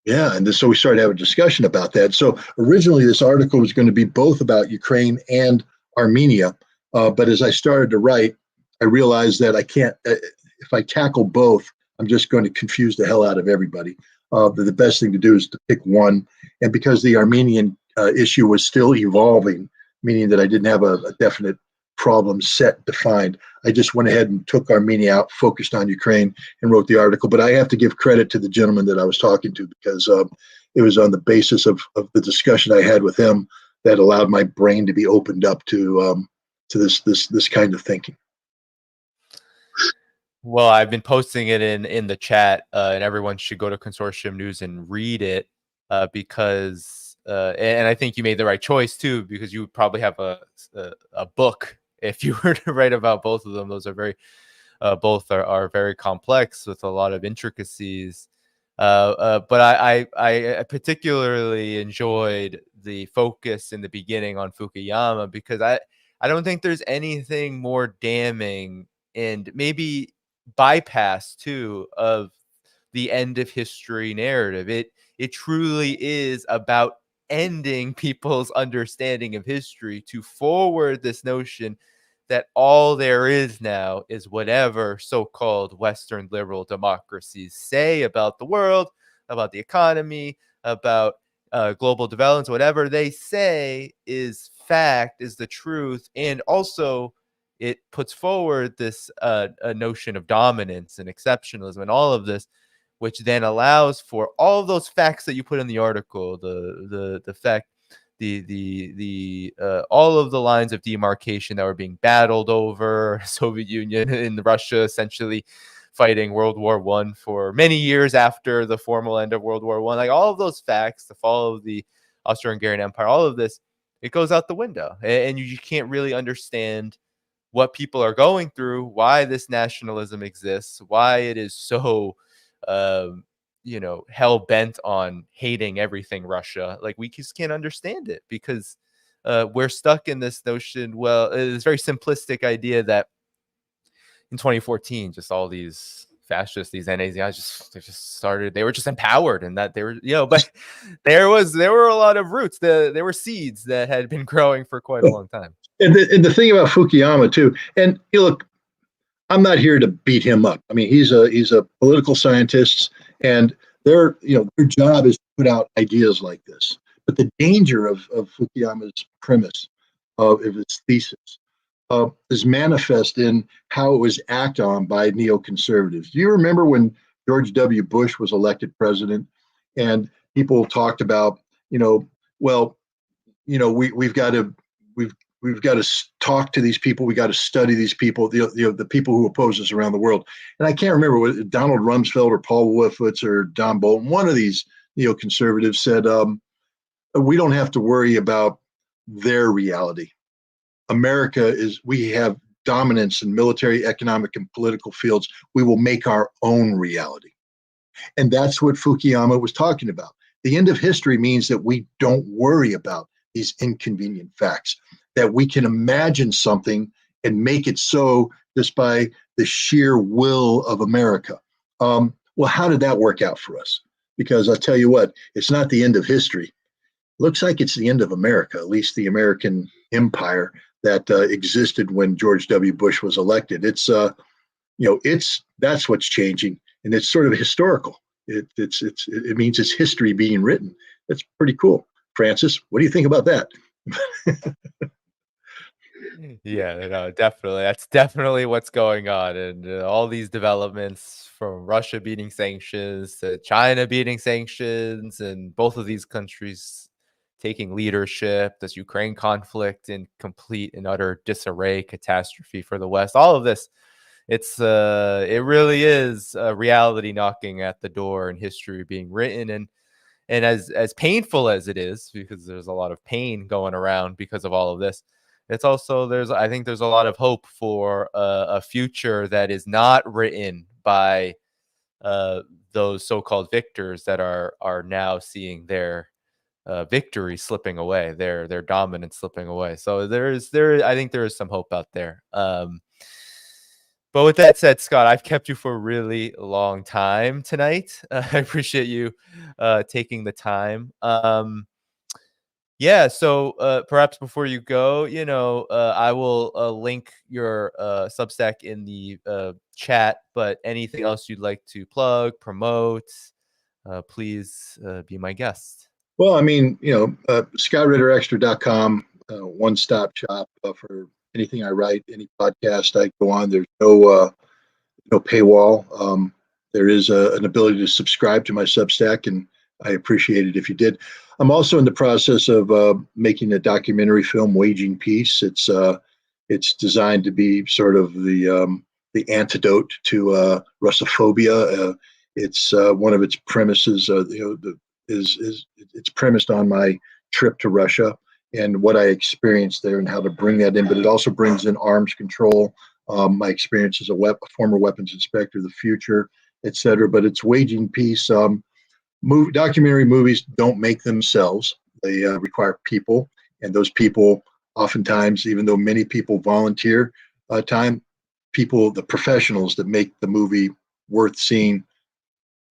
yeah. And so we started having a discussion about that. So originally this article was going to be both about Ukraine and Armenia. But as I started to write, I realized that I can't, if I tackle both, I'm just going to confuse the hell out of everybody. The best thing to do is to pick one. And because the Armenian issue was still evolving, meaning that I didn't have a definite problem set defined, I just went ahead and took Armenia out, focused on Ukraine, and wrote the article. But I have to give credit to the gentleman that I was talking to, because it was on the basis of the discussion I had with him that allowed my brain to be opened up to this kind of thinking. Well, I've been posting it in the chat, and everyone should go to Consortium News and read it, because and I think you made the right choice too, because you would probably have a book if you were to write about both of them. Those are very both are very complex with a lot of intricacies. But I particularly enjoyed the focus in the beginning on Fukuyama, because I don't think there's anything more damning and maybe bypass too of the end of history narrative. It truly is about ending people's understanding of history, to forward this notion that all there is now is whatever so-called Western liberal democracies say about the world, about the economy, about global developments. Whatever they say is fact, is the truth. And also it puts forward this a notion of dominance and exceptionalism and all of this. which then allows for all of those facts that you put in the article, the fact, all of the lines of demarcation that were being battled over, Soviet Union and Russia essentially fighting World War I for many years after the formal end of World War I. Like all of those facts, the fall of the Austro-Hungarian Empire, all of this, it goes out the window, and you can't really understand what people are going through, why this nationalism exists, why it is so, hell bent on hating everything Russia. Like we just can't understand it because we're stuck in this notion. Well, this very simplistic idea that in 2014, just all these fascists, these NAZ guys they were just empowered, and that they were, but there were a lot of roots. There were seeds that had been growing for quite a long time. And the thing about Fukuyama too, and look, I'm not here to beat him up. I mean, he's a political scientist, and their job is to put out ideas like this. But the danger of Fukuyama's premise of his thesis is manifest in how it was acted on by neoconservatives. Do you remember when George W. Bush was elected president, and people talked about, we've got to talk to these people. We got to study these people, the people who oppose us around the world. And I can't remember was Donald Rumsfeld or Paul Wolfowitz or Don Bolton. One of these neoconservatives said, we don't have to worry about their reality. We have dominance in military, economic, and political fields. We will make our own reality. And that's what Fukuyama was talking about. The end of history means that we don't worry about these inconvenient facts, that we can imagine something and make it so just by the sheer will of America. Well, how did that work out for us? Because I'll tell you what, it's not the end of history. Looks like it's the end of America, at least the American empire that existed when George W. Bush was elected. That's what's changing, and it's sort of historical. It means it's history being written. That's pretty cool. Francis, what do you think about that? Yeah, no, definitely. That's definitely what's going on. And all these developments from Russia beating sanctions to China beating sanctions, and both of these countries taking leadership, this Ukraine conflict in complete and utter disarray, catastrophe for the West. All of this, it really is a reality knocking at the door and history being written. And as painful as it is, because there's a lot of pain going around because of all of this, it's also I think there's a lot of hope for a future that is not written by those so-called victors that are now seeing their victory slipping away, their dominance slipping away. So I think there is some hope out there. But with that said, Scott, I've kept you for a really long time tonight. I appreciate you taking the time. So perhaps before you go, I will link your Substack in the chat, but anything else you'd like to plug, promote, please be my guest. Well, I mean, ScottRitterExtra.com, one-stop shop for anything I write, any podcast I go on. There's no paywall. There is an ability to subscribe to my Substack, and I appreciate it if you did. I'm also in the process of making a documentary film, Waging Peace. It's designed to be sort of the antidote to Russophobia. It's one of its premises. It's premised on my trip to Russia and what I experienced there and how to bring that in. But it also brings in arms control, my experience as a former weapons inspector, the future, etc. But it's Waging Peace. Documentary movies don't make themselves. They require people, and those people oftentimes, even though many people volunteer time, the professionals that make the movie worth seeing,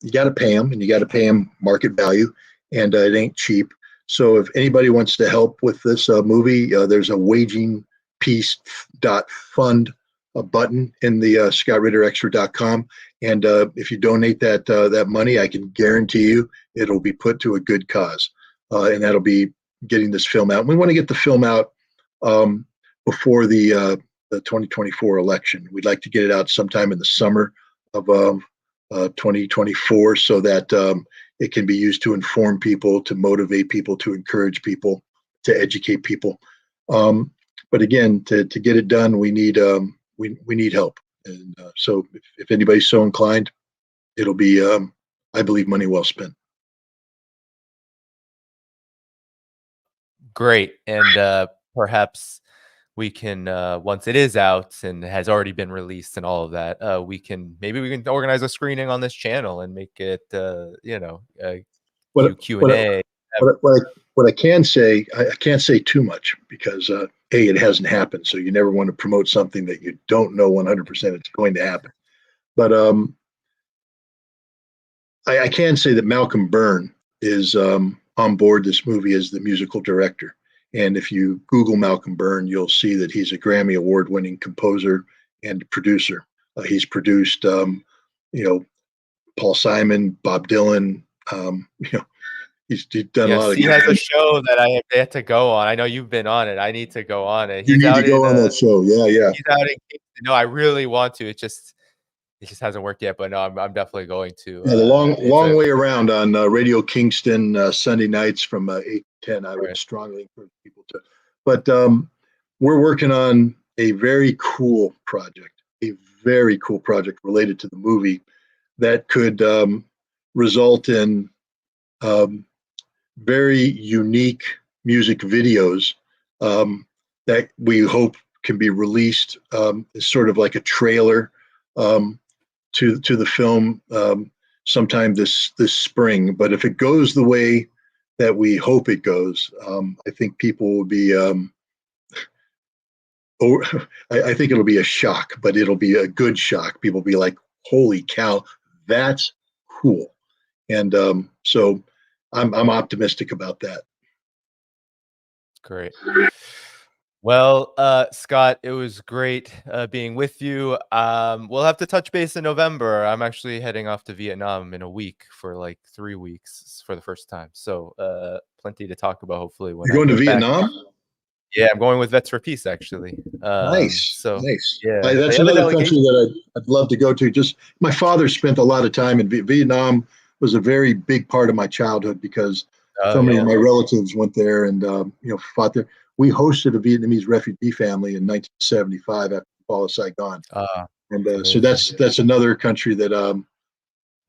you got to pay them, and you got to pay them market value, and it ain't cheap. So if anybody wants to help with this movie, there's a wagingpeace.fund button in the ScottRitterExtra.com. And if you donate that money, I can guarantee you it'll be put to a good cause. And that'll be getting this film out. And we want to get the film out before the 2024 election. We'd like to get it out sometime in the summer of 2024, so that it can be used to inform people, to motivate people, to encourage people, to educate people. But again, to get it done, we need help. And so if anybody's so inclined, it'll be, I believe, money well spent. Great. And perhaps we can, once it is out and has already been released and all of that, maybe we can organize a screening on this channel and make it, Q&A. What I can say, I can't say too much because it hasn't happened. So you never want to promote something that you don't know 100% it's going to happen. But I can say that Malcolm Byrne is on board this movie as the musical director. And if you Google Malcolm Byrne, you'll see that he's a Grammy Award-winning composer and producer. He's produced, Paul Simon, Bob Dylan. He's done a lot of. He has a show that I have yet to go on. I know you've been on it. I need to go on it. You need to go on that show. Yeah. He's out in Kingston. No, I really want to. It just hasn't worked yet, but no, I'm definitely going to. Yeah, the long way around on Radio Kingston Sunday nights from 8 to 10. I would strongly encourage people to. But we're working on a very cool project related to the movie that could result in very unique music videos that we hope can be released as sort of like a trailer to the film sometime this spring. But if it goes the way that we hope it goes, I think people will be. I think it'll be a shock, but it'll be a good shock. People will be like, "Holy cow, that's cool!" And so I'm optimistic about that. Great. Well, Scott, it was great being with you. We'll have to touch base in November. I'm actually heading off to Vietnam in a week for like 3 weeks for the first time. So plenty to talk about, hopefully. You're going to Vietnam? Yeah, I'm going with Vets for Peace, actually. Nice. Yeah, that's another country that I'd love to go to. Just my father spent a lot of time in Vietnam. Was a very big part of my childhood because so many of my relatives went there and fought there. We hosted a Vietnamese refugee family in 1975 after the fall of Saigon, and so that's another country that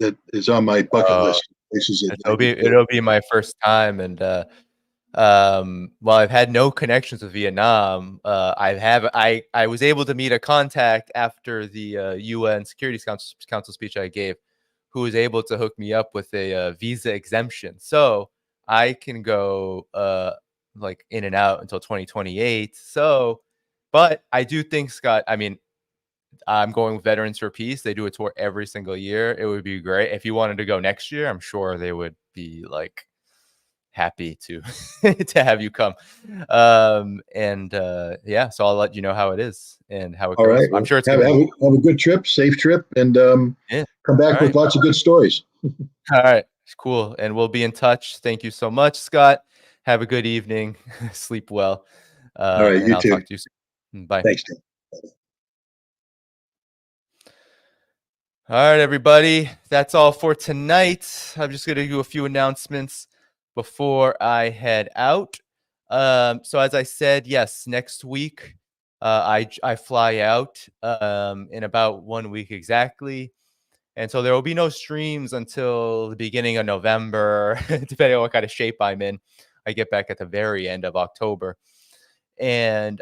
that is on my bucket list. It'll be my first time, and well, I've had no connections with Vietnam. I was able to meet a contact after the UN Security Council speech I gave, who was able to hook me up with a visa exemption, so I can go like in and out until 2028. So, but I do think, Scott, I mean, I'm going with Veterans for Peace. They do a tour every single year. It would be great if you wanted to go next year. I'm sure they would be like happy to to have you come. Yeah, so I'll let you know how it is and how it goes. Right. I'm sure it's have a good trip, safe trip, and come back with lots of good stories. All right, cool, and we'll be in touch. Thank you so much, Scott. Have a good evening. Sleep well. All right, you I'll too. Talk to you soon. Bye. Thanks, Tim. All right, everybody. That's all for tonight. I'm just going to do a few announcements before I head out. So as I said, yes, next week I fly out in about 1 week exactly. And so there will be no streams until the beginning of November, depending on what kind of shape I'm in. I get back at the very end of October. And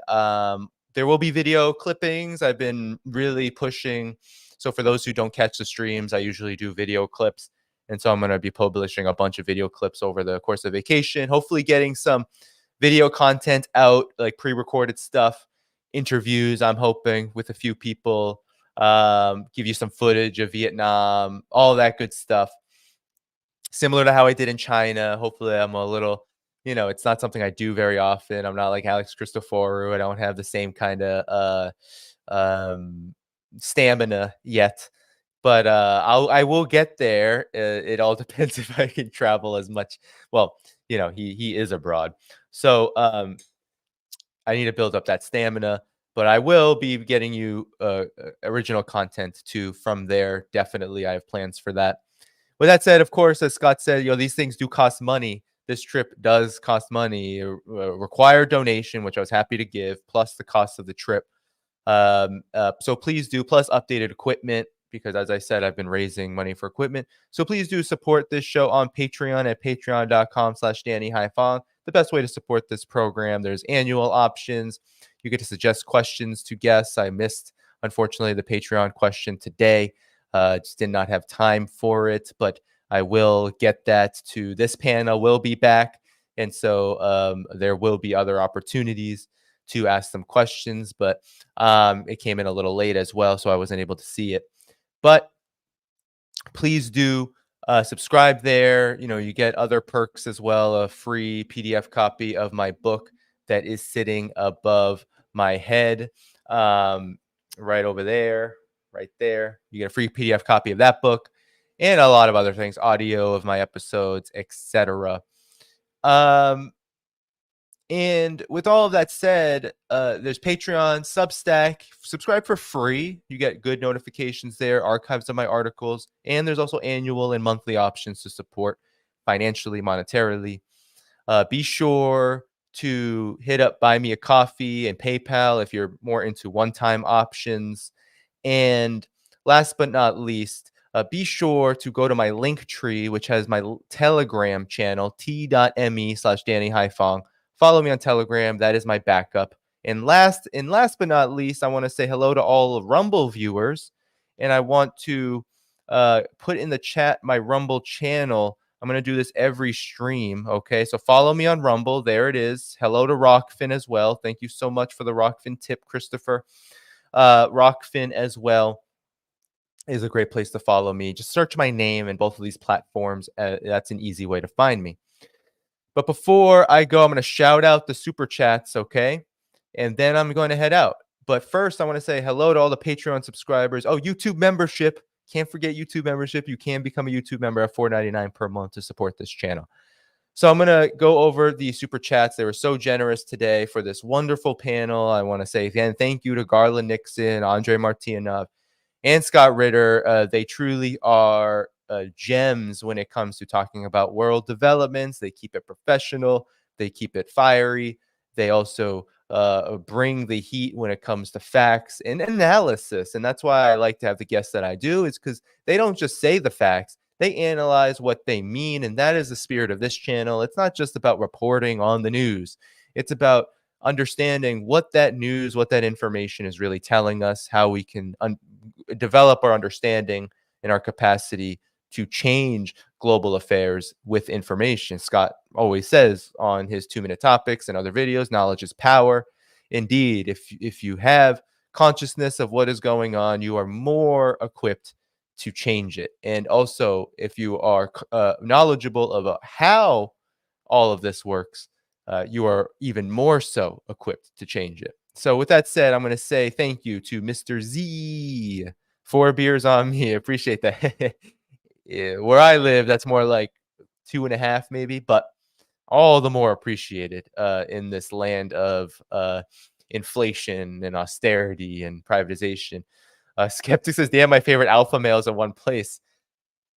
there will be video clippings. I've been really pushing. So for those who don't catch the streams, I usually do video clips. And so I'm going to be publishing a bunch of video clips over the course of vacation, hopefully getting some video content out, like pre-recorded stuff, interviews, I'm hoping, with a few people, give you some footage of Vietnam, all that good stuff. Similar to how I did in China. Hopefully I'm a little, it's not something I do very often. I'm not like Alex Christoforou. I don't have the same kind of stamina yet. But I will get there. It all depends if I can travel as much. Well, he is abroad. So I need to build up that stamina. But I will be getting you original content too from there. Definitely, I have plans for that. With that said, of course, as Scott said, these things do cost money. This trip does cost money, require donation, which I was happy to give, plus the cost of the trip. So please do, plus updated equipment, because as I said, I've been raising money for equipment. So please do support this show on Patreon at patreon.com/DannyHaiphong. The best way to support this program. There's annual options. You get to suggest questions to guests. I missed, unfortunately, the Patreon question today. Just did not have time for it, but I will get that to this panel. Will be back. And so there will be other opportunities to ask them questions, but it came in a little late as well, so I wasn't able to see it. But please do subscribe there. You get other perks as well, a free PDF copy of my book that is sitting above my head, right over there, right there. You get a free PDF copy of that book and a lot of other things, audio of my episodes, etc. And with all of that said, there's Patreon, Substack. Subscribe for free. You get good notifications there, archives of my articles, and there's also annual and monthly options to support financially, monetarily. Be sure to hit up Buy Me a Coffee and PayPal if you're more into one-time options. And last but not least, be sure to go to my link tree, which has my Telegram channel, t.me/DannyHaiphong. Follow me on Telegram. That is my backup. And last but not least, I want to say hello to all Rumble viewers. And I want to put in the chat my Rumble channel. I'm going to do this every stream. Okay, so follow me on Rumble. There it is. Hello to Rockfin as well. Thank you so much for the Rockfin tip, Christopher. Rockfin as well is a great place to follow me. Just search my name in both of these platforms. That's an easy way to find me. But before I go, I'm going to shout out the super chats, okay? And then I'm going to head out. But first, I want to say hello to all the Patreon subscribers. Oh, YouTube membership. Can't forget YouTube membership. You can become a YouTube member at $4.99 per month to support this channel. So I'm going to go over the super chats. They were so generous today for this wonderful panel. I want to say again, thank you to Garland Nixon, Andrei Martyanov, and Scott Ritter. They truly are gems when it comes to talking about world developments. They keep it professional. They keep it fiery. They also bring the heat when it comes to facts and analysis. And that's why I like to have the guests that I do, is because they don't just say the facts. They analyze what they mean. And that is the spirit of this channel. It's not just about reporting on the news. It's about understanding what that news, what that information is really telling us, how we can develop our understanding and our capacity to change global affairs with information. Scott always says on his 2-minute topics and other videos, knowledge is power. Indeed, if you have consciousness of what is going on, you are more equipped to change it. And also, if you are knowledgeable of how all of this works, you are even more so equipped to change it. So with that said, I'm going to say thank you to Mr. Z. 4 beers on me. Appreciate that. Yeah, where I live, that's more like 2.5 maybe, but all the more appreciated in this land of inflation and austerity and privatization. Skeptic says, damn, my favorite alpha males in one place.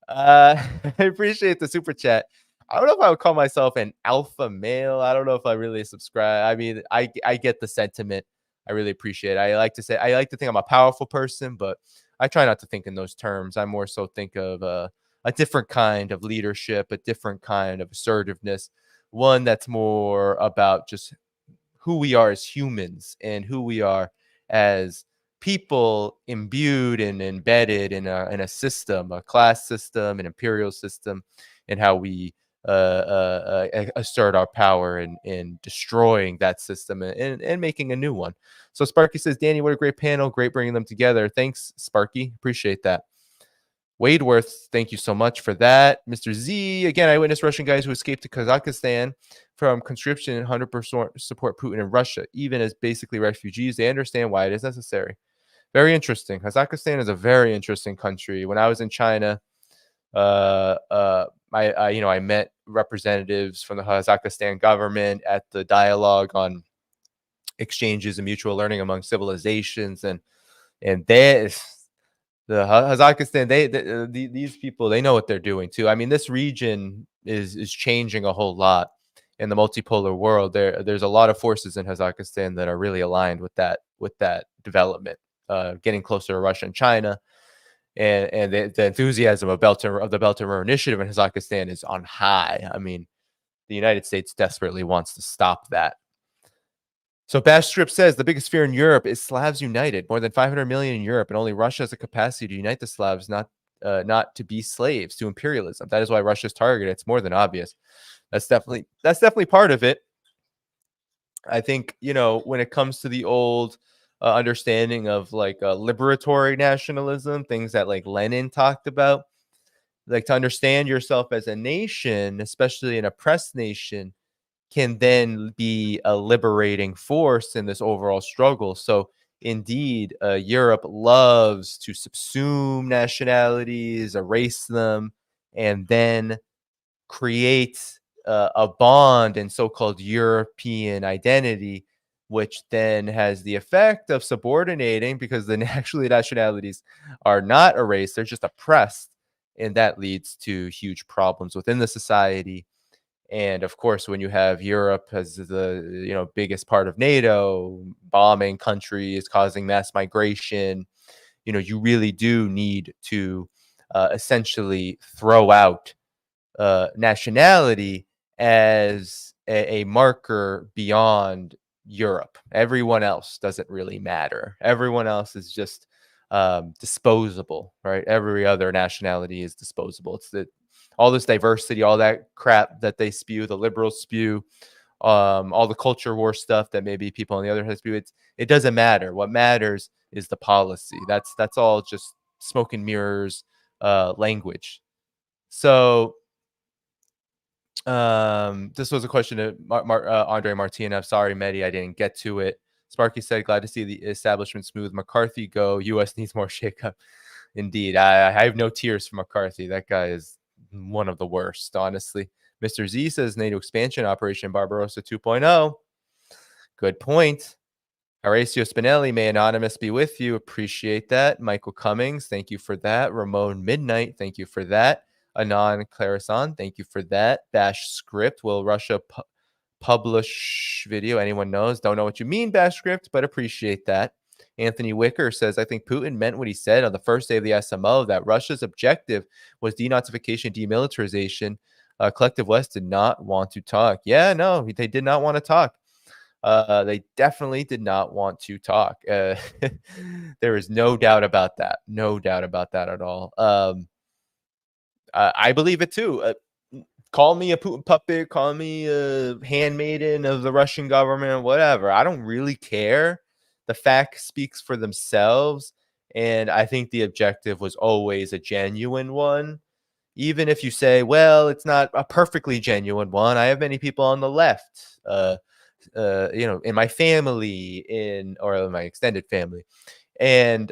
I appreciate the super chat. I don't know if I would call myself an alpha male. I don't know if I really subscribe. I mean, I get the sentiment. I really appreciate it. I like to think I'm a powerful person, but I try not to think in those terms. I more so think of a different kind of leadership, a different kind of assertiveness, one that's more about just who we are as humans and who we are as people imbued and embedded in a system, a class system, an imperial system, and how we assert our power in destroying that system and making a new one. So Sparky says, Danny, what a great panel. Great bringing them together. Thanks, Sparky. Appreciate that. Wadeworth, thank you so much for that. Mr. Z, again, I witnessed Russian guys who escaped to Kazakhstan from conscription and 100% support Putin and Russia, even as basically refugees. They understand why it is necessary. Very interesting. Kazakhstan is a very interesting country. When I was in China, I met representatives from the Kazakhstan government at the dialogue on exchanges and mutual learning among civilizations, and this the Kazakhstan, these people, they know what they're doing too. I mean, this region is changing a whole lot in the multipolar world. There's a lot of forces in Kazakhstan that are really aligned with that development, getting closer to Russia and China, and the enthusiasm of the Belt and Road Initiative in Kazakhstan is on high. I mean, the United States desperately wants to stop that. So Bash Strip says the biggest fear in Europe is Slavs united. More than 500 million in Europe, and only Russia has the capacity to unite the Slavs, not to be slaves to imperialism. That is why Russia's targeted. It's more than obvious. That's definitely part of it. I think, when it comes to the old understanding of like liberatory nationalism, things that like Lenin talked about, like to understand yourself as a nation, especially an oppressed nation, can then be a liberating force in this overall struggle. So indeed, Europe loves to subsume nationalities, erase them, and then create a bond and so-called European identity, which then has the effect of subordinating, because the actually nationalities are not erased, they're just oppressed, and that leads to huge problems within the society. And of course, when you have Europe as the biggest part of NATO, bombing countries, causing mass migration, you really do need to essentially throw out nationality as a marker beyond Europe. Everyone else doesn't really matter. Everyone else is just disposable, right? Every other nationality is disposable. It's all this diversity, all that crap that they spew, the liberals spew, all the culture war stuff that maybe people on the other side spew. It doesn't matter. What matters is the policy. That's all just smoke and mirrors language. So this was a question to Andrei Martyanov. Sorry, Mehdi, I didn't get to it. Sparky said, glad to see the establishment smooth McCarthy go. U.S. needs more shakeup. Indeed. I have no tears for McCarthy. That guy is one of the worst, honestly. Mr. Z says NATO expansion operation Barbarossa 2.0. Good point. Horacio Spinelli, may Anonymous be with you. Appreciate that. Michael Cummings, thank you for that. Ramon Midnight, thank you for that. Anon Clarisson, thank you for that. Bash Script, will Russia publish video? Anyone knows? Don't know what you mean, Bash Script, but appreciate that. Anthony Wicker says, I think Putin meant what he said on the first day of the SMO, that Russia's objective was denazification, demilitarization. Collective West did not want to talk. Yeah, no, they did not want to talk. They definitely did not want to talk. There is no doubt about that. No doubt about that at all. I believe it too. Call me a Putin puppet, call me a handmaiden of the Russian government, whatever. I don't really care. The fact speaks for themselves. And I think the objective was always a genuine one. Even if you say, well, it's not a perfectly genuine one. I have many people on the left, in my family, or in my extended family. And,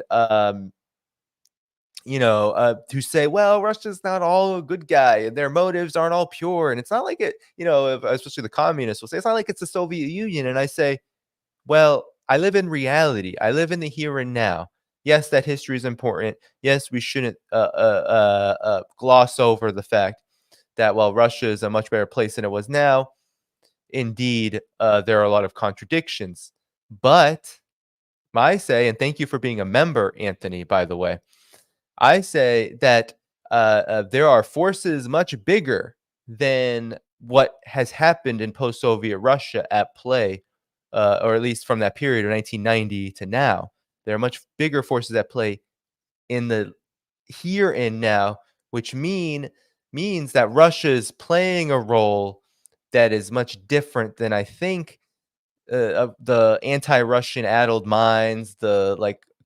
to say, well, Russia's not all a good guy and their motives aren't all pure. And it's not like it, especially the communists will say, it's not like it's the Soviet Union. And I say, well, I live in reality. I live in the here and now. Yes, that history is important. Yes, we shouldn't gloss over the fact that while Russia is a much better place than it was now, indeed, there are a lot of contradictions. But I say, and thank you for being a member, Anthony, by the way, I say that there are forces much bigger than what has happened in post-Soviet Russia at play, or at least from that period of 1990 to now. There are much bigger forces at play in the here and now, which means that Russia is playing a role that is much different than I think of the anti-Russian addled minds, the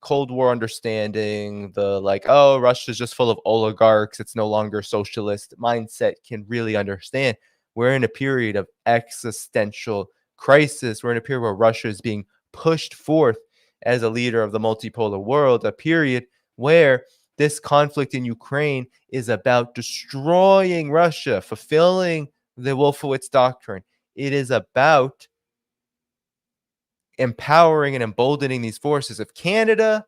Cold War understanding, the oh, Russia's just full of oligarchs, it's no longer socialist mindset can really understand. We're in a period of existential crisis. We're in a period where Russia is being pushed forth as a leader of the multipolar world, a period where this conflict in Ukraine is about destroying Russia, fulfilling the Wolfowitz doctrine. It is about empowering and emboldening these forces. If Canada,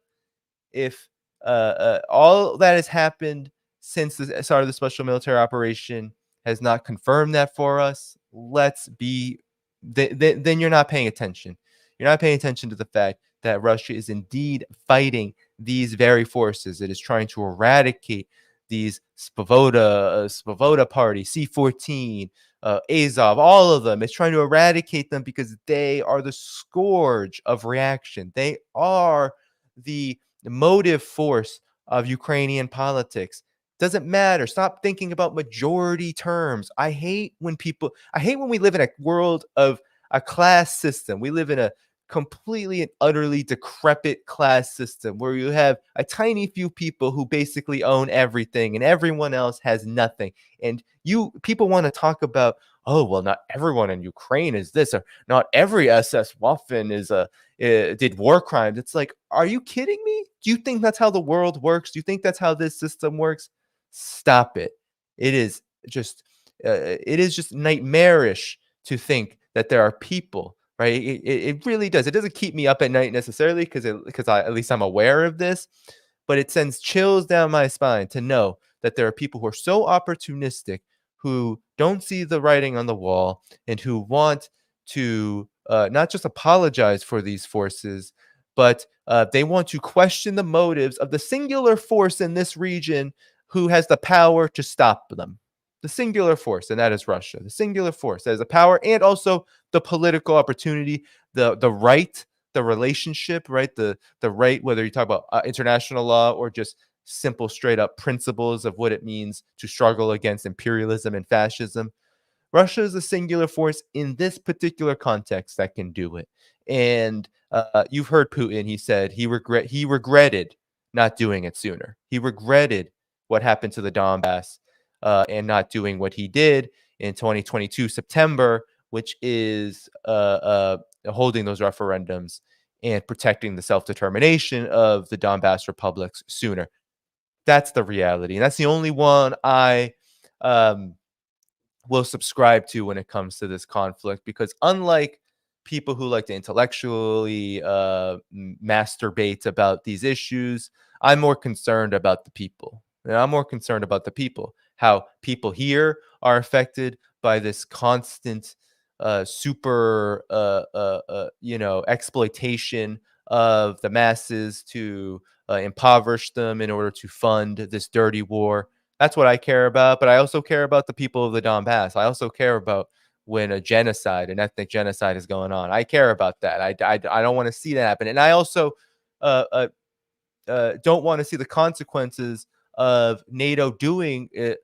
if all that has happened since the start of the special military operation has not confirmed that for us, then you're not paying attention. You're not paying attention to the fact that Russia is indeed fighting these very forces. It is trying to eradicate these Svoboda Party, C-14, Azov, all of them. It's trying to eradicate them because they are the scourge of reaction. They are the motive force of Ukrainian politics. Doesn't matter. Stop thinking about majority terms. I hate when we live in a world of a class system. We live in a completely and utterly decrepit class system where you have a tiny few people who basically own everything and everyone else has nothing. And people want to talk about, oh, well, not everyone in Ukraine is this, or not every SS Waffen did war crimes. It's like, are you kidding me? Do you think that's how the world works? Do you think that's how this system works? Stop it. It is just nightmarish to think that there are people, right? It really does. It doesn't keep me up at night necessarily because at least I'm aware of this, but it sends chills down my spine to know that there are people who are so opportunistic, who don't see the writing on the wall, and who want to not just apologize for these forces, but they want to question the motives of the singular force in this region who has the power to stop them. The singular force, and that is Russia. The singular force that has the power and also the political opportunity, the right, the relationship, right? The right, whether you talk about international law or just simple, straight up principles of what it means to struggle against imperialism and fascism. Russia is a singular force in this particular context that can do it. And you've heard Putin. He said he regretted not doing it sooner. He regretted what happened to the Donbass and not doing what he did in 2022 September, which is holding those referendums and protecting the self-determination of the Donbass republics sooner. That's the reality. And that's the only one I will subscribe to when it comes to this conflict, because unlike people who like to intellectually masturbate about these issues, I'm more concerned about the people. I'm more concerned about the people, how people here are affected by this constant super exploitation of the masses to impoverish them in order to fund this dirty war. That's what I care about. But I also care about the people of the Donbass. I also care about when an ethnic genocide is going on. I care about that. I don't want to see that happen. And I also don't want to see the consequences of NATO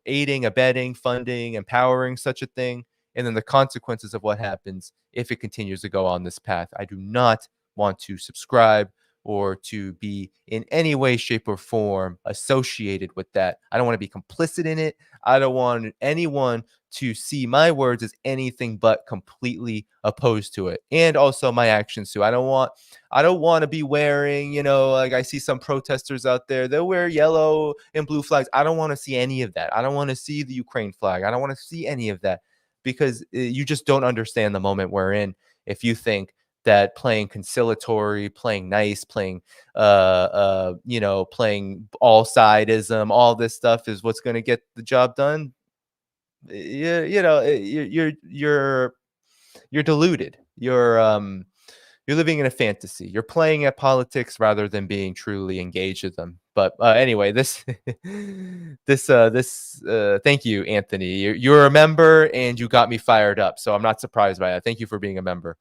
aiding, abetting, funding, empowering such a thing, and then the consequences of what happens if it continues to go on this path. I do not want to subscribe or to be in any way, shape, or form associated with that. I don't want to be complicit in it. I don't want anyone to see my words as anything but completely opposed to it, and also my actions too. I don't want to be wearing, like I see some protesters out there, they'll wear yellow and blue flags. I don't want to see any of that. I don't want to see the Ukraine flag. I don't want to see any of that, because you just don't understand the moment we're in if you think that playing conciliatory, playing nice, playing playing all-sidism, all this stuff is what's going to get the job done. You're deluded. You're living in a fantasy. You're playing at politics rather than being truly engaged with them. But anyway, this thank you, Anthony. You're a member and you got me fired up, so I'm not surprised by that. Thank you for being a member.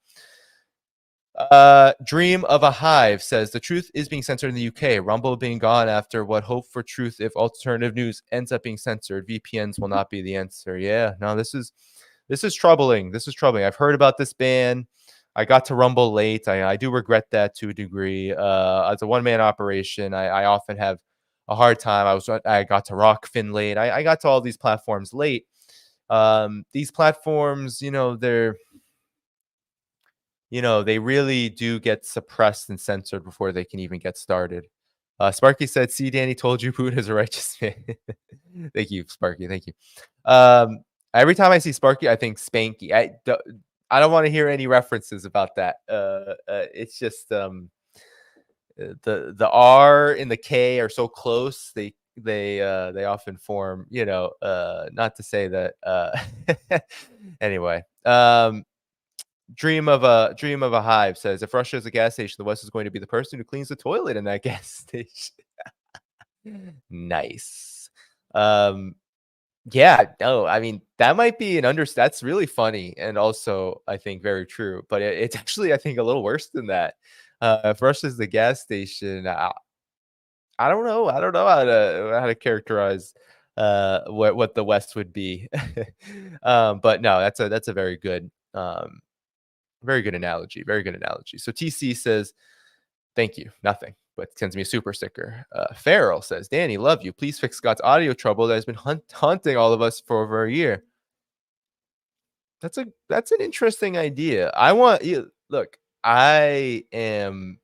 Dream of a Hive says the truth is being censored in the UK. Rumble being gone after what hope for truth if alternative news ends up being censored. VPNs will not be the answer. Yeah, no, this is troubling. This is troubling. I've heard about this ban. I got to Rumble late. I do regret that to a degree. As a one-man operation, I often have a hard time. I got to Rockfin late. I got to all these platforms late. These platforms, they really do get suppressed and censored before they can even get started. Sparky said, "See, Danny told you Putin is a righteous man." Thank you, Sparky. Thank you. Every time I see Sparky, I think Spanky. I don't want to hear any references about that. It's just the R and the K are so close. They often form, not to say that anyway. Dream of a hive says, if Russia is a gas station, the West is going to be the person who cleans the toilet in that gas station. Nice. Yeah, no, I mean, that might be that's really funny and also I think very true, but it's actually I think a little worse than that. If Russia's the gas station, I don't know. I don't know how to characterize what the West would be. But no, that's a very good analogy. Very good analogy. So TC says, thank you. Nothing, but sends me a super sticker. Farrell says, Danny, love you. Please fix Scott's audio trouble that has been haunting all of us for over a year. That's an interesting idea. I want you look. I am,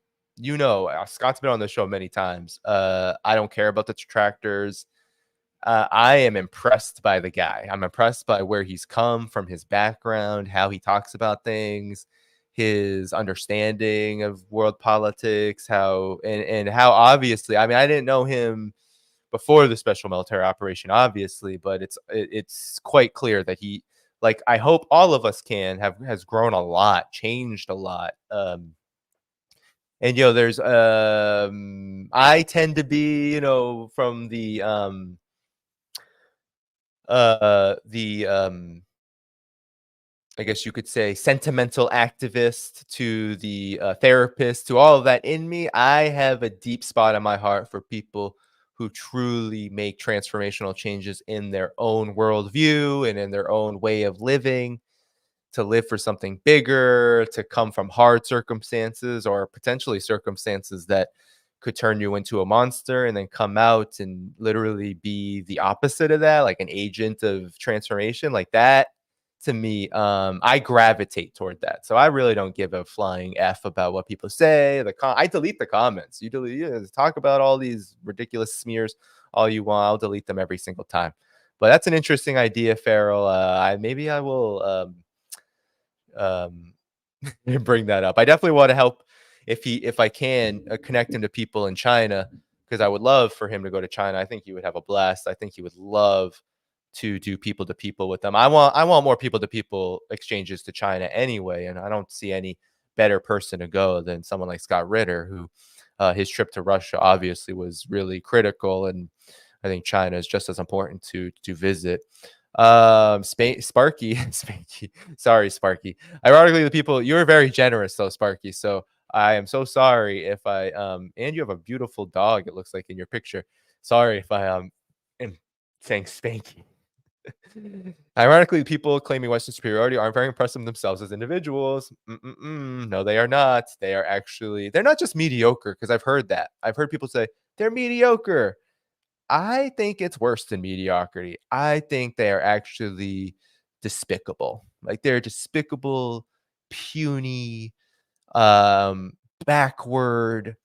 Scott's been on the show many times. I don't care about the detractors. I am impressed by the guy. I'm impressed by where he's come from, his background, how he talks about things, his understanding of world politics, how obviously, I mean, I didn't know him before the special military operation, obviously, but it's quite clear that he, like, I hope all of us has grown a lot, changed a lot. And there's I tend to be, from the I guess you could say sentimental activist to the therapist, to all of that in me. I have a deep spot in my heart for people who truly make transformational changes in their own worldview and in their own way of living, to live for something bigger, to come from hard circumstances or potentially circumstances that could turn you into a monster and then come out and literally be the opposite of that, like an agent of transformation. Like that, to me, I gravitate toward that. So I really don't give a flying F about what people say. I delete the comments. You talk about all these ridiculous smears all you want. I'll delete them every single time. But that's an interesting idea, Farrell. Maybe I will bring that up. I definitely want to help if I can connect him to people in China, because I would love for him to go to China. I think he would have a blast. I think he would love to do people to people with them. I want more people to people exchanges to China anyway, and I don't see any better person to go than someone like Scott Ritter, who his trip to Russia obviously was really critical, and I think China is just as important to visit. Sparky sorry, Sparky. Ironically, the people, you're very generous though, Sparky, so I am so sorry if I and you have a beautiful dog, it looks like, in your picture. Sorry if I am saying Spanky. Ironically, people claiming Western superiority aren't very impressed with themselves as individuals. No, they are not. They're not just mediocre, because I've heard that. I've heard people say they're mediocre. I think it's worse than mediocrity. I think they are actually despicable. Like, they're despicable, puny, backward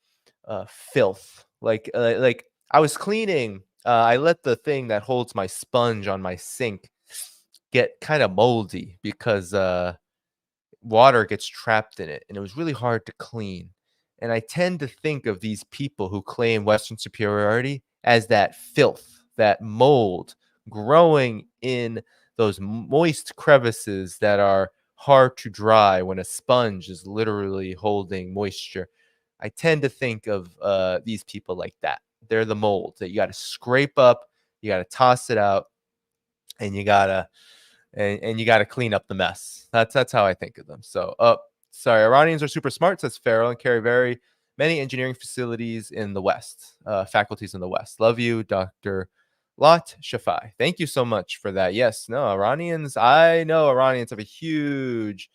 filth. Like I was cleaning. I let the thing that holds my sponge on my sink get kind of moldy because water gets trapped in it, and it was really hard to clean. And I tend to think of these people who claim Western superiority as that filth, that mold growing in those moist crevices that are hard to dry when a sponge is literally holding moisture. I tend to think of these people like that. They're the mold that you got to scrape up, you got to toss it out, and you gotta clean up the mess. That's how I think of them. So, sorry, Iranians are super smart, says Farrell, and carry very many engineering facilities in the West, faculties in the West. Love you, Dr. Lot Shafai. Thank you so much for that. Yes, no, I know Iranians have a huge,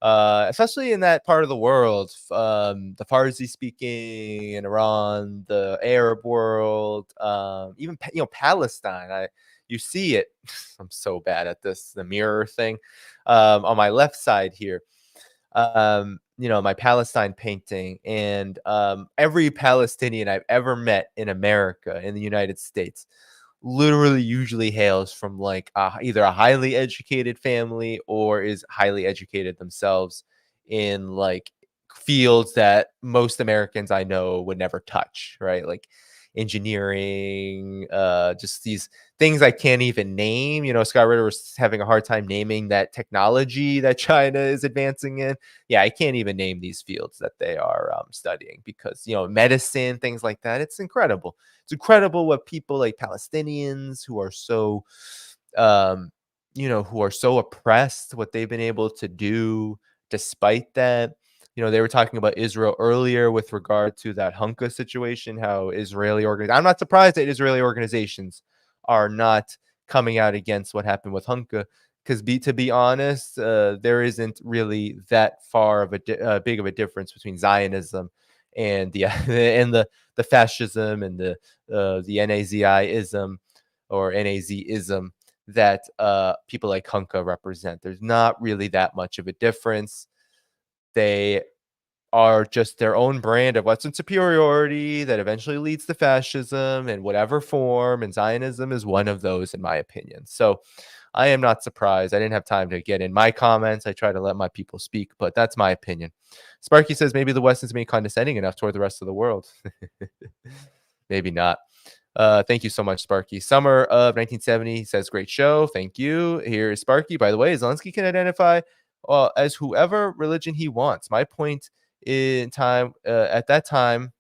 especially in that part of the world, the Farsi speaking in Iran, the Arab world, even Palestine. You see it. I'm so bad at this, the mirror thing, on my left side here. My Palestine painting, and every Palestinian I've ever met in America, in the United States, literally usually hails from like either a highly educated family or is highly educated themselves in like fields that most Americans I know would never touch, right? Like engineering, just these things I can't even name. You know, Scott Ritter was having a hard time naming that technology that China is advancing in. Yeah, I can't even name these fields that they are studying because, you know, medicine, things like that. It's incredible. It's incredible what people like Palestinians who are so, who are so oppressed, what they've been able to do despite that. You know, they were talking about Israel earlier with regard to that Hunka situation, how Israeli I'm not surprised that Israeli organizations are not coming out against what happened with Hunka, because to be honest, there isn't really that far of a big of a difference between Zionism and the and the fascism and the Naziism or Nazism that people like Hunka represent. There's not really that much of a difference. They are just their own brand of Western superiority that eventually leads to fascism in whatever form, and Zionism is one of those, in my opinion. So I am not surprised. I didn't have time to get in my comments. I try to let my people speak, but that's my opinion. Sparky says maybe the West is being condescending enough toward the rest of the world. Maybe not. Thank you so much, Sparky. Summer of 1970 says, great show. Thank you. Here is Sparky. By the way, Zelensky can identify as whoever religion he wants. My point in time at that time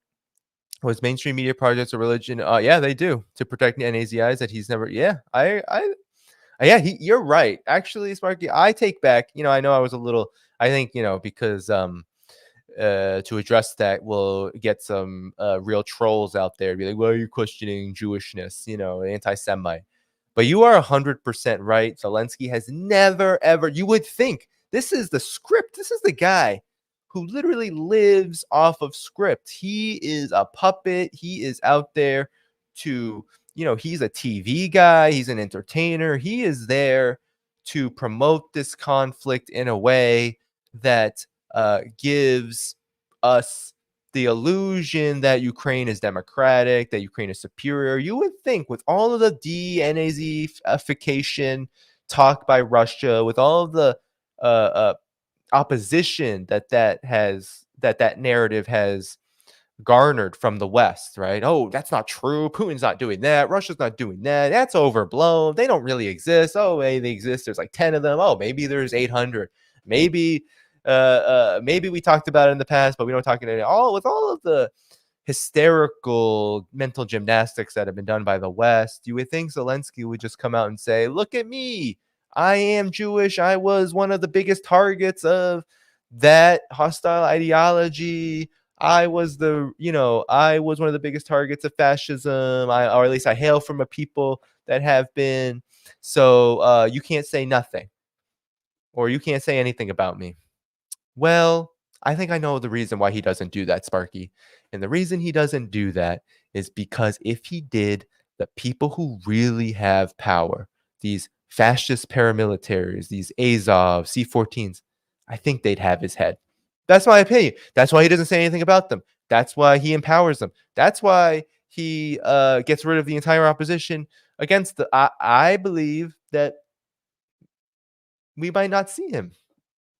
was mainstream media projects of religion. Yeah, they do to protect NAZIs that he's never. Yeah, you're right. Actually, Sparky, I take back. You know, I know I was a little. I think because to address that, we'll get some real trolls out there. Be like, "Why are you questioning Jewishness?" You know, anti-Semite. But you are 100% right. Zelensky has never ever. You would think this is the script. This is the guy who literally lives off of script. He is a puppet. He is out there to, he's a TV guy. He's an entertainer. He is there to promote this conflict in a way that gives us the illusion that Ukraine is democratic, that Ukraine is superior. You would think with all of the denazification talk by Russia, with all of the opposition that narrative has garnered from the West, right? Oh, that's not true. Putin's not doing that. Russia's not doing that. That's overblown. They don't really exist. Oh, hey, they exist. There's like 10 of them. Oh, maybe there's 800. Maybe we talked about it in the past, but we don't talk about it all with all of the hysterical mental gymnastics that have been done by the West. You would think Zelensky would just come out and say, look at me. I am Jewish. I was one of the biggest targets of that hostile ideology. I was one of the biggest targets of fascism, or at least I hail from a people that have been. So you can't say nothing, or you can't say anything about me. Well, I think I know the reason why he doesn't do that, Sparky. And the reason he doesn't do that is because if he did, the people who really have power, these fascist paramilitaries, these Azov, C-14s, I think they'd have his head. That's my opinion. That's why he doesn't say anything about them. That's why he empowers them. That's why he gets rid of the entire opposition against the. I believe that we might not see him.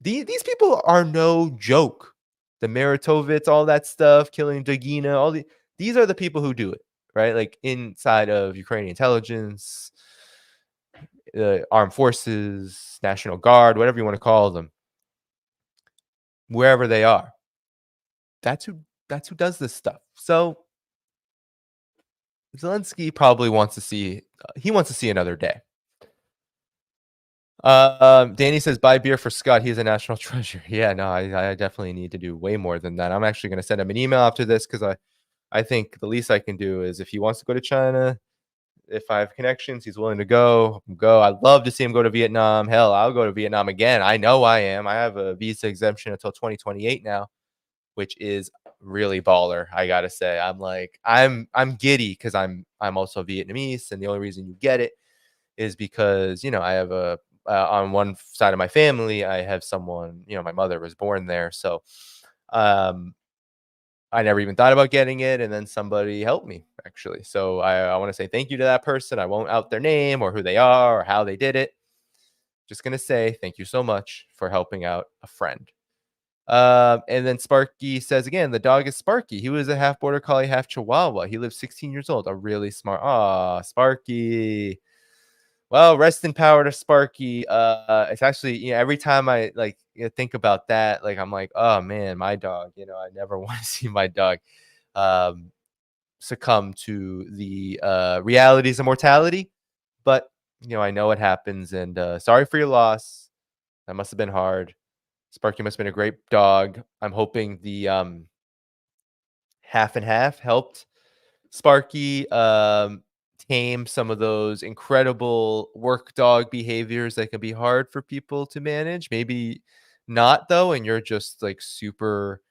These people are no joke. The Meritovitz, all that stuff, killing Dugina, these are the people who do it, right? Like inside of Ukrainian intelligence, armed forces, National Guard, whatever you want to call them, wherever they are. That's who does this stuff. So Zelensky probably wants to see another day. Danny says, buy beer for Scott. He's a national treasure. Yeah, no, I definitely need to do way more than that. I'm actually going to send him an email after this because I think the least I can do is if he wants to go to China, if I have connections, he's willing to go. I'd love to see him go to Vietnam. Hell, I'll go to Vietnam again. I know I am. I have a visa exemption until 2028 now, which is really baller. I gotta say, I'm giddy because I'm also Vietnamese, and the only reason you get it is because I have a on one side of my family, I have someone, my mother was born there. So I never even thought about getting it, and then somebody helped me, actually. So I want to say thank you to that person. I won't out their name or who they are or how they did it. Just going to say thank you so much for helping out a friend. And then Sparky says again, the dog is Sparky. He was a half border collie, half Chihuahua. He lives 16 years old. A really smart. Ah, Sparky. Well, rest in power to Sparky. It's actually, you know, every time I like think about that, like I'm like, oh man, my dog. You know, I never want to see my dog succumb to the realities of mortality. But you know, I know it happens, and sorry for your loss. That must have been hard. Sparky must have been a great dog. I'm hoping the half and half helped Sparky tame some of those incredible work dog behaviors that can be hard for people to manage. Maybe not though, and you're just like super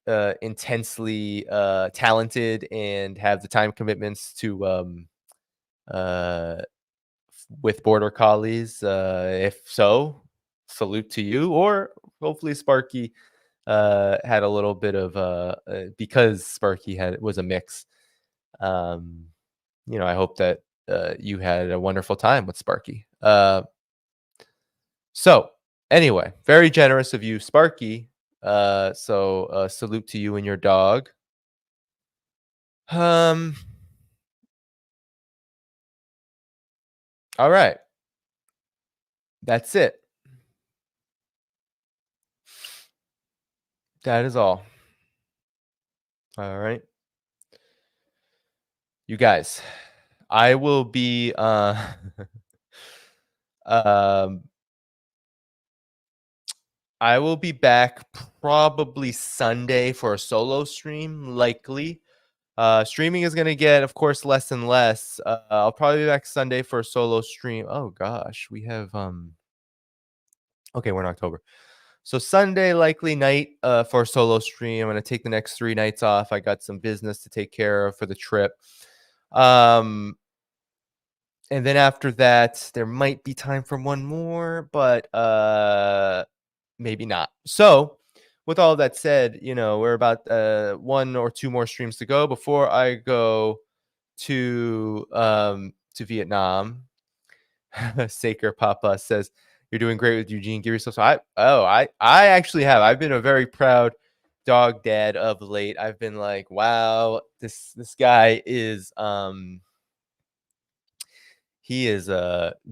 intensely talented and have the time commitments to with border collies. If so, salute to you. Or hopefully Sparky had a little bit of because Sparky was a mix. You know, I hope that you had a wonderful time with Sparky. So anyway, very generous of you, Sparky. So salute to you and your dog. All right. That's it. That is all. All right. You guys, I will be I will be back probably Sunday for a solo stream, likely. Streaming is going to get, of course, less and less. I'll probably be back Sunday for a solo stream. Oh gosh, we have okay, we're in October. So Sunday likely night for a solo stream. I'm going to take the next 3 nights off. I got some business to take care of for the trip. And then after that, there might be time for one more, but maybe not. So with all that said, you know, we're about 1 or 2 more streams to go before I go to Vietnam. Saker Papa says, you're doing great with Eugene. Give yourself. So I actually have. I've been a very proud dog dad of late. I've been like, wow, this guy is he is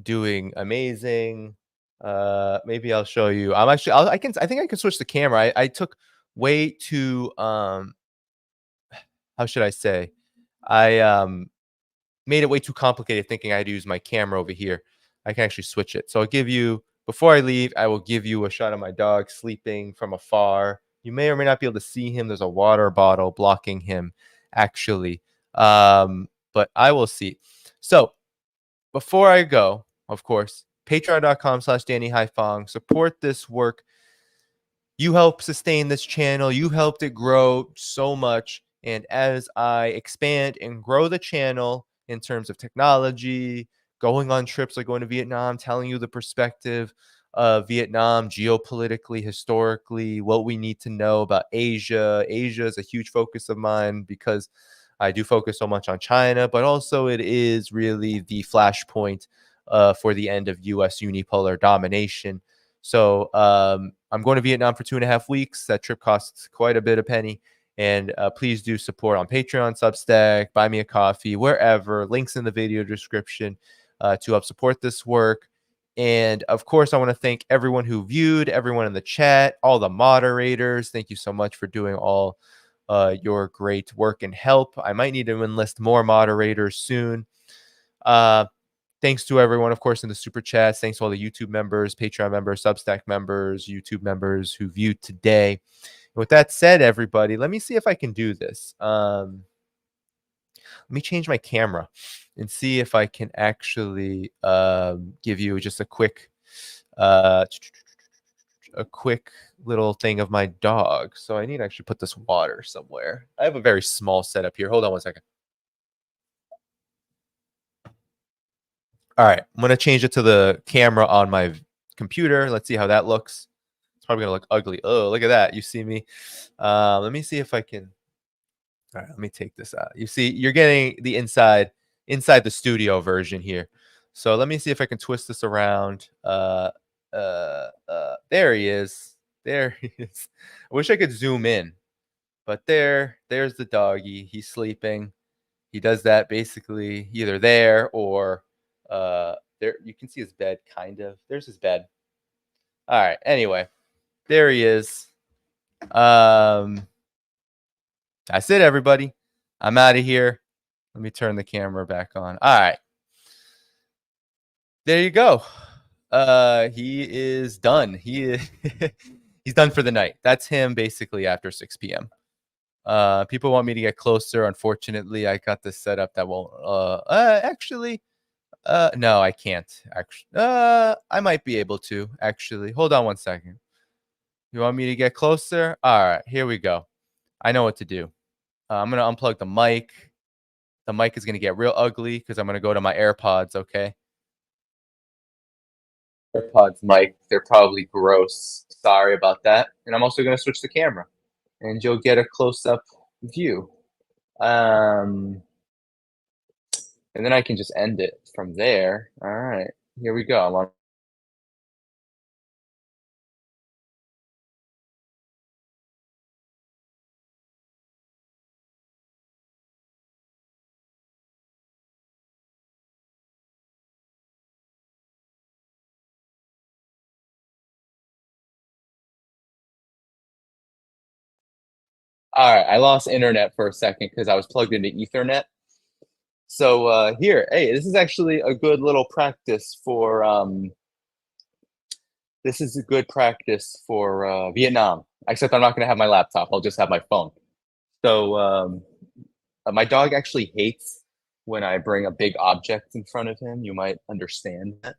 doing amazing. Maybe I'll show you. I think I can switch the camera. I took way too how should I say? I made it way too complicated thinking I had to use my camera over here. I can actually switch it. So I'll give you, before I leave, I will give you a shot of my dog sleeping from afar. You may or may not be able to see him. There's a water bottle blocking him, actually. But I will see. So before I go, of course, patreon.com/DannyDhaiphong. Support this work. You help sustain this channel. You helped it grow so much. And as I expand and grow the channel in terms of technology, going on trips like going to Vietnam, telling you the perspective of Vietnam geopolitically, historically, what we need to know about Asia. Asia is a huge focus of mine because I do focus so much on China, but also it is really the flashpoint for the end of U.S. unipolar domination. So I'm going to Vietnam for 2.5 weeks. That trip costs quite a bit of penny. And please do support on Patreon, Substack, buy me a coffee, wherever. Links in the video description to help support this work. And of course, I want to thank everyone who viewed, everyone in the chat, all the moderators. Thank you so much for doing all your great work and help. I might need to enlist more moderators soon. Thanks to everyone, of course, in the super chats. Thanks to all the YouTube members, Patreon members, Substack members, YouTube members who viewed today. With that said, everybody, let me see if I can do this. Let me change my camera and see if I can actually give you just a quick little thing of my dog. So I need to actually put this water somewhere. I have a very small setup here. Hold on 1 second. All right, I'm going to change it to the camera on my computer. Let's see how that looks. Let's probably gonna look ugly. Oh, look at that. You see me? Let me see if I can. All right, let me take this out. You see, you're getting the inside the studio version here. So let me see if I can twist this around. There he is. There he is. I wish I could zoom in, but there's the doggy. He's sleeping. He does that basically either there or there. You can see his bed, kind of. There's his bed. All right. Anyway, there he is. That's it, everybody. I'm out of here. Let me turn the camera back on. All right. There you go. He is done. He's done for the night. That's him basically after 6 p.m. People want me to get closer. Unfortunately, I got this set up that won't actually no, I can't actually. I might be able to actually. Hold on one second. You want me to get closer? All right, here we go. I know what to do. I'm going to unplug the mic. The mic is going to get real ugly because I'm going to go to my AirPods, okay? AirPods mic, they're probably gross. Sorry about that. And I'm also going to switch the camera. And you'll get a close-up view. And then I can just end it from there. All right, here we go. I'm on. All right, I lost internet for a second because I was plugged into Ethernet. So here, hey, this is actually a good little practice for Vietnam. Except I'm not going to have my laptop. I'll just have my phone. So my dog actually hates when I bring a big object in front of him. You might understand that.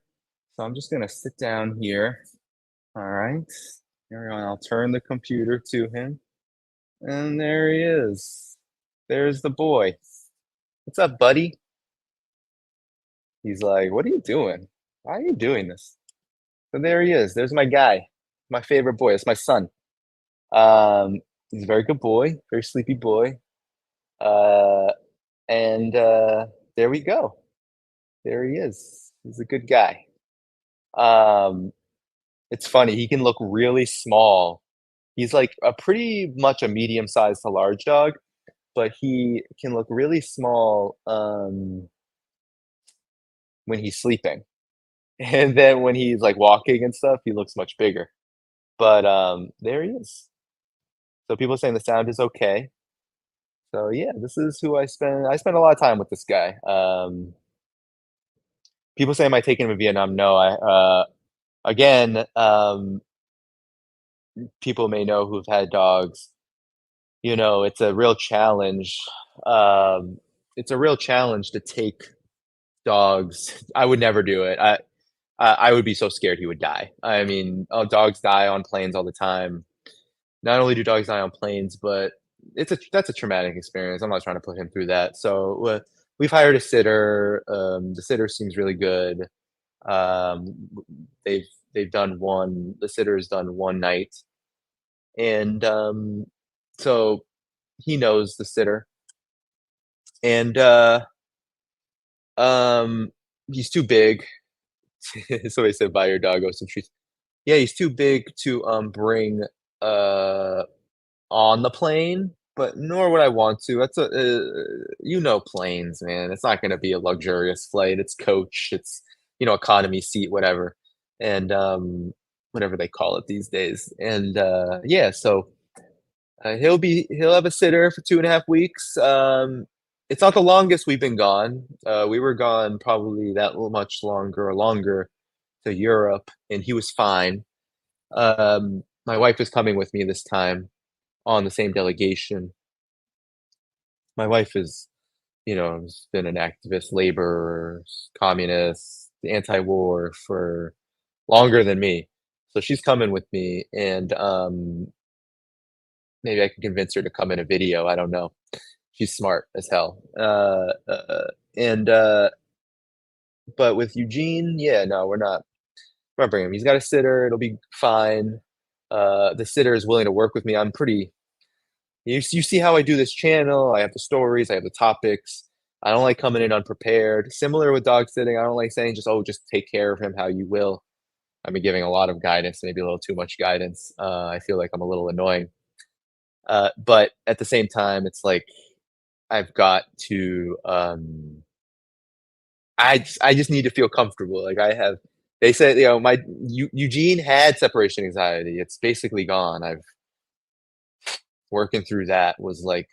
So I'm just going to sit down here. All right. Here we go. I'll turn the computer to him. And there he is. There's the boy. What's up, buddy? He's like, what are you doing? Why are you doing this? So there he is. There's my guy, my favorite boy. It's my son. He's a very good boy, very sleepy boy. And there we go. There he is. He's a good guy. It's funny. He can look really small. He's like pretty much a medium-sized to large dog, but he can look really small when he's sleeping. And then when he's like walking and stuff, he looks much bigger. But there he is. So people are saying the sound is okay. So yeah, this is who I spend a lot of time with this guy. People say, am I taking him to Vietnam? No, again, people may know who've had dogs. You know, it's a real challenge. It's a real challenge to take dogs. I would never do it. I would be so scared he would die. I mean, dogs die on planes all the time. Not only do dogs die on planes, but that's a traumatic experience. I'm not trying to put him through that. So we've hired a sitter. The sitter seems really good. They've done one. The sitter has done one night, and so he knows the sitter, and he's too big. Somebody said, "Buy your doggo some treats." Yeah, he's too big to bring on the plane, but nor would I want to. That's planes, man. It's not going to be a luxurious flight. It's coach. It's economy seat, whatever, and whatever they call it these days. And yeah, so he'll have a sitter for 2.5 weeks. It's not the longest we've been gone. We were gone probably that much longer to Europe, and he was fine. My wife is coming with me this time on the same delegation. My wife is, has been an activist, labor, communist, anti-war for longer than me. So she's coming with me, and maybe I can convince her to come in a video. I don't know. She's smart as hell. But with Eugene, yeah, no, we're not bringing him. He's got a sitter. It'll be fine. the sitter is willing to work with me. I'm pretty. You see how I do this channel. I have the stories. I have the topics. I don't like coming in unprepared. Similar with dog sitting. I don't like saying just take care of him how you will. I've been giving a lot of guidance, maybe a little too much guidance. I feel like I'm a little annoying. But at the same time, it's like I've got to. I just need to feel comfortable. Like I have. They said, Eugene had separation anxiety. It's basically gone. I've working through that was like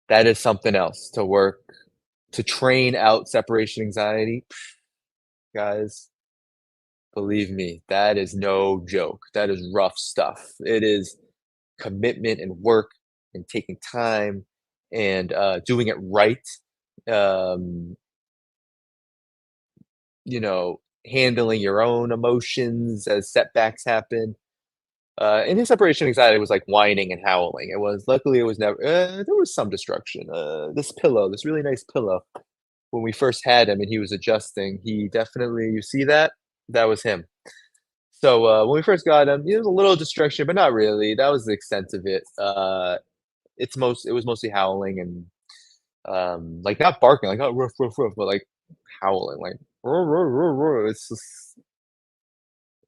that is something else to train out separation anxiety, guys. Believe me, that is no joke. That is rough stuff. It is commitment and work and taking time and doing it right. Handling your own emotions as setbacks happen. And his separation anxiety was like whining and howling. Luckily it was never, there was some destruction. This really nice pillow, when we first had him and he was adjusting, he definitely, you see that? That was him. So when we first got him, there was a little destruction, but not really. That was the extent of it. It was mostly howling and like not barking, like, oh, roof, roof, roof, but like howling, like, roar, roar, roar, roar. It's just,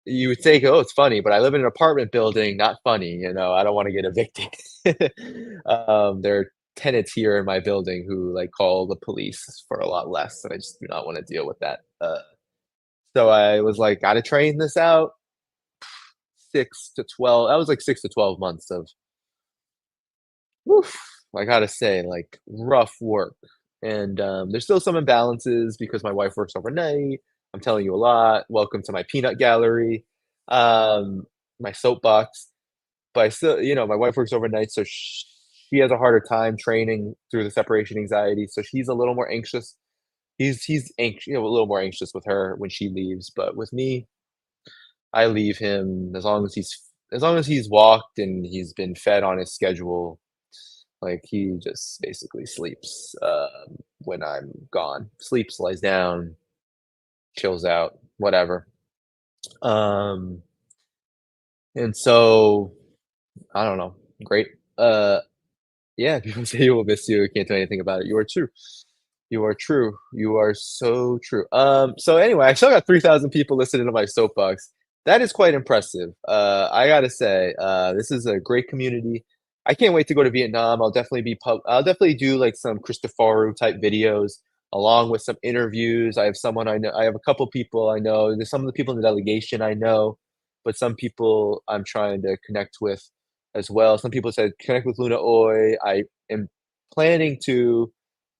you would think, oh, it's funny, but I live in an apartment building, not funny. I don't want to get evicted. There are tenants here in my building who like call the police for a lot less, and I just do not want to deal with that. So I was like, got to train this out. 6 to 12. That was like 6 to 12 months of, woof, I gotta say, like rough work. And there's still some imbalances because my wife works overnight. I'm telling you a lot. Welcome to my peanut gallery, my soapbox. But I still, my wife works overnight, so she has a harder time training through the separation anxiety. So she's a little more anxious. He's anxious, a little more anxious with her when she leaves. But with me, I leave him as long as he's walked and he's been fed on his schedule. Like he just basically sleeps when I'm gone. Sleeps, lies down, chills out, whatever. And so I don't know. Great. Yeah, people say you will miss you. I can't do anything about it. You are true. You are true. You are so true. So anyway, I still got 3,000 people listening to my soapbox. That is quite impressive. I gotta say, this is a great community. I can't wait to go to Vietnam. I'll definitely do like some Christopheru type videos along with some interviews. I have someone I know. I have a couple people I know. There's some of the people in the delegation I know, but some people I'm trying to connect with as well. Some people said connect with Luna Oi. I am planning to.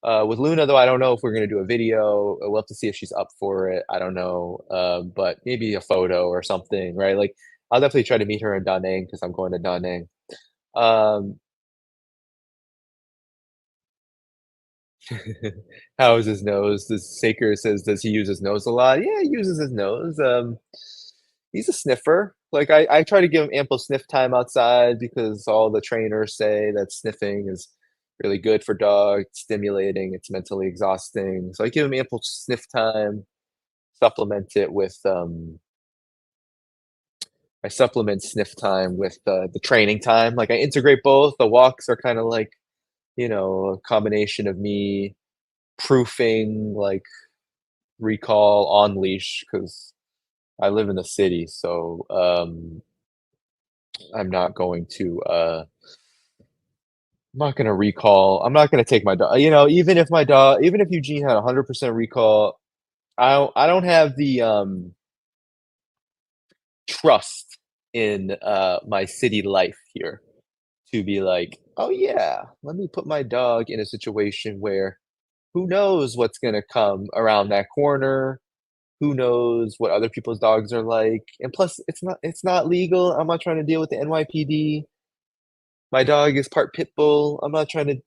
With Luna, though, I don't know if we're going to do a video. We'll have to see if she's up for it. I don't know. But maybe a photo or something, right? Like, I'll definitely try to meet her in Da Nang because I'm going to Da Nang. How is his nose? The Saker says, does he use his nose a lot? Yeah, he uses his nose. He's a sniffer. Like, I try to give him ample sniff time outside because all the trainers say that sniffing is really good for dogs, stimulating, it's mentally exhausting. So I give him ample sniff time, supplement it with I supplement sniff time with the training time. Like I integrate both. The walks are kind of like, a combination of me proofing like recall on leash because I live in the city, so I'm not going to recall. I'm not going to take my dog. Even if Eugene had 100% recall, I don't have the trust in my city life here to be like, oh yeah, let me put my dog in a situation where who knows what's going to come around that corner. Who knows what other people's dogs are like? And plus, it's not legal. I'm not trying to deal with the NYPD. My dog is part pit bull. I'm not trying to,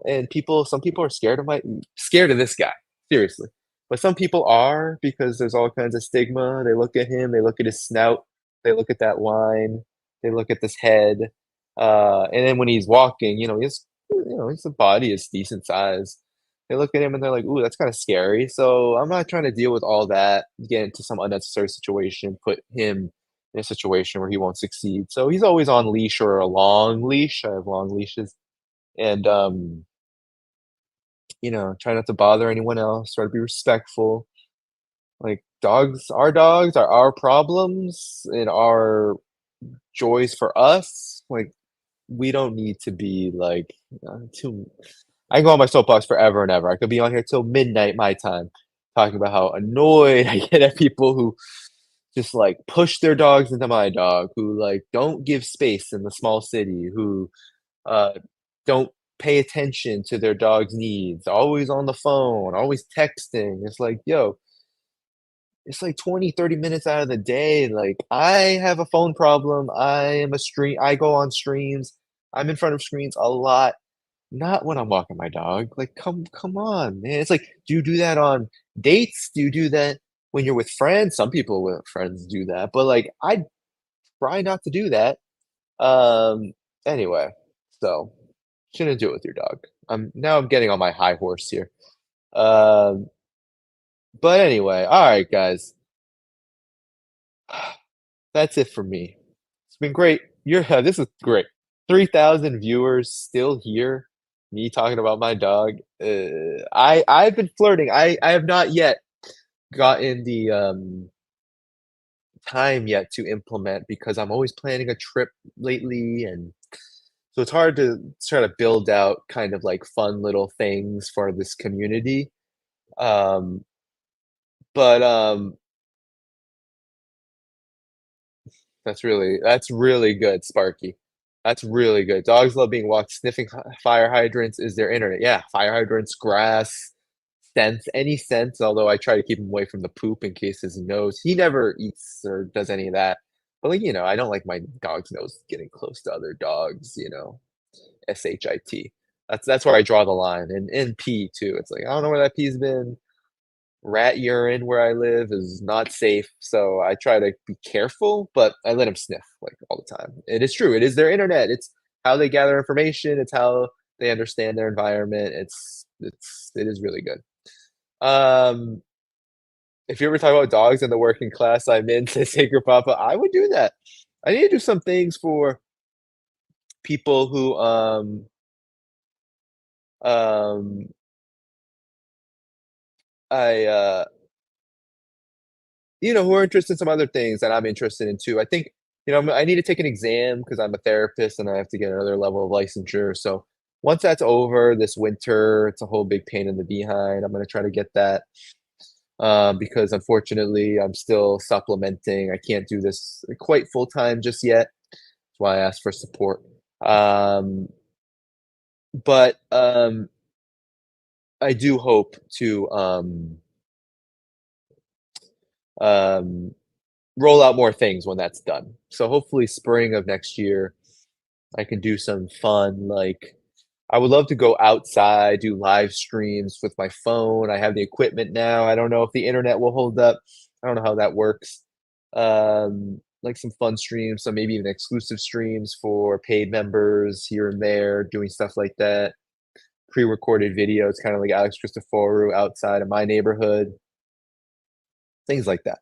and some people are scared of this guy, seriously. But some people are because there's all kinds of stigma. They look at him, they look at his snout, they look at that line, they look at this head. And then when he's walking, his body is decent size. They look at him and they're like, ooh, that's kind of scary. So I'm not trying to deal with all that, get into some unnecessary situation, put him in a situation where he won't succeed. So he's always on leash or a long leash. I have long leashes. And, you know, try not to bother anyone else, try to be respectful. Like, dogs are our problems and our joys for us. Like, we don't need to be like too. I can go on my soapbox forever and ever. I could be on here till midnight my time, talking about how annoyed I get at people who just like push their dogs into my dog, who like don't give space in the small city, who uh, don't pay attention to their dog's needs, always on the phone, always texting. It's like, yo, it's like 20, 30 minutes out of the day. Like, I have a phone problem. I go on streams. I'm in front of screens a lot. Not when I'm walking my dog. Like, come on, man. It's like, do you do that on dates? Do you do that when you're with friends? Some people with friends do that, but like, I try not to do that. Anyway, so shouldn't do it with your dog. I'm getting on my high horse here. But anyway, all right, guys. That's it for me. It's been great. This is great. 3,000 viewers still here. Me talking about my dog. I've been flirting. I have not yet gotten the time yet to implement because I'm always planning a trip lately, and so it's hard to try to build out kind of like fun little things for this community. But that's really good, Sparky. That's really good. Dogs love being walked. Sniffing fire hydrants is their internet. Yeah, fire hydrants, grass, scents, any scents. Although I try to keep him away from the poop in case his nose. He never eats or does any of that. But like, you know, I don't like my dog's nose getting close to other dogs. You know, shit. That's where I draw the line. And pee too. It's like I don't know where that pee's been. Rat urine where I live is not safe, so I try to be careful, but I let them sniff like all the time. It is true. It is their internet. It's how they gather information. It's how they understand their environment. It is really good. If you ever talk about dogs in the working class I'm in, says Sacred Papa, I would do that. I need to do some things for people who I you know, who are interested in some other things that I'm interested in too. I think, you know, I need to take an exam because I'm a therapist and I have to get another level of licensure. So once that's over this winter, it's a whole big pain in the behind. I'm going to try to get that because unfortunately I'm still supplementing. I can't do this quite full time just yet. That's why I asked for support. But I do hope to roll out more things when that's done. So hopefully spring of next year, I can do some fun. Like, I would love to go outside, do live streams with my phone. I have the equipment now. I don't know if the internet will hold up. I don't know how that works. Like some fun streams, some maybe even exclusive streams for paid members here and there, doing stuff like that. Pre-recorded videos, kind of like Alex Christoforou outside of my neighborhood. Things like that.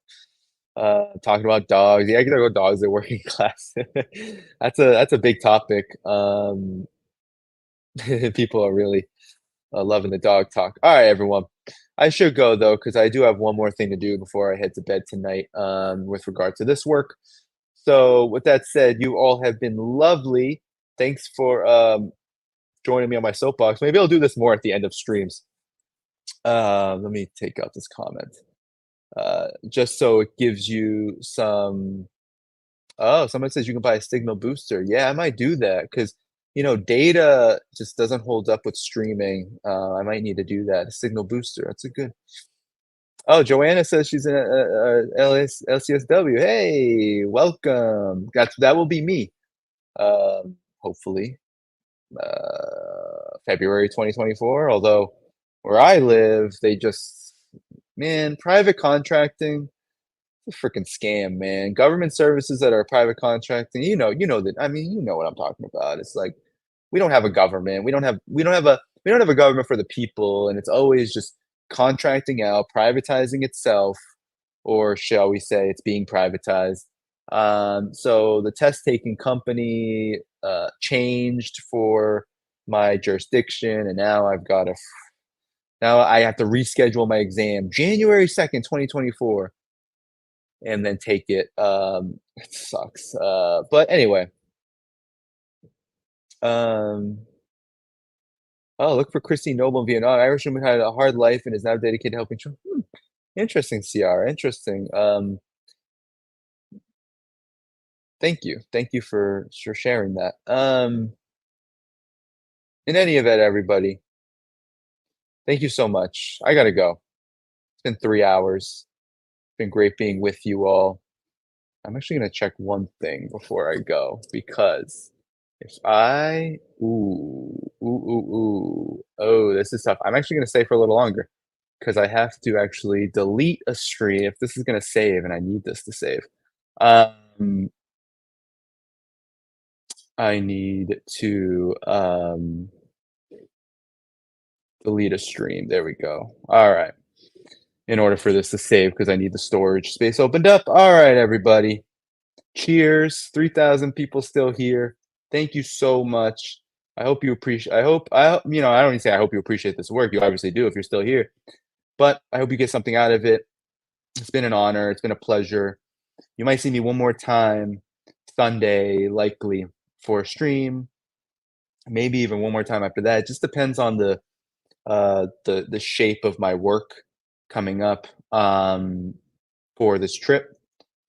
Talking about dogs. Yeah, I can talk about dogs in working class. That's a big topic. People are really loving the dog talk. All right, everyone. I should go though, because I do have one more thing to do before I head to bed tonight with regard to this work. So with that said, you all have been lovely. Thanks for joining me on my soapbox. Maybe I'll do this more at the end of streams. Let me take out this comment. Just so it gives you some. Oh, someone says you can buy a signal booster. Yeah, I might do that because, you know, data just doesn't hold up with streaming. I might need to do that. A signal booster. That's a good. Oh, Joanna says she's in a LCSW. Hey, welcome. That will be me. Hopefully, February 2024. Although where I live, they just, man, private contracting. A freaking scam, man. Government services that are private contracting, you know that. I mean, you know what I'm talking about. It's like we don't have a government. We don't have a government for the people, and it's always just contracting out, privatizing itself, or shall we say, it's being privatized. So the test taking company changed for my jurisdiction, and now I've got now I have to reschedule my exam January 2nd, 2024, and then take it. It sucks. But anyway. Oh, look for Christine Noble in Vietnam. Irish woman had a hard life and is now dedicated to helping children. Interesting, CR. Interesting. Thank you. Thank you for sharing that. In any event, everybody, thank you so much. I gotta go. It's been 3 hours. It's been great being with you all. I'm actually gonna check one thing before I go, because if I oh, this is tough. I'm actually gonna stay for a little longer because I have to actually delete a stream if this is gonna save, and I need this to save. I need to delete a stream. There we go. All right. In order for this to save, because I need the storage space opened up. All right, everybody. Cheers. 3,000 people still here. Thank you so much. I hope you appreciate. I don't even say I hope you appreciate this work. You obviously do if you're still here. But I hope you get something out of it. It's been an honor. It's been a pleasure. You might see me one more time Sunday, likely, for a stream. Maybe even one more time after that. It just depends on the shape of my work coming up for this trip.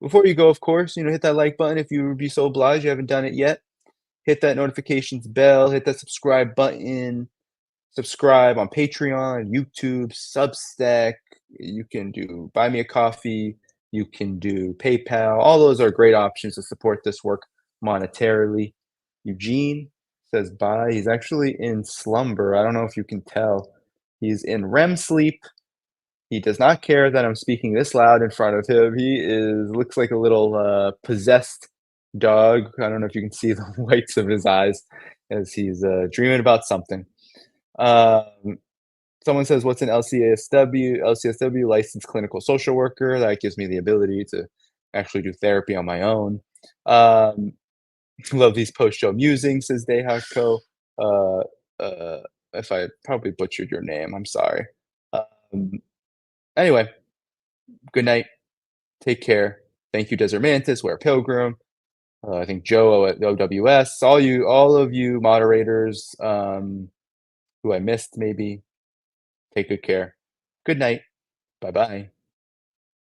Before you go, of course, hit that like button if you would be so obliged. You haven't done it yet. Hit that notifications bell. Hit that subscribe button. Subscribe on Patreon, YouTube, Substack. You can do Buy Me a Coffee. You can do PayPal. All those are great options to support this work monetarily. Eugene says bye. He's actually in slumber. I don't know if you can tell. He's in REM sleep. He does not care that I'm speaking this loud in front of him. He looks like a little possessed dog. I don't know if you can see the whites of his eyes as he's dreaming about something. Someone says, what's an LCSW? LCSW, licensed clinical social worker. That gives me the ability to actually do therapy on my own. Love these post-show musings, says Dehako. If I probably butchered your name, I'm sorry. Anyway, good night. Take care. Thank you, Desert Mantis, Wear Pilgrim. I think Joe at OWS. All of you moderators who I missed, maybe. Take good care. Good night. Bye-bye.